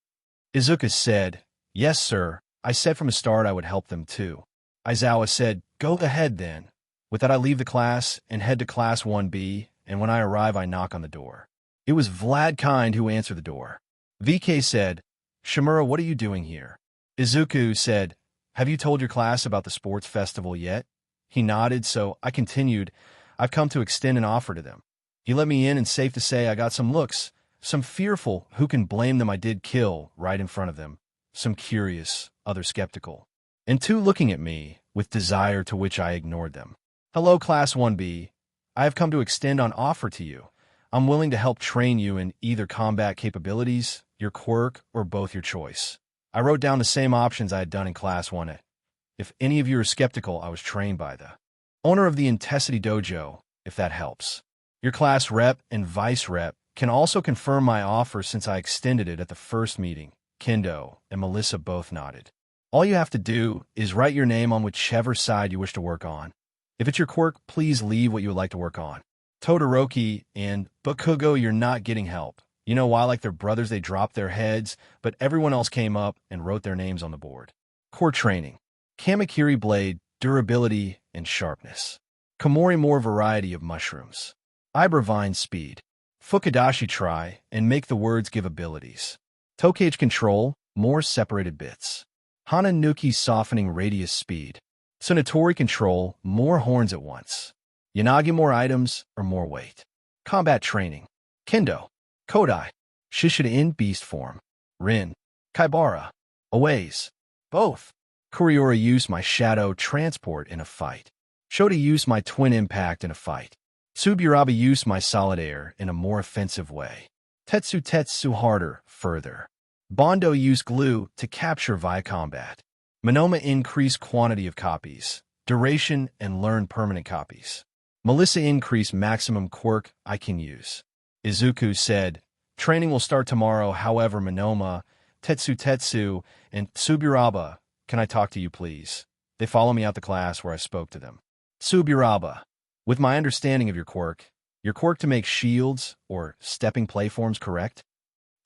Izuku said, yes, sir. I said from the start I would help them too. Aizawa said, go ahead then. With that, I leave the class and head to class 1B, and when I arrive, I knock on the door. It was Vlad Kind who answered the door. VK said, Shimura, what are you doing here? Izuku said, have you told your class about the sports festival yet? He nodded, so I continued, I've come to extend an offer to them. He let me in, and safe to say I got some looks, some fearful, who can blame them I did kill right in front of them, some curious, other skeptical, and 2 looking at me with desire to which I ignored them. Hello, Class 1B. I have come to extend an offer to you. I'm willing to help train you in either combat capabilities, your quirk, or both your choice. I wrote down the same options I had done in Class 1A. If any of you are skeptical, I was trained by the owner of the Intensity Dojo, if that helps. Your class rep and vice rep can also confirm my offer since I extended it at the first meeting. Kendo and Melissa both nodded. All you have to do is write your name on whichever side you wish to work on. If it's your quirk, please leave what you would like to work on. Todoroki and Bakugo, you're not getting help. You know why, like their brothers, they dropped their heads, but everyone else came up and wrote their names on the board. Core training. Kamakiri blade, durability, and sharpness. Komori more variety of mushrooms. Ibervine speed. Fukudashi try, and make the words give abilities. Tokage control, more separated bits. Hananuki softening radius speed. Tsunatori control, more horns at once. Yanagi more items, or more weight. Combat training. Kendo. Kodai. Shishida in beast form. Rin. Kaibara. Aways. Both. Kuriora use my shadow transport in a fight. Shota use my twin impact in a fight. Tsuburaba use my solid air in a more offensive way. Tetsu harder, further. Bondo use glue to capture via combat. Monoma increase quantity of copies, duration, and learn permanent copies. Melissa increase maximum quirk I can use. Izuku said, training will start tomorrow, however Monoma, Tetsu, and Tsuburaba, can I talk to you please? They follow me out the class where I spoke to them. Tsuburaba, with my understanding of your quirk to make shields or stepping playforms, correct?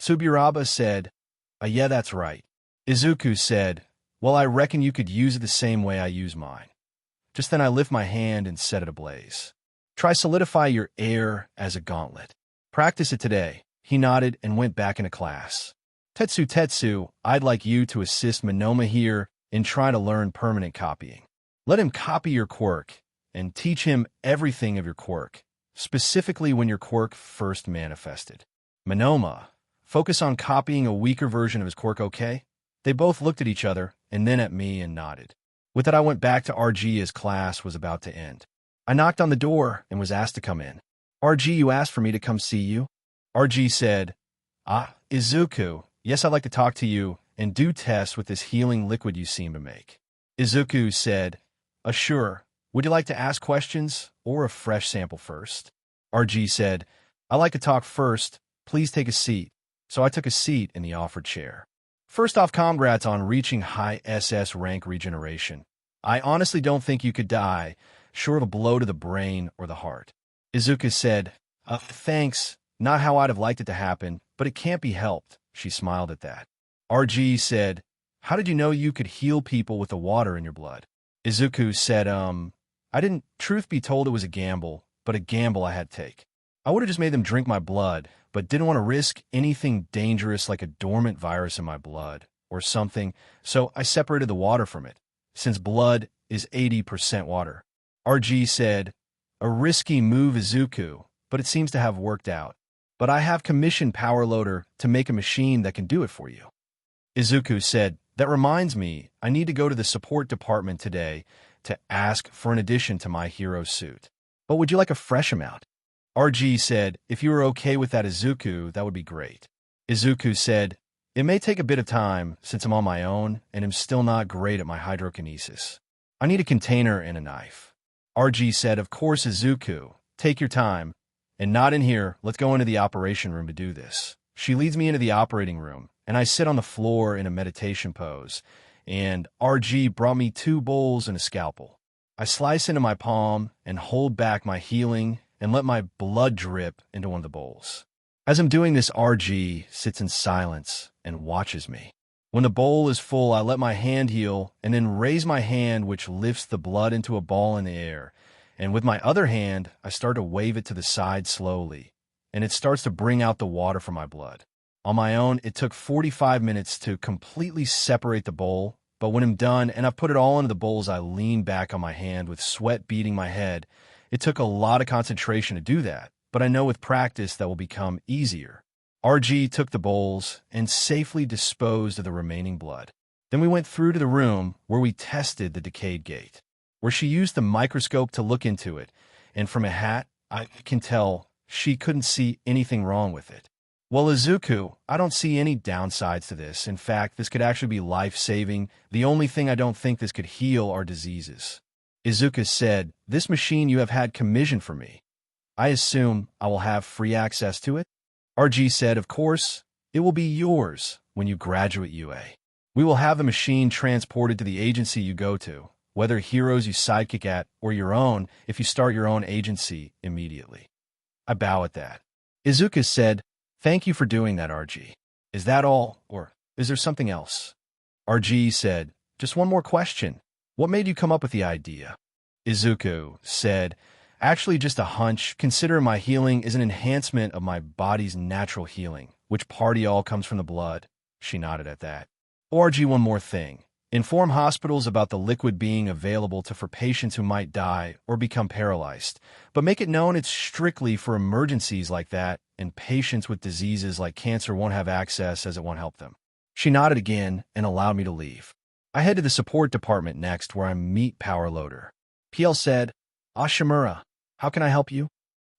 Tsuburaba said, yeah, that's right. Izuku said, well, I reckon you could use it the same way I use mine. Just then I lift my hand and set it ablaze. Try solidify your air as a gauntlet. Practice it today. He nodded and went back into class. Tetsu, I'd like you to assist Monoma here in trying to learn permanent copying. Let him copy your quirk and teach him everything of your quirk, specifically when your quirk first manifested. Monoma, focus on copying a weaker version of his quirk, okay? They both looked at each other and then at me and nodded. With that, I went back to RG as class was about to end. I knocked on the door and was asked to come in. RG, you asked for me to come see you? RG said, Izuku, yes, I'd like to talk to you and do tests with this healing liquid you seem to make. Izuku said, sure. Would you like to ask questions or a fresh sample first? RG said, I'd like to talk first. Please take a seat. So I took a seat in the offered chair. First off, congrats on reaching high SS rank regeneration. I honestly don't think you could die, short of a blow to the brain or the heart. Izuku said, thanks, not how I'd have liked it to happen, but it can't be helped. She smiled at that. RG said, how did you know you could heal people with the water in your blood? Izuku said, I didn't, truth be told, it was a gamble, but a gamble I had to take. I would have just made them drink my blood, but didn't want to risk anything dangerous like a dormant virus in my blood or something, so I separated the water from it, since blood is 80% water. RG said, a risky move, Izuku, but it seems to have worked out. But I have commissioned Power Loader to make a machine that can do it for you. Izuku said, that reminds me, I need to go to the support department today to ask for an addition to my hero suit. But would you like a fresh amount? RG said, if you were okay with that, Izuku, that would be great. Izuku said, it may take a bit of time since I'm on my own and am still not great at my hydrokinesis. I need a container and a knife. RG said, of course, Izuku, take your time. And not in here, let's go into the operation room to do this. She leads me into the operating room, and I sit on the floor in a meditation pose, and RG brought me 2 bowls and a scalpel. I slice into my palm and hold back my healing and let my blood drip into one of the bowls. As I'm doing this, RG sits in silence and watches me. When the bowl is full, I let my hand heal and then raise my hand, which lifts the blood into a ball in the air. And with my other hand, I start to wave it to the side slowly, and it starts to bring out the water from my blood. On my own, it took 45 minutes to completely separate the bowl, but when I'm done and I've put it all into the bowls, I lean back on my hand with sweat beating my head. It took a lot of concentration to do that, but I know with practice that will become easier. RG took the bowls and safely disposed of the remaining blood. Then we went through to the room where we tested the decayed gate, where she used the microscope to look into it, and from a hat, I can tell she couldn't see anything wrong with it. Well, Izuku, I don't see any downsides to this. In fact, this could actually be life-saving. The only thing I don't think this could heal are diseases. Izuku said, this machine you have had commissioned for me. I assume I will have free access to it? RG said, of course, it will be yours when you graduate UA. We will have the machine transported to the agency you go to, whether heroes you sidekick at or your own if you start your own agency immediately. I bow at that. Izuku said, Thank you for doing that, RG. Is that all, or is there something else? RG said, just one more question. What made you come up with the idea? Izuku said, actually just a hunch. Consider my healing is an enhancement of my body's natural healing, which party all comes from the blood. She nodded at that. RG, one more thing. Inform hospitals about the liquid being available for patients who might die or become paralyzed, but make it known it's strictly for emergencies like that, and patients with diseases like cancer won't have access as it won't help them. She nodded again and allowed me to leave. I head to the support department next, where I meet Power Loader. PL said, Ashimura, how can I help you?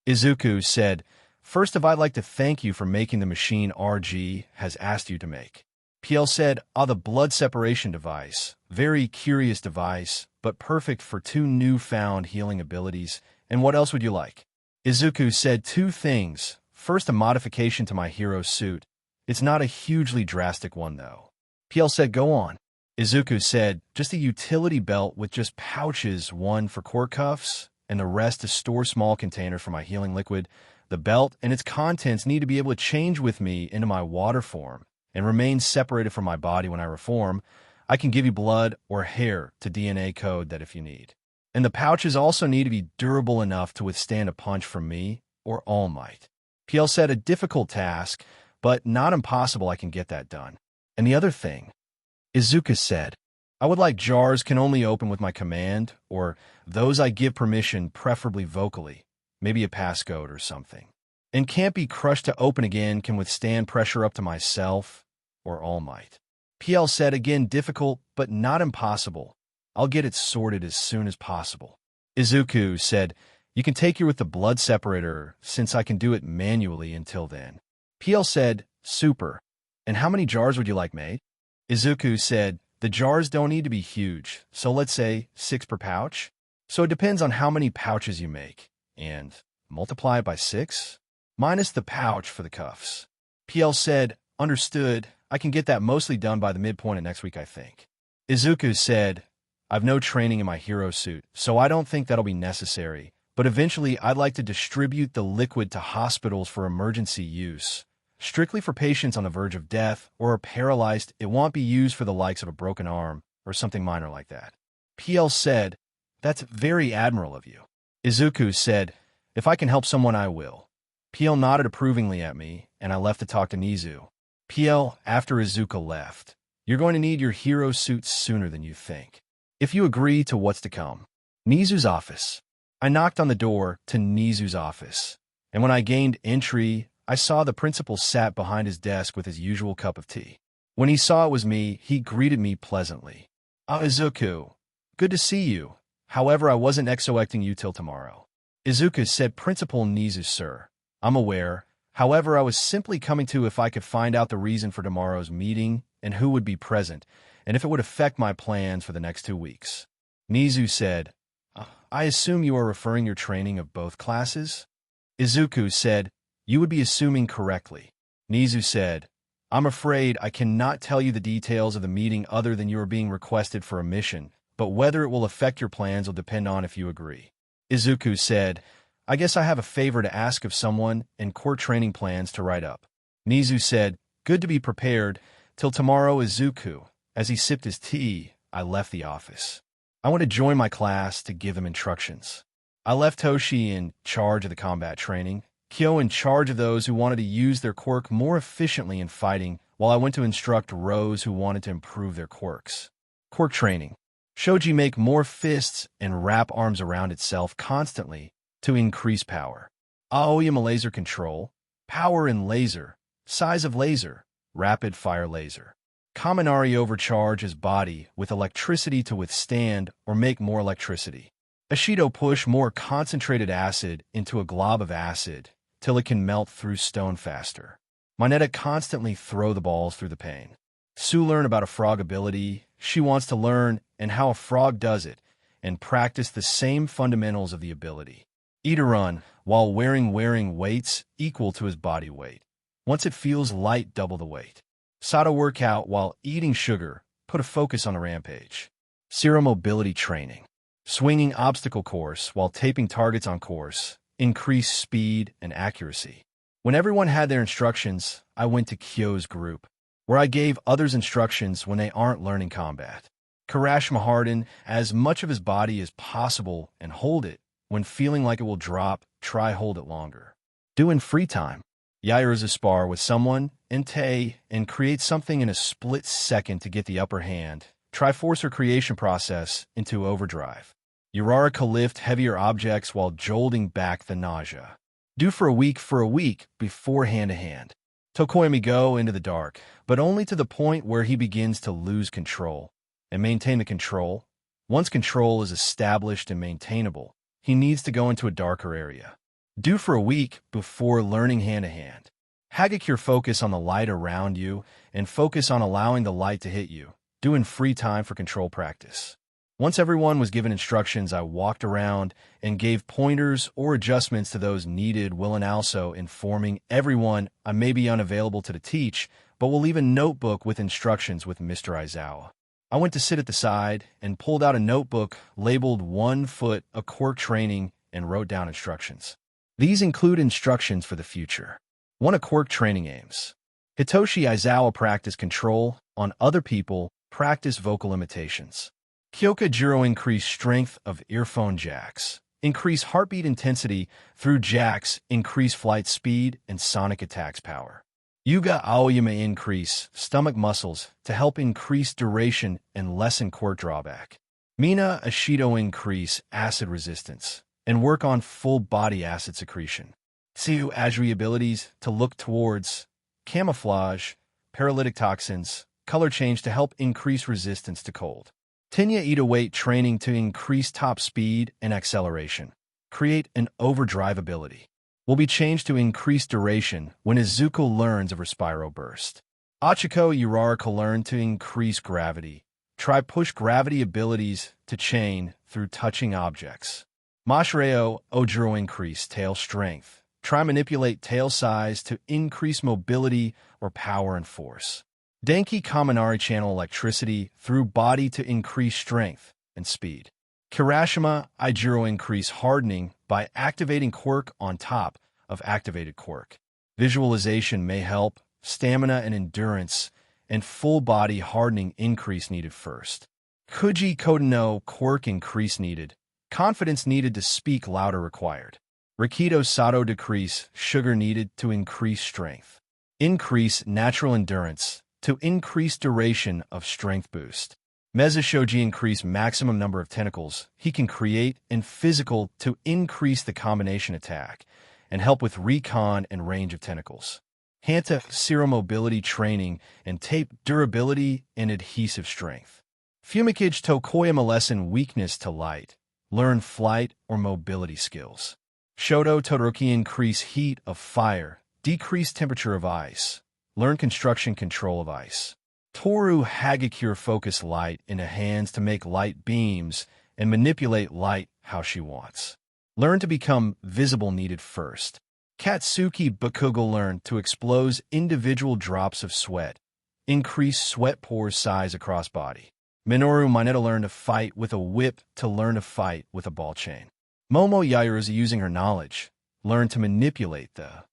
Izuku said, first of all, I'd like to thank you for making the machine RG has asked you to make. PL said, the blood separation device. Very curious device, but perfect for 2 newfound healing abilities. And what else would you like? Izuku said 2 things. First, a modification to my hero suit. It's not a hugely drastic one, though. PL said, go on. Izuku said, just a utility belt with just pouches, one for core cuffs, and the rest to store small containers for my healing liquid. The belt and its contents need to be able to change with me into my water form and remain separated from my body when I reform. I can give you blood or hair to DNA code that if you need. And the pouches also need to be durable enough to withstand a punch from me or All Might. PL said, a difficult task, but not impossible. I can get that done. And the other thing, Izuku said, I would like jars can only open with my command, or those I give permission, preferably vocally, maybe a passcode or something, and can't be crushed to open again, can withstand pressure up to myself or All Might. PL said, again, difficult, but not impossible. I'll get it sorted as soon as possible. Izuku said, you can take you with the blood separator, since I can do it manually until then. PL said, super. And how many jars would you like made? Izuku said, the jars don't need to be huge, so let's say 6 per pouch. So it depends on how many pouches you make, and multiply it by 6, minus the pouch for the cuffs. PL said, understood. I can get that mostly done by the midpoint of next week, I think. Izuku said, I've no training in my hero suit, so I don't think that'll be necessary, but eventually I'd like to distribute the liquid to hospitals for emergency use. Strictly for patients on the verge of death or are paralyzed, it won't be used for the likes of a broken arm or something minor like that. PL said, that's very admirable of you. Izuku said, if I can help someone, I will. PL nodded approvingly at me, and I left to talk to Nizu. PL, after Izuku left, you're going to need your hero suit sooner than you think, if you agree to what's to come. Nizu's office. I knocked on the door to Nizu's office, and when I gained entry, I saw the principal sat behind his desk with his usual cup of tea. When he saw it was me, he greeted me pleasantly. Izuku, good to see you. However, I wasn't expecting you till tomorrow. Izuku said, Principal Nizu, sir. I'm aware. However, I was simply coming to if I could find out the reason for tomorrow's meeting and who would be present, and if it would affect my plans for the next 2 weeks. Nizu said, I assume you are referring your training of both classes? Izuku said, you would be assuming correctly. Nizu said, I'm afraid I cannot tell you the details of the meeting other than you are being requested for a mission, but whether it will affect your plans will depend on if you agree. Izuku said, I guess I have a favor to ask of someone and core training plans to write up. Nizu said, good to be prepared. Till tomorrow, Izuku. As he sipped his tea, I left the office. I went to join my class to give them instructions. I left Toshi in charge of the combat training, Kyo in charge of those who wanted to use their quirk more efficiently in fighting, while I went to instruct Rose who wanted to improve their quirks. Quirk training. Shoji make more fists and wrap arms around itself constantly to increase power. Aoyama laser control, power in laser, size of laser, rapid fire laser. Kaminari overcharge his body with electricity to withstand or make more electricity. Ashido push more concentrated acid into a glob of acid till it can melt through stone faster. Moneta constantly throw the balls through the pane. Sue learn about a frog ability. She wants to learn and how a frog does it and practice the same fundamentals of the ability. Itaran, while wearing weights equal to his body weight. Once it feels light, double the weight. Sato workout while eating sugar, put a focus on a rampage. Zero mobility training. Swinging obstacle course while taping targets on course, increase speed and accuracy. When everyone had their instructions, I went to Kyo's group, where I gave others instructions when they aren't learning combat. Karashima harden as much of his body as possible and hold it. When feeling like it will drop, try hold it longer. Do in free time. Yairo's spar with someone, Entei, and create something in a split second to get the upper hand. Try force her creation process into overdrive. Uraraka lift heavier objects while jolting back the nausea. Do for a week before hand-to-hand. Tokoyami go into the dark, but only to the point where he begins to lose control. And maintain the control. Once control is established and maintainable, he needs to go into a darker area. Do for a week before learning hand-to-hand. Hagakure focus on the light around you and focus on allowing the light to hit you. Do in free time for control practice. Once everyone was given instructions, I walked around and gave pointers or adjustments to those needed, while also informing everyone I may be unavailable to teach, but will leave a notebook with instructions with Mr. Aizawa. I went to sit at the side and pulled out a notebook labeled 1 foot a Quirk training and wrote down instructions. These include instructions for the future. 1. A Quirk training aims. Hitoshi Aizawa practice control on other people, practice vocal imitations. Kyoka Jiro increase strength of earphone jacks. Increase heartbeat intensity through jacks, increase flight speed and sonic attacks power. Yuga Aoyama increase stomach muscles to help increase duration and lessen Quirk drawback. Mina Ashido increase acid resistance and work on full body acid secretion. Tsu Ajri abilities to look towards camouflage, paralytic toxins, color change to help increase resistance to cold. Tenya Ida weight training to increase top speed and acceleration. Create an overdrive ability. Will be changed to increase duration when Izuku learns of her Spyro Burst. Achiko Uraraka learn to increase gravity. Try push gravity abilities to chain through touching objects. Mashireo Ojiro increase tail strength. Try manipulate tail size to increase mobility or power and force. Denki Kaminari channel electricity through body to increase strength and speed. Kirashima Ijiro increase hardening by activating Quirk on top of activated Quirk. Visualization may help, stamina and endurance, and full body hardening increase needed first. Kuji Kodano Quirk increase needed. Confidence needed to speak louder required. Rikido Sato decrease sugar needed to increase strength. Increase natural endurance to increase duration of strength boost. Meza Shoji increase maximum number of tentacles he can create and physical to increase the combination attack and help with recon and range of tentacles. Hanta Zero mobility training and tape durability and adhesive strength. Fumikage Tokoyama lesson weakness to light. Learn flight or mobility skills. Shoto Todoroki increase heat of fire, decrease temperature of ice. Learn construction control of ice. Toru Hagakure focus light in the hands to make light beams and manipulate light how she wants. Learn to become visible needed first. Katsuki Bakugo learn to explode individual drops of sweat. Increase sweat pores size across body. Minoru Mineta learn to fight with a whip to learn to fight with a ball chain. Momo Yaira using her knowledge. Learn to manipulate the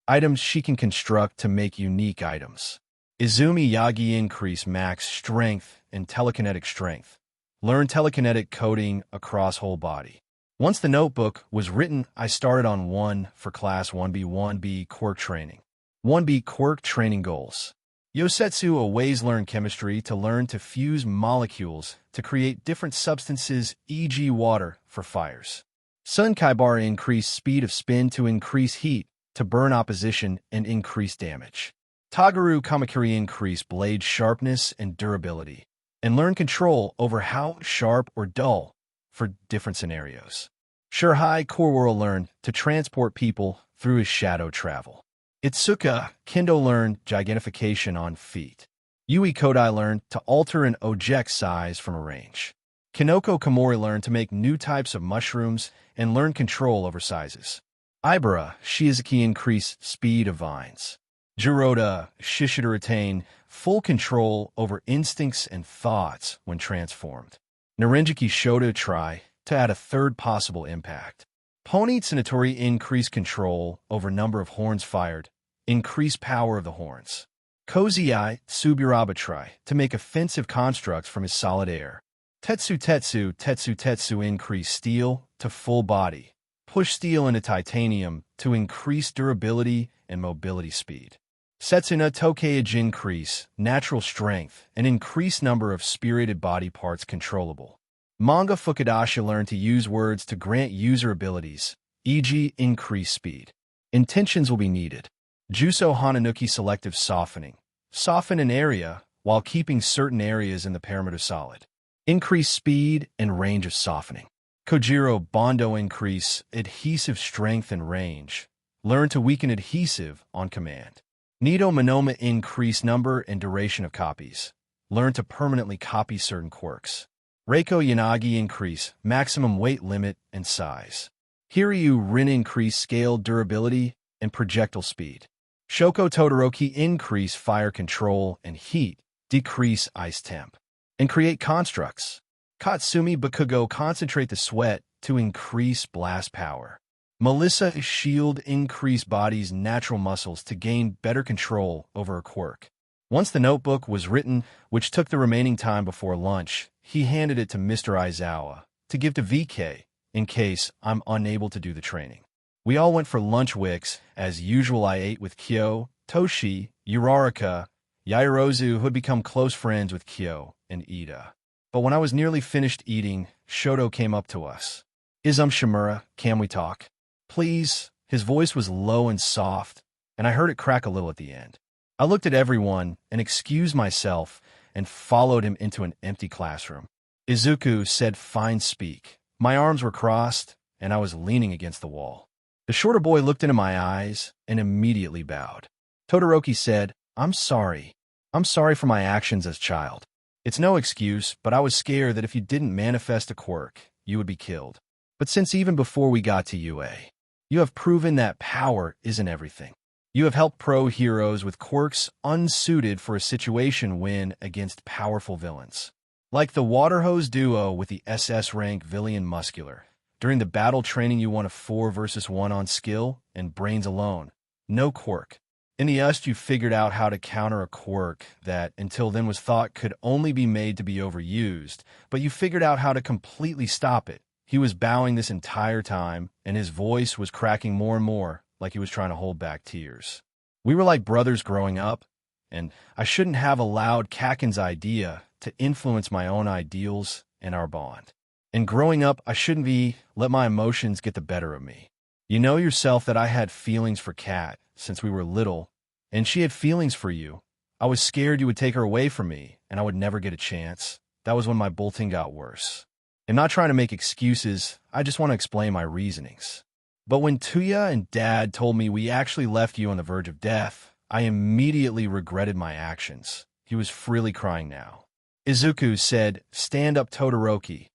items she can construct to make unique items. Izumi Yagi increase max strength and telekinetic strength. Learn telekinetic coding across whole body. Once the notebook was written, I started on 1 for class 1B Quirk training. 1B Quirk training goals. Yosetsu Aways learn chemistry to learn to fuse molecules to create different substances, e.g. water, for fires. Sun Kaibara increase speed of spin to increase heat, to burn opposition and increase damage. Tagaru Kamakiri increase blade sharpness and durability, and learn control over how sharp or dull for different scenarios. Shurhai Korworo learn to transport people through his shadow travel. Itsuka Kendo learn gigantfication on feet. Yui Kodai learn to alter an object size from a range. Kinoko Komori learn to make new types of mushrooms and learn control over sizes. Ibara Shizuki increase speed of vines. Jiroda Shishido retain full control over instincts and thoughts when transformed. Narenjiki Shoto try to add a third possible impact. Pony Tsunatori increased control over number of horns fired, increased power of the horns. Kozii Tsubirabatrai to make offensive constructs from his solid air. Tetsu increase steel to full body. Push steel into titanium to increase durability and mobility speed. Setsuna Tokeage increase natural strength and increase number of spirited body parts controllable. Manga Fukudashi learned to use words to grant user abilities, e.g. increase speed. Intentions will be needed. Juso Hananuki selective softening. Soften an area while keeping certain areas in the parameter solid. Increase speed and range of softening. Kojiro Bondo increase adhesive strength and range. Learn to weaken adhesive on command. Nido Monoma increase number and duration of copies. Learn to permanently copy certain quirks. Reiko Yanagi increase maximum weight limit and size. Hiryu Rin increase scale durability and projectile speed. Shoko Todoroki increase fire control and heat, decrease ice temp. And create constructs. Katsumi Bakugo concentrate the sweat to increase blast power. Melissa shield increase body's natural muscles to gain better control over a quirk. Once the notebook was written, which took the remaining time before lunch, he handed it to Mr. Aizawa to give to VK in case I'm unable to do the training. We all went for lunch wicks. As usual, I ate with Kyo, Toshi, Uraraka, Yairozu, who had become close friends with Kyo and Ida. But when I was nearly finished eating, Shoto came up to us. Shimura, can we talk? Please. His voice was low and soft, and I heard it crack a little at the end. I looked at everyone and excused myself and followed him into an empty classroom. Izuku said, "Fine, speak." My arms were crossed, and I was leaning against the wall. The shorter boy looked into my eyes and immediately bowed. Todoroki said, "I'm sorry. I'm sorry for my actions as child. It's no excuse, but I was scared that if you didn't manifest a quirk, you would be killed. But since even before we got to UA, you have proven that power isn't everything. You have helped pro heroes with quirks unsuited for a situation win against powerful villains. Like the water hose duo with the SS rank Villian Muscular. During the battle training you won a 4 versus 1 on skill and brains alone. No quirk. In the UST you figured out how to counter a quirk that until then was thought could only be made to be overused, but you figured out how to completely stop it. He was bowing this entire time, and his voice was cracking more and more, like he was trying to hold back tears. We were like brothers growing up, and I shouldn't have allowed Kaken's idea to influence my own ideals and our bond. And growing up, I shouldn't let my emotions get the better of me. You know yourself that I had feelings for Kat since we were little, and she had feelings for you. I was scared you would take her away from me, and I would never get a chance. That was when my bolting got worse. I'm not trying to make excuses, I just want to explain my reasonings. But when Tuya and Dad told me we actually left you on the verge of death, I immediately regretted my actions. He was freely crying now. Izuku said, "Stand up, Todoroki."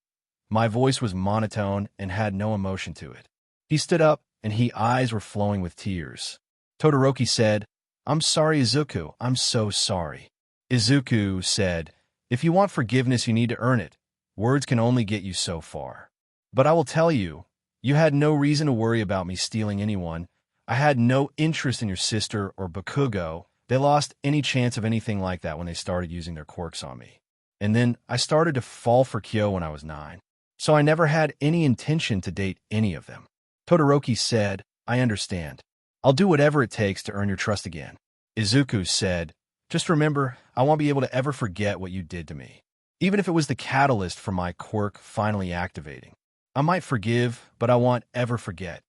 My voice was monotone and had no emotion to it. He stood up, and his eyes were flowing with tears. Todoroki said, "I'm sorry, Izuku, I'm so sorry." Izuku said, "If you want forgiveness, you need to earn it. Words can only get you so far. But I will tell you, you had no reason to worry about me stealing anyone. I had no interest in your sister or Bakugo. They lost any chance of anything like that when they started using their quirks on me. And then I started to fall for Kyo when I was 9. So I never had any intention to date any of them." Todoroki said, "I understand. I'll do whatever it takes to earn your trust again." Izuku said, "Just remember, I won't be able to ever forget what you did to me. Even if it was the catalyst for my quirk finally activating. I might forgive, but I won't ever forget."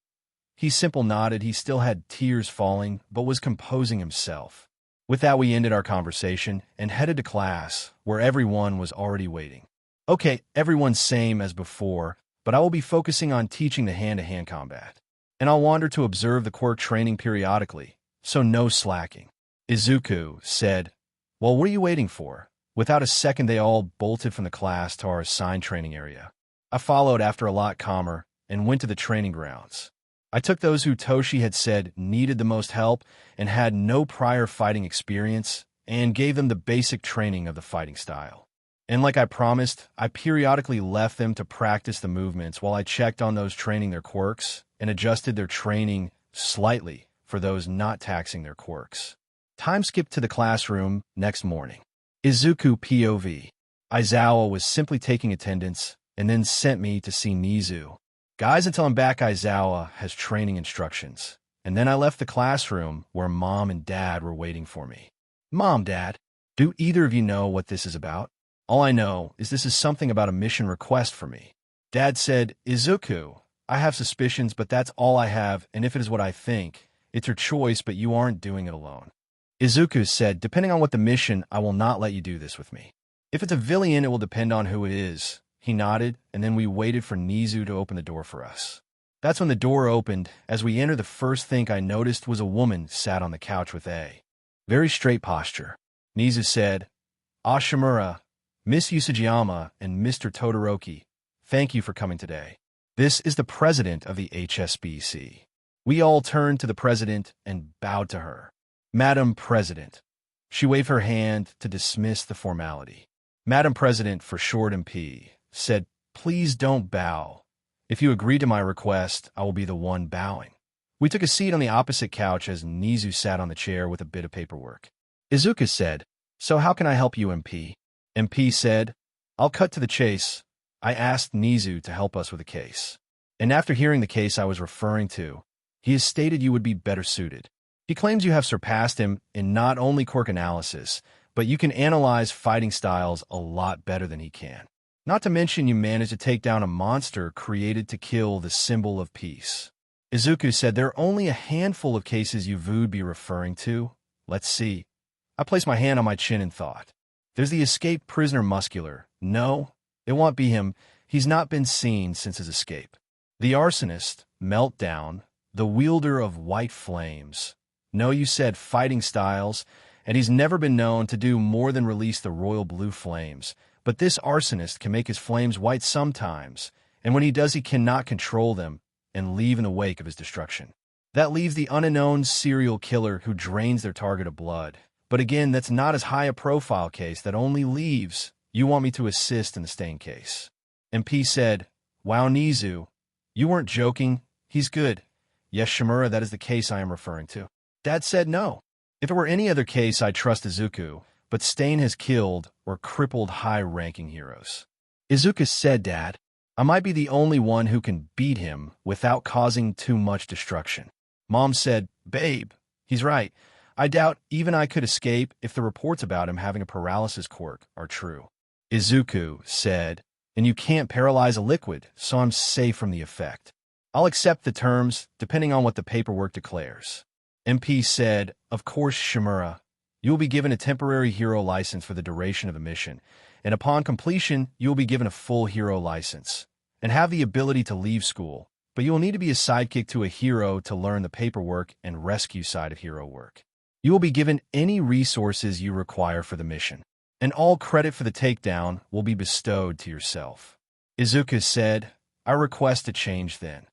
He simple nodded. He still had tears falling, but was composing himself. With that, we ended our conversation and headed to class, where everyone was already waiting. Okay, everyone's same as before, but I will be focusing on teaching the hand-to-hand combat. And I'll wander to observe the quirk training periodically, so no slacking. Izuku said, "Well, what are you waiting for?" Without a second, they all bolted from the class to our assigned training area. I followed after a lot calmer and went to the training grounds. I took those who Toshi had said needed the most help and had no prior fighting experience and gave them the basic training of the fighting style. And like I promised, I periodically left them to practice the movements while I checked on those training their quirks and adjusted their training slightly for those not taxing their quirks. Time skipped to the classroom next morning. Izuku POV. Aizawa was simply taking attendance and then sent me to see Nizu. Guys, until I'm back, Aizawa has training instructions. And then I left the classroom where Mom and Dad were waiting for me. Mom, Dad, do either of you know what this is about? All I know is this is something about a mission request for me. Dad said, Izuku, I have suspicions, but that's all I have, and if it is what I think, it's your choice, but you aren't doing it alone. Izuku said, depending on what the mission, I will not let you do this with me. If it's a villain, it will depend on who it is. He nodded, and then we waited for Nizu to open the door for us. That's when the door opened. As we entered, the first thing I noticed was a woman sat on the couch with a very straight posture. Nizu said, Ashimura, Miss Usajiyama, and Mr. Todoroki, thank you for coming today. This is the president of the HSBC. We all turned to the president and bowed to her. Madam President. She waved her hand to dismiss the formality. Madam President, for short MP, said, please don't bow. If you agree to my request, I will be the one bowing. We took a seat on the opposite couch as Nizu sat on the chair with a bit of paperwork. Izuku said, so how can I help you, MP? MP said, I'll cut to the chase. I asked Nizu to help us with a case. And after hearing the case I was referring to, he has stated you would be better suited. He claims you have surpassed him in not only quirk analysis, but you can analyze fighting styles a lot better than he can. Not to mention you managed to take down a monster created to kill the symbol of peace. Izuku said there are only a handful of cases you would be referring to. Let's see. I placed my hand on my chin and thought. There's the escaped prisoner Muscular. No, it won't be him. He's not been seen since his escape. The arsonist, Meltdown, the wielder of white flames. No, you said fighting styles, and he's never been known to do more than release the royal blue flames. But this arsonist can make his flames white sometimes, and when he does, he cannot control them and leave in the wake of his destruction. That leaves the unknown serial killer who drains their target of blood. But again, that's not as high a profile case. That only leaves you want me to assist in the stain case. MP said, wow, Nizu, you weren't joking. He's good. Yes, Shimura, that is the case I am referring to. Dad said no. If it were any other case, I'd trust Izuku, but Stain has killed or crippled high-ranking heroes. Izuku said, Dad, I might be the only one who can beat him without causing too much destruction. Mom said, babe, he's right. I doubt even I could escape if the reports about him having a paralysis quirk are true. Izuku said, and you can't paralyze a liquid, so I'm safe from the effect. I'll accept the terms, depending on what the paperwork declares. MP said, of course, Shimura. You will be given a temporary hero license for the duration of the mission, and upon completion, you will be given a full hero license, and have the ability to leave school, but you will need to be a sidekick to a hero to learn the paperwork and rescue side of hero work. You will be given any resources you require for the mission, and all credit for the takedown will be bestowed to yourself. Izuku said, I request a change then.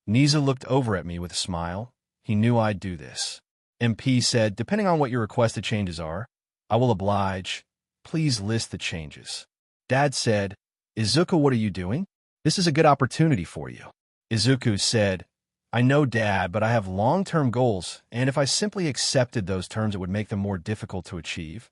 Nizu looked over at me with a smile. He knew I'd do this. MP said, depending on what your requested changes are, I will oblige. Please list the changes. Dad said, Izuku, what are you doing? This is a good opportunity for you. Izuku said, I know, Dad, but I have long-term goals, and if I simply accepted those terms, it would make them more difficult to achieve.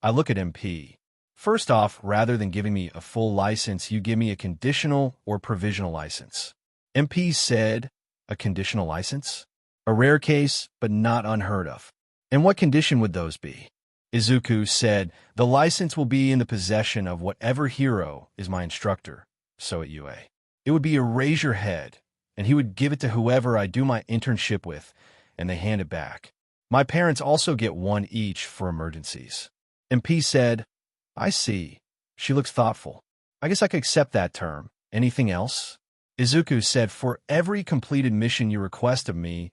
I look at MP. First off, rather than giving me a full license, you give me a conditional or provisional license. MP said, a conditional license? A rare case, but not unheard of. And what condition would those be? Izuku said, the license will be in the possession of whatever hero is my instructor, so at UA. It would be a raise your head, and he would give it to whoever I do my internship with, and they hand it back. My parents also get one each for emergencies. MP said, I see. She looks thoughtful. I guess I could accept that term. Anything else? Izuku said, for every completed mission you request of me,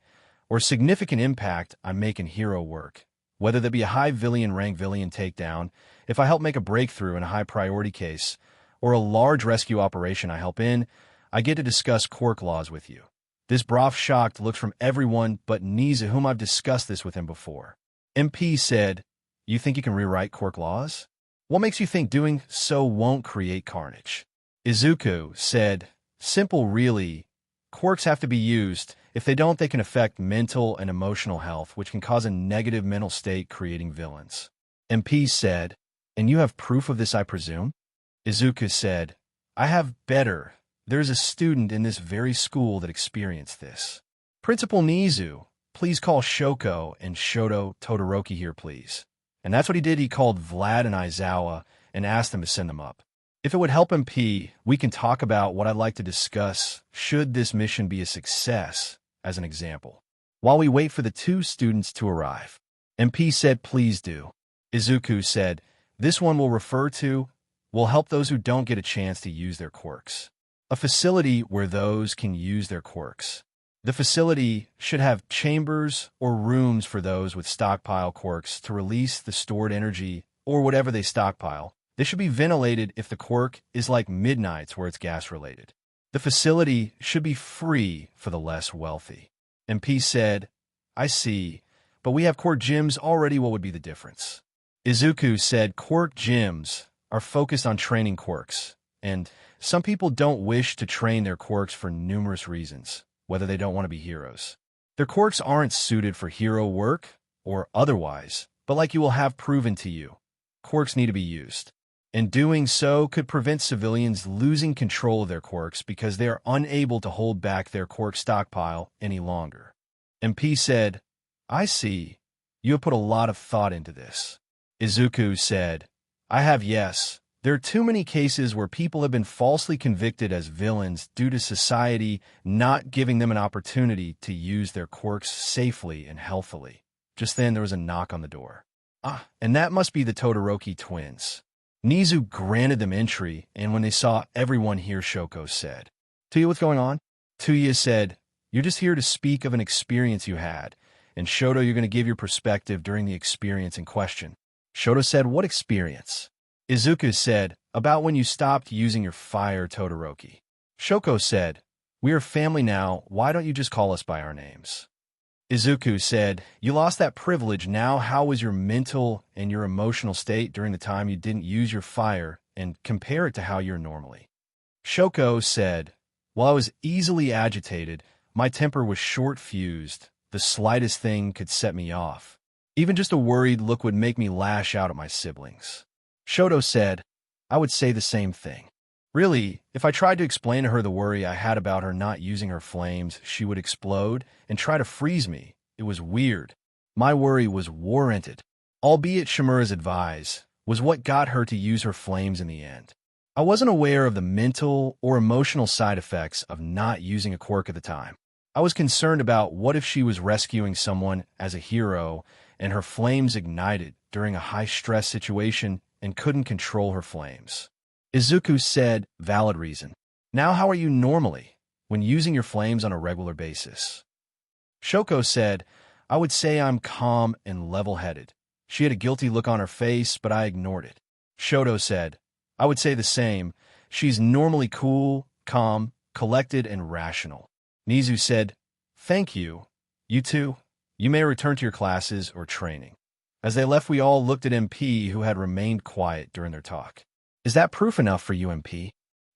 or significant impact I make in hero work, whether that be a high villain rank villain takedown, if I help make a breakthrough in a high priority case, or a large rescue operation I help in, I get to discuss quirk laws with you. This broth shocked looks from everyone but Nizu, whom I've discussed this with him before. MP said, you think you can rewrite quirk laws? What makes you think doing so won't create carnage? Izuku said, simple really. Quirks have to be used. If they don't, they can affect mental and emotional health, which can cause a negative mental state, creating villains. MP said, and you have proof of this, I presume? Izuku said, I have better. There's a student in this very school that experienced this. Principal Nizu, please call Shoko and Shoto Todoroki here, please. And that's what he did. He called Vlad and Aizawa and asked them to send them up. If it would help MP, we can talk about what I'd like to discuss should this mission be a success, as an example. While we wait for the two students to arrive. MP said, please do. Izuku said, this one will refer to, will help those who don't get a chance to use their quirks. A facility where those can use their quirks. The facility should have chambers or rooms for those with stockpile quirks to release the stored energy or whatever they stockpile. They should be ventilated if the quirk is like Midnight's where it's gas-related. The facility should be free for the less wealthy. MP said, I see, but we have quirk gyms already. What would be the difference? Izuku said quirk gyms are focused on training quirks, and some people don't wish to train their quirks for numerous reasons, whether they don't want to be heroes. Their quirks aren't suited for hero work or otherwise, but like you will have proven to you, quirks need to be used. And doing so could prevent civilians losing control of their quirks because they are unable to hold back their quirk stockpile any longer. MP said, I see. You have put a lot of thought into this. Izuku said, I have, yes. There are too many cases where people have been falsely convicted as villains due to society not giving them an opportunity to use their quirks safely and healthily. Just then there was a knock on the door. And that must be the Todoroki twins. Nizu granted them entry, and when they saw everyone here, Shoko said, Tuya, what's going on? Tuya said, you're just here to speak of an experience you had, and Shoto, you're going to give your perspective during the experience in question. Shoto said, what experience? Izuku said, about when you stopped using your fire, Todoroki. Shoko said, we are family now, why don't you just call us by our names? Izuku said, you lost that privilege. Now how was your mental and your emotional state during the time you didn't use your fire, and compare it to how you're normally? Shoko said, while I was easily agitated, my temper was short-fused. The slightest thing could set me off. Even just a worried look would make me lash out at my siblings. Shoto said, I would say the same thing. Really, if I tried to explain to her the worry I had about her not using her flames, she would explode and try to freeze me. It was weird. My worry was warranted, albeit Shimura's advice was what got her to use her flames in the end. I wasn't aware of the mental or emotional side effects of not using a quirk at the time. I was concerned about what if she was rescuing someone as a hero and her flames ignited during a high-stress situation and couldn't control her flames. Izuku said, valid reason. Now how are you normally, when using your flames on a regular basis? Shoko said, I would say I'm calm and level-headed. She had a guilty look on her face, but I ignored it. Shoto said, I would say the same. She's normally cool, calm, collected, and rational. Nizu said, thank you. You two, you may return to your classes or training. As they left, we all looked at MP, who had remained quiet during their talk. Is that proof enough for you, MP?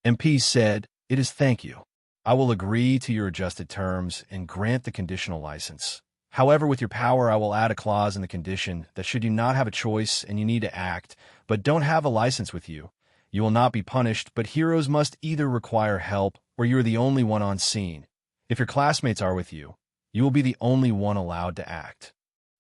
MP said, it is, thank you. I will agree to your adjusted terms and grant the conditional license. However, with your power, I will add a clause in the condition that should you not have a choice and you need to act, but don't have a license with you, you will not be punished, but heroes must either require help or you are the only one on scene. If your classmates are with you, you will be the only one allowed to act.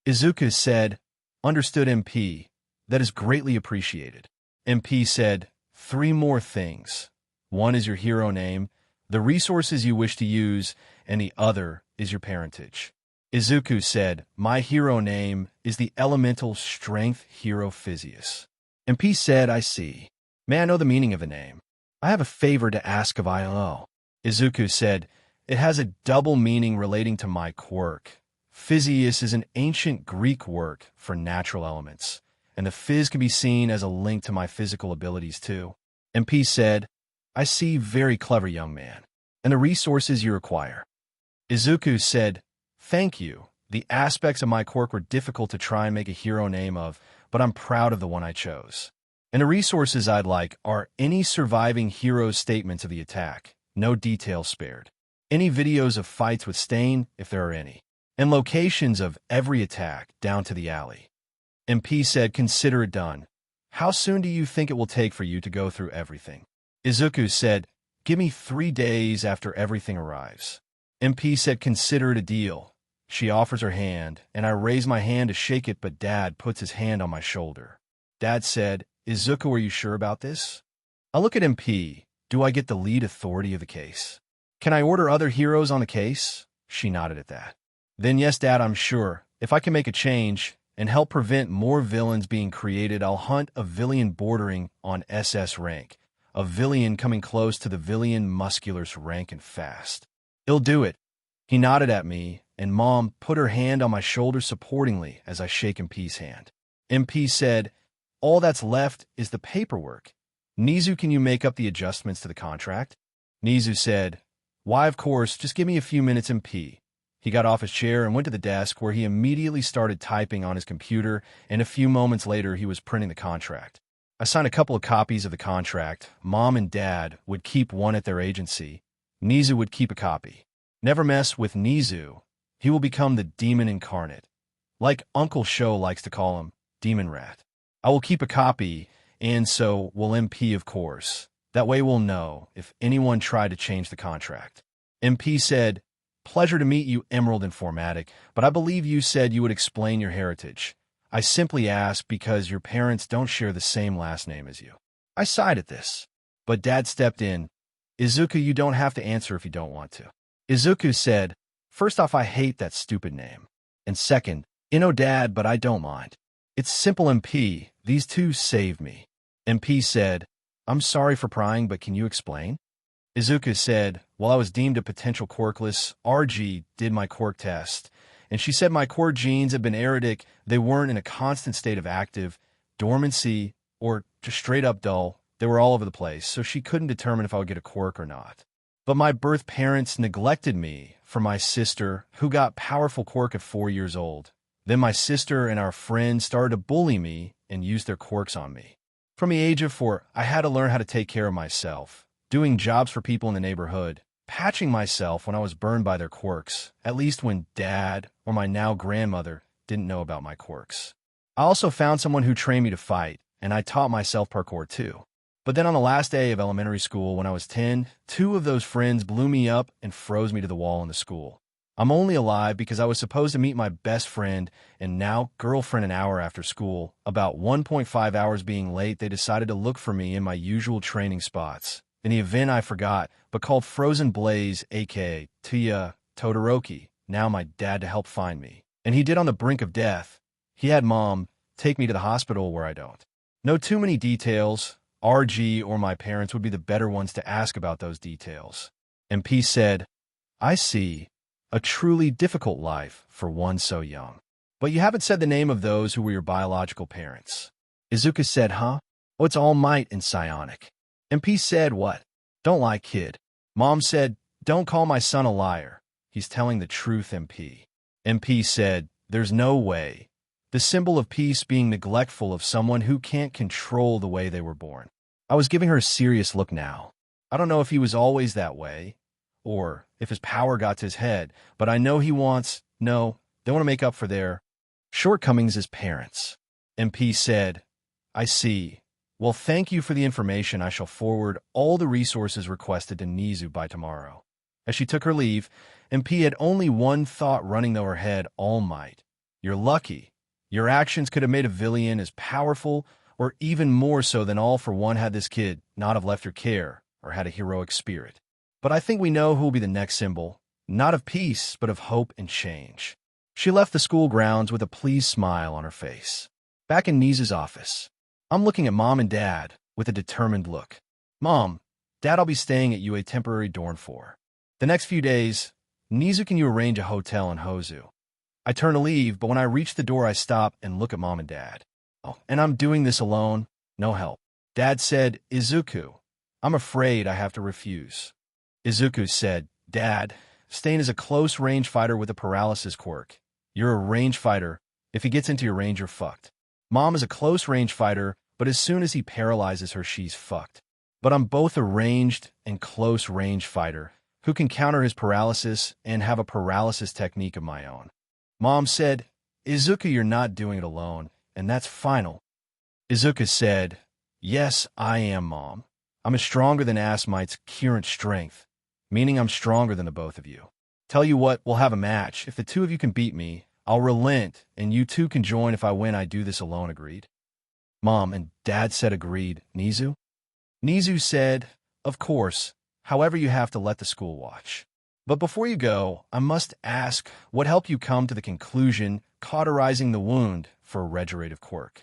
Izuku said, understood, MP. That is greatly appreciated. MP said, 3 more things. One is your hero name, the resources you wish to use, and the other is your parentage. Izuku said, my hero name is the elemental strength hero Physius. MP said, I see. May I know the meaning of the name? I have a favor to ask of ILO. Izuku said, it has a double meaning relating to my quirk. Physius is an ancient Greek word for natural elements, and the phys can be seen as a link to my physical abilities too. MP said, I see, very clever young man, and the resources you require. Izuku said, thank you. The aspects of my quirk were difficult to try and make a hero name of, but I'm proud of the one I chose. And the resources I'd like are any surviving hero's statements of the attack, no details spared. Any videos of fights with Stain, if there are any, and locations of every attack down to the alley. MP said, consider it done. How soon do you think it will take for you to go through everything? Izuku said, give me 3 days after everything arrives. MP said, consider it a deal. She offers her hand, and I raise my hand to shake it, but Dad puts his hand on my shoulder. Dad said, Izuku, are you sure about this? I look at MP. Do I get the lead authority of the case? Can I order other heroes on the case? She nodded at that. Then yes, Dad, I'm sure. If I can make a change and help prevent more villains being created, I'll hunt a villain bordering on SS rank. A villain coming close to the villain muscular's rank and fast. He'll do it. He nodded at me, and Mom put her hand on my shoulder supportingly as I shake MP's hand. MP said, all that's left is the paperwork. Nizu, can you make up the adjustments to the contract? Nizu said, why, of course, just give me a few minutes, MP. He got off his chair and went to the desk where he immediately started typing on his computer, and a few moments later he was printing the contract. I signed a couple of copies of the contract. Mom and Dad would keep one at their agency. Nizu would keep a copy. Never mess with Nizu. He will become the demon incarnate. Like Uncle Sho likes to call him, Demon Rat. I will keep a copy, and so will MP, of course. That way we'll know if anyone tried to change the contract. MP said, pleasure to meet you, Emerald Informatic, but I believe you said you would explain your heritage. I simply asked because your parents don't share the same last name as you. I sighed at this. But Dad stepped in. Izuku, you don't have to answer if you don't want to. Izuku said, first off, I hate that stupid name. And second, Dad, but I don't mind. It's simple, MP. These two saved me. MP said, I'm sorry for prying, but can you explain? Izuku said, well, I was deemed a potential quirkless. RG did my quirk test, and she said my quirk genes had been erratic. They weren't in a constant state of active dormancy or just straight up dull. They were all over the place, so she couldn't determine if I would get a quirk or not. But my birth parents neglected me for my sister, who got powerful quirk at 4 years old. Then my sister and our friends started to bully me and use their quirks on me. From the age of 4, I had to learn how to take care of myself, doing jobs for people in the neighborhood, patching myself when I was burned by their quirks, at least when Dad or my now grandmother didn't know about my quirks. I also found someone who trained me to fight, and I taught myself parkour too. But then on the last day of elementary school, when I was 10, 2 of those friends blew me up and froze me to the wall in the school. I'm only alive because I was supposed to meet my best friend and now girlfriend an hour after school. About 1.5 hours being late, they decided to look for me in my usual training spots. In the event I forgot, but called Frozen Blaze, aka Tia Todoroki, now my dad, to help find me. And he did on the brink of death. He had Mom take me to the hospital where I don't know too many details. RG or my parents would be the better ones to ask about those details. MP said, I see. A truly difficult life for one so young. But you haven't said the name of those who were your biological parents. Izuku said, huh? Oh, it's All Might and Psionic. MP said, what? Don't lie, kid. Mom said, don't call my son a liar. He's telling the truth, MP. MP said, there's no way. The symbol of peace being neglectful of someone who can't control the way they were born. I was giving her a serious look now. I don't know if he was always that way, or if his power got to his head, but I know they want to make up for their shortcomings as parents. MP said, I see. Well, thank you for the information. I shall forward all the resources requested to Nizu by tomorrow. As she took her leave, MP had only one thought running through her head: All Might. You're lucky. Your actions could have made a villain as powerful or even more so than All For One had this kid not have left her care or had a heroic spirit. But I think we know who will be the next symbol, not of peace, but of hope and change. She left the school grounds with a pleased smile on her face. Back in Nizu's office, I'm looking at Mom and Dad with a determined look. Mom, Dad, I'll be staying at UA temporary dorm for the next few days. Nizu, can you arrange a hotel in Hozu? I turn to leave, but when I reach the door, I stop and look at Mom and Dad. Oh, and I'm doing this alone, no help. Dad said, Izuku, I'm afraid I have to refuse. Izuku said, Dad, Stain is a close-range fighter with a paralysis quirk. You're a range fighter. If he gets into your range, you're fucked. Mom is a close-range fighter, but as soon as he paralyzes her, she's fucked. But I'm both a ranged and close-range fighter. who can counter his paralysis and have a paralysis technique of my own. Mom said, Izuku, you're not doing it alone, and that's final. Izuku said, yes, I am, Mom. I'm stronger than Ass Might's current strength, meaning I'm stronger than the both of you. Tell you what, we'll have a match. If the two of you can beat me, I'll relent, and you two can join. If I win, I do this alone, agreed. Mom and Dad said agreed. Nizu? Nizu said, of course, however you have to let the school watch. But before you go, I must ask, what helped you come to the conclusion cauterizing the wound for a regenerative quirk?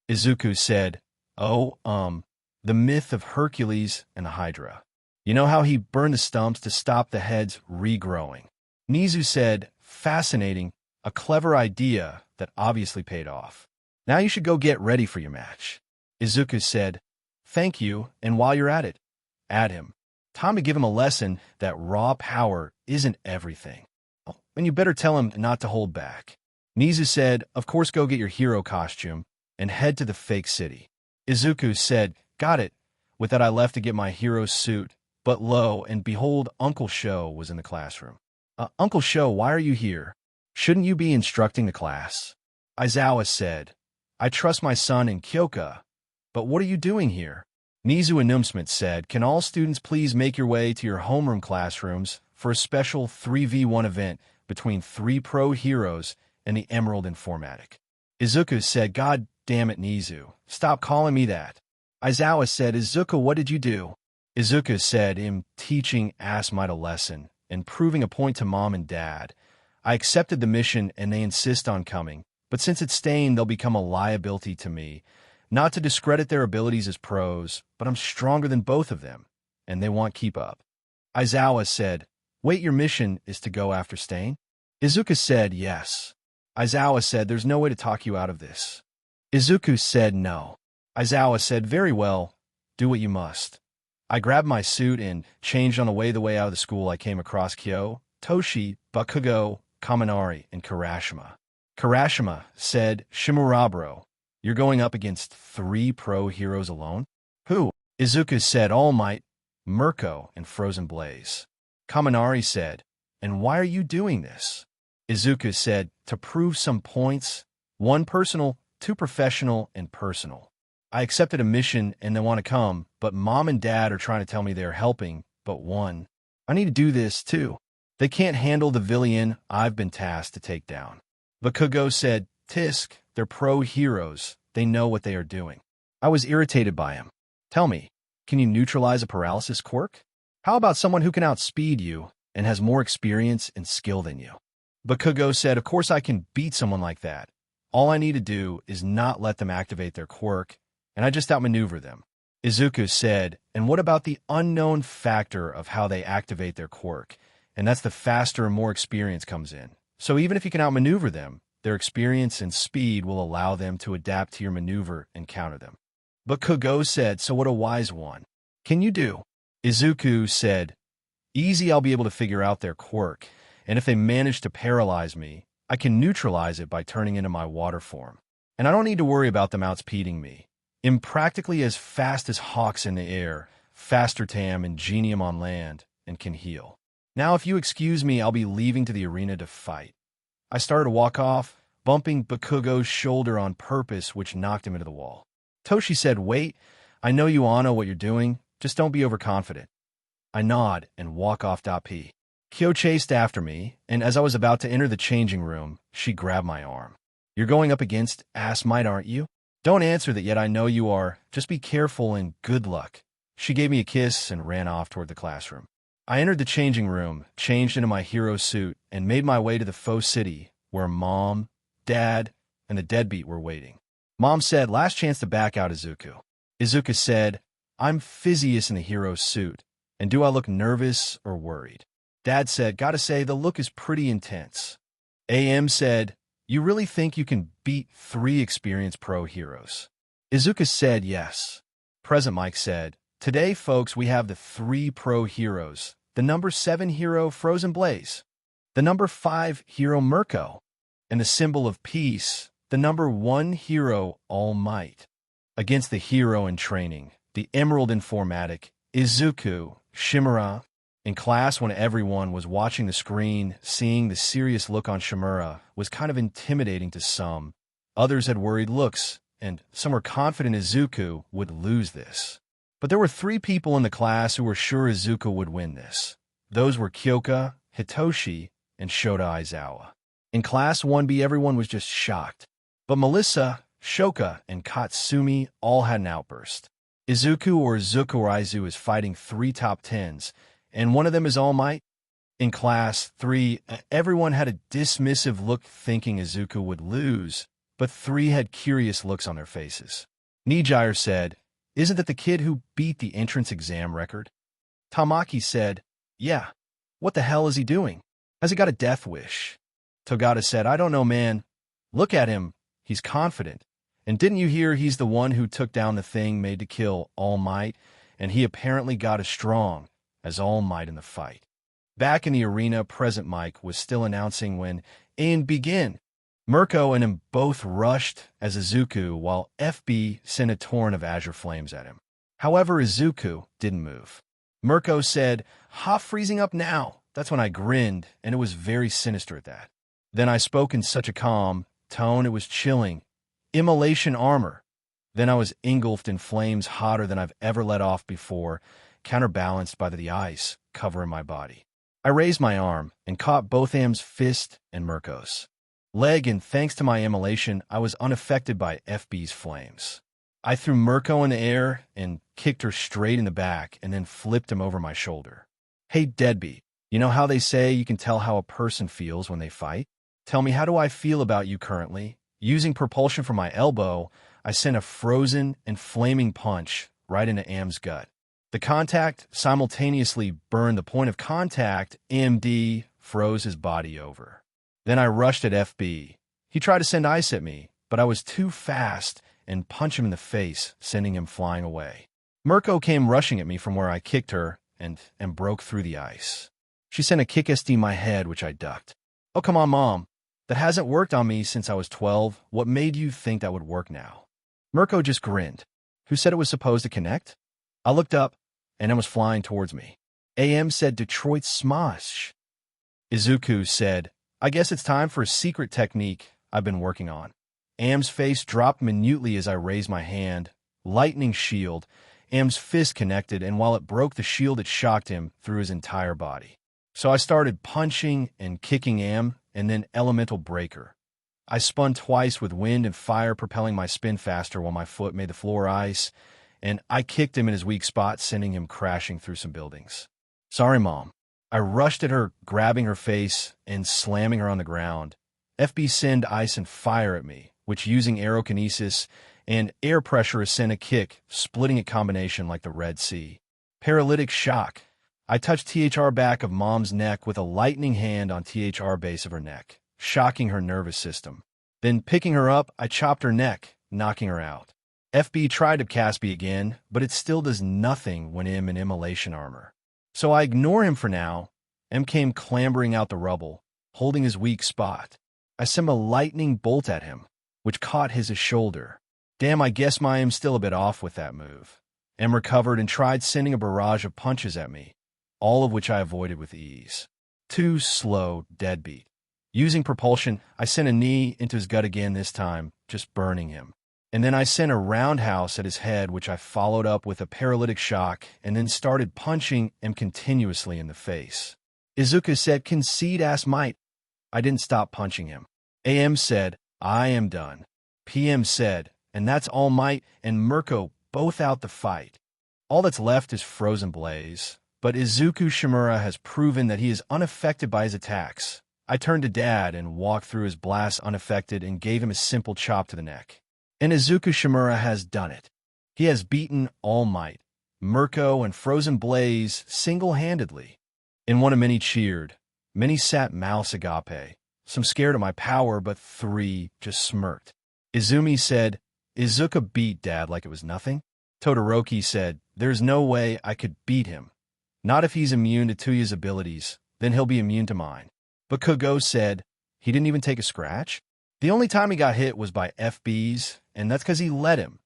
Izuku said, the myth of Hercules and the Hydra. You know how he burned the stumps to stop the heads regrowing? Nizu said, fascinating, a clever idea that obviously paid off. Now you should go get ready for your match. Izuku said, thank you, and while you're at it, add him. Time to give him a lesson that raw power isn't everything. And you better tell him not to hold back. Nizu said, of course, go get your hero costume and head to the fake city. Izuku said, got it. With that, I left to get my hero suit. But lo and behold, Uncle Sho was in the classroom. Uncle Sho, why are you here? Shouldn't you be instructing the class? Aizawa said, I trust my son in Kyoka, but what are you doing here? Nizu announcement said, can all students please make your way to your homeroom classrooms for a special 3v1 event between 3 pro heroes and the Emerald Informatic. Izuku said, God damn it, Nizu, stop calling me that. Aizawa said, Izuku, what did you do? Izuku said, I'm teaching Ass Might a lesson and proving a point to Mom and Dad. I accepted the mission and they insist on coming, but since it's staying, they'll become a liability to me. Not to discredit their abilities as pros, but I'm stronger than both of them, and they want keep up. Aizawa said, wait, your mission is to go after Stain? Izuku said, yes. Aizawa said, there's no way to talk you out of this. Izuku said, no. Aizawa said, very well, do what you must. I grabbed my suit and changed on the way out of the school. I came across Kyo, Toshi, Bakugo, Kaminari, and Karashima. Karashima said, Shimurabro, you're going up against 3 pro heroes alone? Who? Izuku said, All Might, Mirko, and Frozen Blaze. Kaminari said, and why are you doing this? Izuku said, to prove some points, 1 personal, 2 professional, and personal. I accepted a mission and they want to come, but Mom and Dad are trying to tell me they're helping, but 1. I need to do this too. They can't handle the villain I've been tasked to take down. Bakugo said, Tisk, they're pro heroes. They know what they are doing. I was irritated by him. Tell me, can you neutralize a paralysis quirk? How about someone who can outspeed you and has more experience and skill than you? Bakugo said, of course I can beat someone like that. All I need to do is not let them activate their quirk, and I just outmaneuver them. Izuku said, and what about the unknown factor of how they activate their quirk? And that's the faster and more experience comes in. So even if you can outmaneuver them, their experience and speed will allow them to adapt to your maneuver and counter them. But Bakugo said, so what a wise one. Can you do? Izuku said, easy, I'll be able to figure out their quirk, and if they manage to paralyze me, I can neutralize it by turning into my water form. And I don't need to worry about them outspeeding me. I'm practically as fast as hawks in the air, faster Tam and Genium on land, and can heal. Now if you excuse me, I'll be leaving to the arena to fight. I started to walk off, bumping Bakugo's shoulder on purpose, which knocked him into the wall. Toshi said, wait, I know you all know what you're doing, just don't be overconfident. I nod and walk off. P. Kyo chased after me, and as I was about to enter the changing room, she grabbed my arm. You're going up against Ass Might, aren't you? Don't answer that yet, I know you are. Just be careful and good luck. She gave me a kiss and ran off toward the classroom. I entered the changing room, changed into my hero suit, and made my way to the faux city, where Mom, Dad, and the deadbeat were waiting. Mom said, last chance to back out, Izuku. Izuku said, I'm Physius in the hero suit, and do I look nervous or worried? Dad said, gotta say, the look is pretty intense. AM said, you really think you can beat 3 experienced pro heroes? Izuku said, yes. Present Mike said, today, folks, we have the 3 pro heroes, the number 7 hero Frozen Blaze, the number 5 hero Mirko, and the symbol of peace, the number 1 hero All Might. Against the hero in training, the Emerald Informatic, Izuku, Shimura, In class, when everyone was watching the screen, seeing the serious look on Shimura was kind of intimidating to some. Others had worried looks, and some were confident Izuku would lose this. But there were 3 people in the class who were sure Izuku would win this. Those were Kyoka, Hitoshi, and Shota Aizawa. In Class 1B, everyone was just shocked. But Melissa, Shoka, and Katsumi all had an outburst. Izuku or Izuku is fighting 3 top 10s, and one of them is All Might. In Class 3, everyone had a dismissive look thinking Izuku would lose, but 3 had curious looks on their faces. Nijire said, "Isn't that the kid who beat the entrance exam record?" Tamaki said, "Yeah. What the hell is he doing? Has he got a death wish?" Togata said, "I don't know, man. Look at him. He's confident. And didn't you hear he's the one who took down the thing made to kill All Might, and he apparently got as strong as All Might in the fight." Back in the arena, Present Mike was still announcing when and begin. Mirko and him both rushed as Izuku, while FB sent a torrent of azure flames at him. However, Izuku didn't move. Mirko said, "Ha, freezing up now." That's when I grinned, and it was very sinister at that. Then I spoke in such a calm tone it was chilling. "Immolation armor." Then I was engulfed in flames hotter than I've ever let off before, counterbalanced by the ice covering my body. I raised my arm and caught both Am's fist and Mirko's leg, and thanks to my immolation, I was unaffected by FB's flames. I threw Mirko in the air and kicked her straight in the back and then flipped him over my shoulder. "Hey, deadbeat, you know how they say you can tell how a person feels when they fight? Tell me, how do I feel about you currently?" Using propulsion from my elbow, I sent a frozen and flaming punch right into Am's gut. The contact simultaneously burned the point of contact. AMD froze his body over. Then I rushed at FB. He tried to send ice at me, but I was too fast and punched him in the face, sending him flying away. Mirko came rushing at me from where I kicked her and broke through the ice. She sent a kick SD my head, which I ducked. "Oh, come on, Mom. That hasn't worked on me since I was 12. What made you think that would work now?" Mirko just grinned. "Who said it was supposed to connect?" I looked up, and it was flying towards me. AM said, "Detroit Smosh." Izuku said, "I guess it's time for a secret technique I've been working on." Am's face dropped minutely as I raised my hand. Lightning shield. Am's fist connected, and while it broke the shield, it shocked him through his entire body. So I started punching and kicking Am, and then elemental breaker. I spun twice with wind and fire propelling my spin faster while my foot made the floor ice, and I kicked him in his weak spot, sending him crashing through some buildings. "Sorry, Mom." I rushed at her, grabbing her face and slamming her on the ground. FB sent ice and fire at me, which, using aerokinesis and air pressure, sent a kick, splitting a combination like the Red Sea. Paralytic shock. I touched THR back of Mom's neck with a lightning hand on THR base of her neck, shocking her nervous system. Then, picking her up, I chopped her neck, knocking her out. FB tried to cast me again, but it still does nothing when I'm in immolation armor. So I ignore him for now. M came clambering out the rubble, holding his weak spot. I sent a lightning bolt at him, which caught his shoulder. Damn, I guess my M's still a bit off with that move. M recovered and tried sending a barrage of punches at me, all of which I avoided with ease. Too slow, deadbeat. Using propulsion, I sent a knee into his gut again this time, just burning him. And then I sent a roundhouse at his head, which I followed up with a paralytic shock, and then started punching him continuously in the face. Izuku said, "Concede ass might." I didn't stop punching him. AM said, "I am done." PM said, "And that's All Might and Mirko both out the fight. All that's left is Frozen Blaze." But Izuku Shimura has proven that he is unaffected by his attacks. I turned to Dad and walked through his blast unaffected and gave him a simple chop to the neck. And Izuku Shimura has done it. He has beaten All Might, Mirko, and Frozen Blaze single-handedly. In one of many cheered. Many sat mouse agape, some scared at my power, but 3 just smirked. Izumi said, "Izuku beat Dad like it was nothing." Todoroki said, "There's no way I could beat him. Not if he's immune to Tuya's abilities, then he'll be immune to mine." But Kugo said, "He didn't even take a scratch? The only time he got hit was by FBs, and that's because he let him."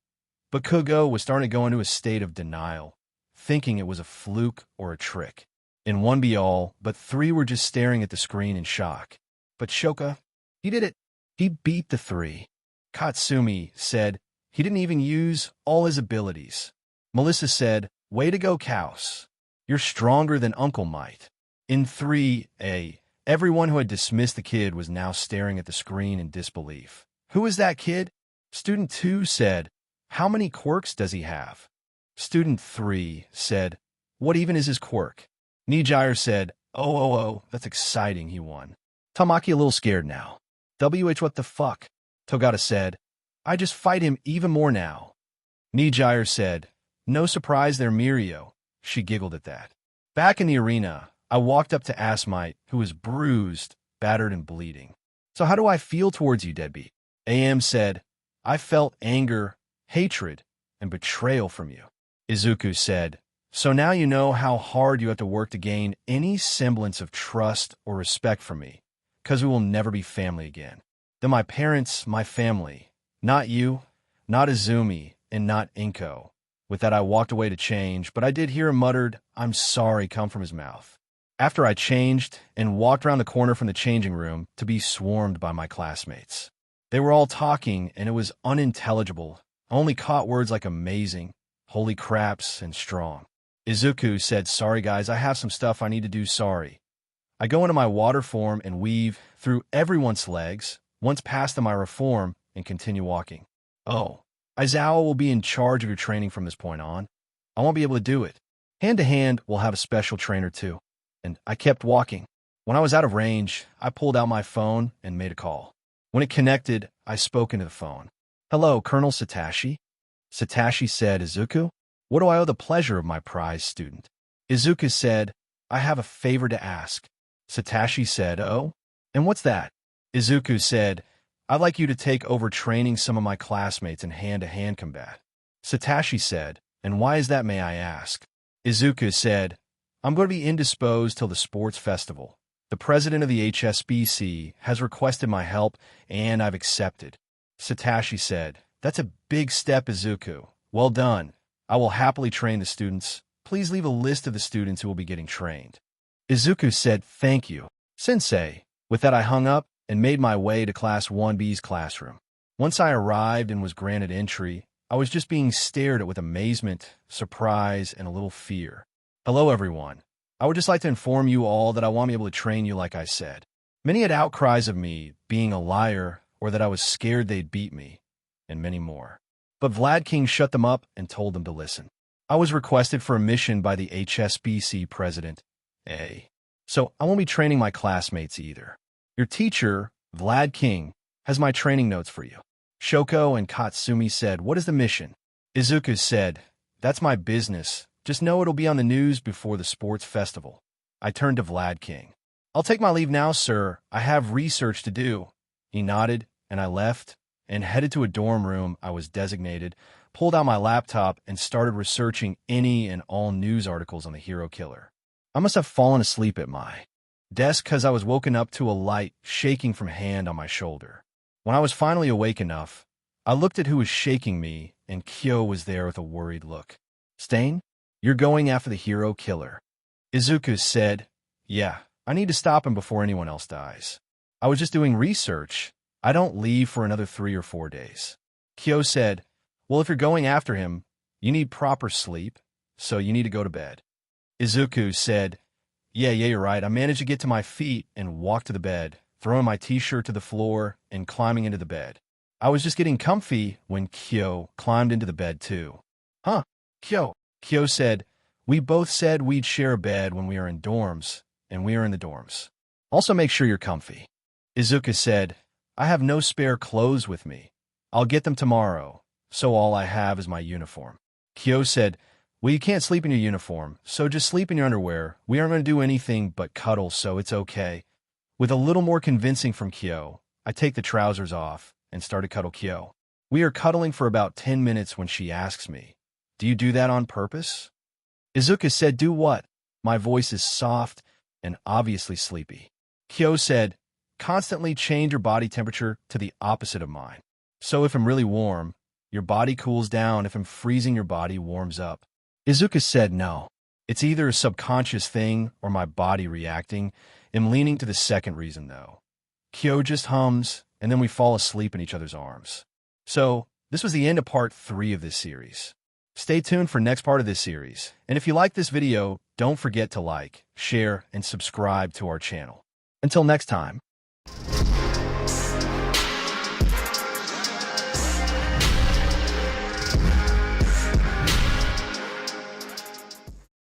But Kugo was starting to go into a state of denial, thinking it was a fluke or a trick. in 1B all, but 3 were just staring at the screen in shock. But Shoka, he did it. He beat the 3. Katsumi said he didn't even use all his abilities. Melissa said, way to go, Kaus. You're stronger than Uncle Might. In 3A, everyone who had dismissed the kid was now staring at the screen in disbelief. Who is that kid? Student 2 said, how many quirks does he have? Student 3 said, what even is his quirk? Nijire said, oh, that's exciting, he won. Tamaki a little scared now. What the fuck? Togata said, I just fight him even more now. Nijire said, no surprise there, Mirio. She giggled at that. Back in the arena, I walked up to Asmite, who was bruised, battered, and bleeding. So how do I feel towards you, deadbeat? AM said, I felt anger, hatred, and betrayal from you. Izuku said, so now you know how hard you have to work to gain any semblance of trust or respect from me, because we will never be family again. Then my parents, my family, not you, not Izumi, and not Inko. With that, I walked away to change, but I did hear a muttered, I'm sorry, come from his mouth. After I changed and walked around the corner from the changing room to be swarmed by my classmates. They were all talking, and it was unintelligible. I only caught words like amazing, holy craps, and strong. Izuku said, sorry guys, I have some stuff I need to do, sorry. I go into my water form and weave through everyone's legs, once past the my reform, and continue walking. Oh, Aizawa will be in charge of your training from this point on. I won't be able to do it. Hand to hand, we'll have a special trainer too. And I kept walking. When I was out of range, I pulled out my phone and made a call. When it connected, I spoke into the phone. Hello, Colonel Satoshi. Satoshi said, Izuku, what do I owe the pleasure of my prize student? Izuku said, I have a favor to ask. Satoshi said, oh? And what's that? Izuku said, I'd like you to take over training some of my classmates in hand-to-hand combat. Satoshi said, and why is that, may I ask? Izuku said, I'm going to be indisposed till the sports festival. The president of the HSBC has requested my help, and I've accepted. Satoshi said, that's a big step, Izuku. Well done. I will happily train the students. Please leave a list of the students who will be getting trained. Izuku said, thank you, Sensei. With that, I hung up and made my way to Class 1B's classroom. Once I arrived and was granted entry, I was just being stared at with amazement, surprise, and a little fear. Hello, everyone. I would just like to inform you all that I want to be able to train you like I said. Many had outcries of me being a liar or that I was scared they'd beat me, and many more. But Vlad King shut them up and told them to listen. I was requested for a mission by the HSBC president, so I won't be training my classmates either. Your teacher, Vlad King, has my training notes for you. Shoko and Katsumi said, what is the mission? Izuku said, that's my business. Just know it'll be on the news before the sports festival. I turned to Vlad King. I'll take my leave now, sir. I have research to do. He nodded, and I left and headed to a dorm room I was designated, pulled out my laptop, and started researching any and all news articles on the hero killer. I must have fallen asleep at my desk because I was woken up to a light shaking from a hand on my shoulder. When I was finally awake enough, I looked at who was shaking me, and Kyo was there with a worried look. Stain, you're going after the hero killer. Izuku said, yeah, I need to stop him before anyone else dies. I was just doing research. I don't leave for another 3 or 4 days. Kyo said, well, if you're going after him, you need proper sleep, so you need to go to bed. Izuku said, yeah, you're right. I managed to get to my feet and walk to the bed, throwing my t-shirt to the floor and climbing into the bed. I was just getting comfy when Kyo climbed into the bed too. Huh, Kyo? Kyo said, we both said we'd share a bed when we are in dorms, and we are in the dorms. Also make sure you're comfy. Izuku said, I have no spare clothes with me. I'll get them tomorrow, so all I have is my uniform. Kyo said, well, you can't sleep in your uniform, so just sleep in your underwear. We aren't going to do anything but cuddle, so it's okay. With a little more convincing from Kyo, I take the trousers off and start to cuddle Kyo. We are cuddling for about 10 minutes when she asks me, do you do that on purpose? Izuku said, do what? My voice is soft and obviously sleepy. Kyo said, constantly change your body temperature to the opposite of mine. So if I'm really warm, your body cools down. If I'm freezing, your body warms up. Izuku said, no. It's either a subconscious thing or my body reacting. I'm leaning to the second reason, though. Kyo just hums, and then we fall asleep in each other's arms. So, this was the end of part 3 of this series. Stay tuned for next part of this series. And if you like this video, don't forget to like, share, and subscribe to our channel. Until next time.